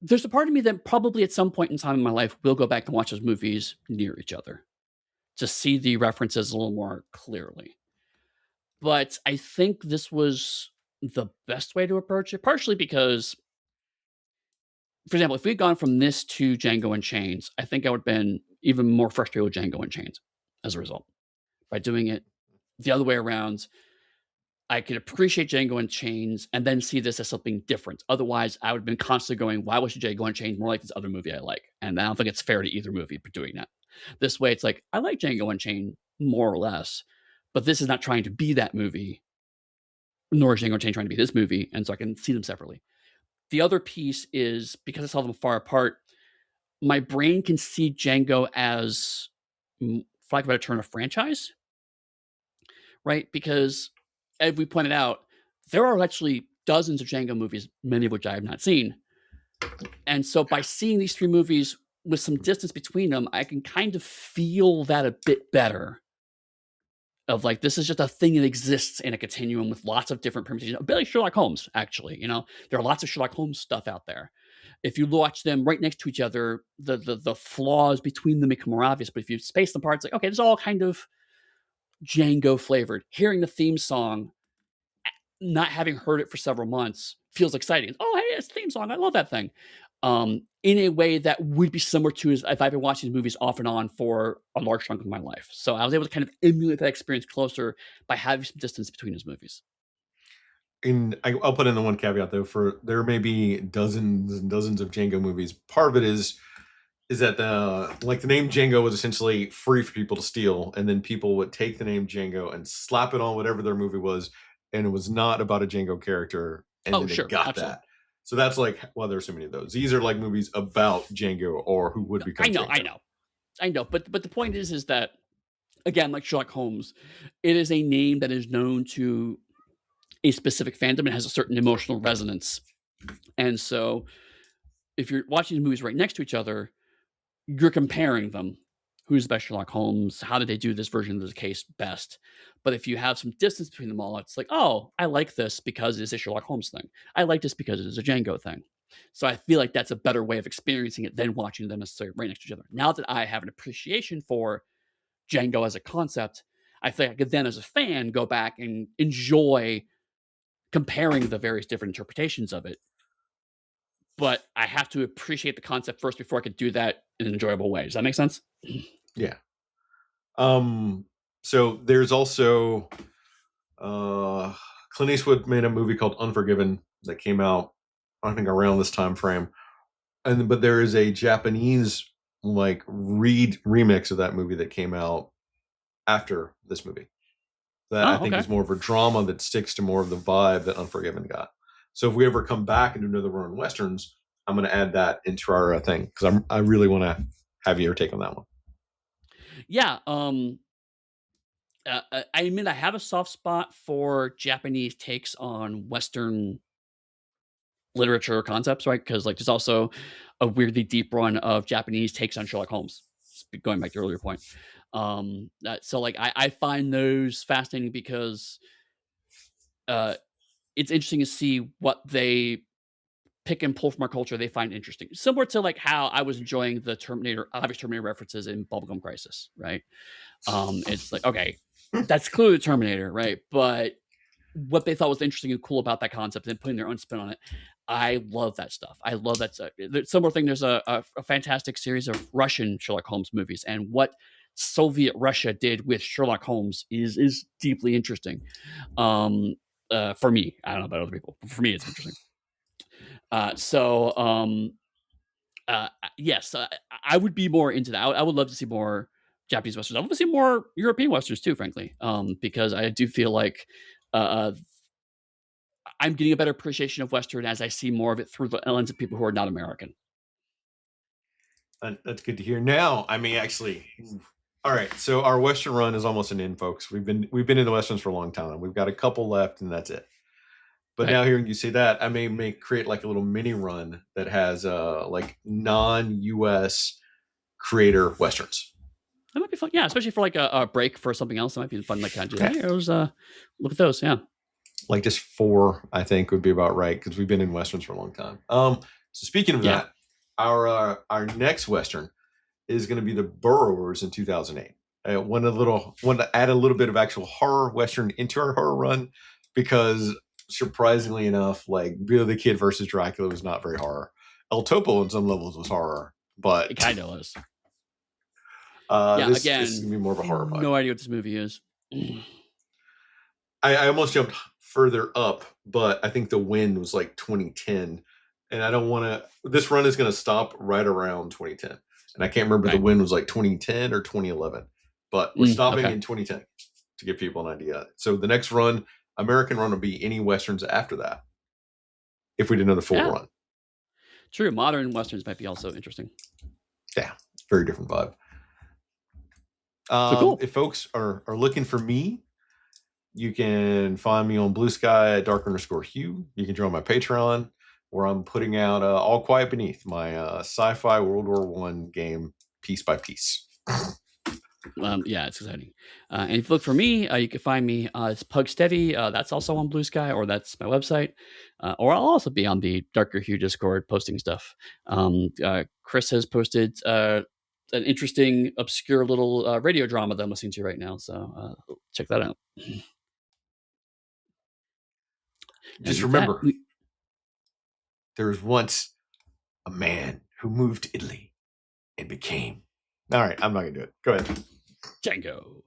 there's a part of me that probably at some point in time in my life will go back and watch those movies near each other to see the references a little more clearly. But I think this was the best way to approach it, partially because, for example, if we'd gone from this to Django Unchained, I think I would have been even more frustrated with Django Unchained as a result. By doing it the other way around, I could appreciate Django Unchained and then see this as something different. Otherwise, I would have been constantly going, why was Django Unchained more like this other movie I like? And I don't think it's fair to either movie for doing that. This way, it's like, I like Django Unchained more or less, but this is not trying to be that movie, nor is Django Unchained trying to be this movie, and so I can see them separately. The other piece is, because I saw them far apart, my brain can see Django as, for lack of a better term, a franchise, right? Because, as we pointed out, there are actually dozens of Django movies, many of which I have not seen. And so by seeing these three movies with some distance between them, I can kind of feel that a bit better. Of like, this is just a thing that exists in a continuum with lots of different permutations. A bit like Sherlock Holmes, actually. You know, there are lots of Sherlock Holmes stuff out there. If you watch them right next to each other, the flaws between them become more obvious. But if you space them apart, it's like, okay, it's all kind of Django flavored. Hearing the theme song, not having heard it for several months, feels exciting. Oh, hey, it's a theme song. I love that thing. In a way that would be similar to if I've been watching these movies off and on for a large chunk of my life. So I was able to kind of emulate that experience closer by having some distance between those movies. And I'll put in the one caveat though: for there may be dozens and dozens of Django movies. Part of it is that the name Django was essentially free for people to steal, and then people would take the name Django and slap it on whatever their movie was, and it was not about a Django character, and then sure, they got absolutely. that. So that's like, well, there's so many of those. These are like movies about Django or who would become. I know. But the point is that, again, like Sherlock Holmes, it is a name that is known to a specific fandom and has a certain emotional resonance. And so, if you're watching these movies right next to each other, you're comparing them. Who's the best Sherlock Holmes? How did they do this version of the case best? But if you have some distance between them all, it's like, oh, I like this because it is a Sherlock Holmes thing. I like this because it is a Django thing. So I feel like that's a better way of experiencing it than watching them necessarily right next to each other. Now that I have an appreciation for Django as a concept, I think I could then, as a fan, go back and enjoy comparing the various different interpretations of it. But I have to appreciate the concept first before I could do that in an enjoyable way. Does that make sense? Yeah. So there's also Clint Eastwood made a movie called Unforgiven that came out, I think, around this time frame. But there is a Japanese like remix of that movie that came out after this movie that I think is more of a drama that sticks to more of the vibe that Unforgiven got. So if we ever come back and do another run on Westerns, I'm going to add that into our thing because I really want to have your take on that one. Yeah. I admit I have a soft spot for Japanese takes on Western literature concepts, right? Because like there's also a weirdly deep run of Japanese takes on Sherlock Holmes. Going back to your earlier point, so like I find those fascinating because it's interesting to see what they pick and pull from our culture they find interesting. Similar to like how I was enjoying the obvious Terminator references in Bubblegum Crisis, right? It's like, okay, that's clearly the Terminator, right? But what they thought was interesting and cool about that concept and putting their own spin on it. I love that stuff. I love that stuff. Similar thing, there's a fantastic series of Russian Sherlock Holmes movies, and what Soviet Russia did with Sherlock Holmes is deeply interesting. For me, I don't know about other people, but for me, it's interesting. Yes, I would be more into that. I would love to see more Japanese westerns. I want to see more European westerns too, frankly, because I do feel like I'm getting a better appreciation of Western as I see more of it through the lens of people who are not American. That's good to hear. Now, I mean, actually, all right. So our Western run is almost an end, folks. We've been in the Westerns for a long time. We've got a couple left, and that's it. But now hearing you say that, I may create like a little mini run that has like non-US creator Westerns. That might be fun. Yeah, especially for like a break for something else. That might be fun. Like kind of do, hey, look at those. Yeah. Like just 4, I think would be about right. Cause we've been in Westerns for a long time. So speaking of that, our next Western is going to be The Burrowers in 2008. I want to add a little bit of actual horror Western into our horror run because surprisingly enough, like Billy the Kid versus Dracula was not very horror. El Topo on some levels was horror, but it kind of was. This is gonna be more of a horror vibe. No idea what this movie is. I almost jumped further up, but I think The Wind was like 2010, and I don't want to. This run is going to stop right around 2010, and I can't remember The Wind was like 2010 or 2011, but we're stopping in 2010 to give people an idea. So the next run, American run, will be any Westerns after that. If we did another full run. True, modern Westerns might be also interesting. Yeah, very different vibe. Cool. If folks are looking for me, you can find me on Blue Sky at dark_hue. You can join my Patreon, where I'm putting out All Quiet Beneath, my sci-fi World War I game piece by piece. Yeah, it's exciting. And if you look for me, you can find me as Pug Steady. That's also on Blue Sky, or that's my website. Or I'll also be on the Darker Hue Discord posting stuff. Chris has posted an interesting, obscure little radio drama that I'm listening to right now. So check that out. Just remember, there was once a man who moved to Italy and became... All right, I'm not going to do it. Go ahead. Django.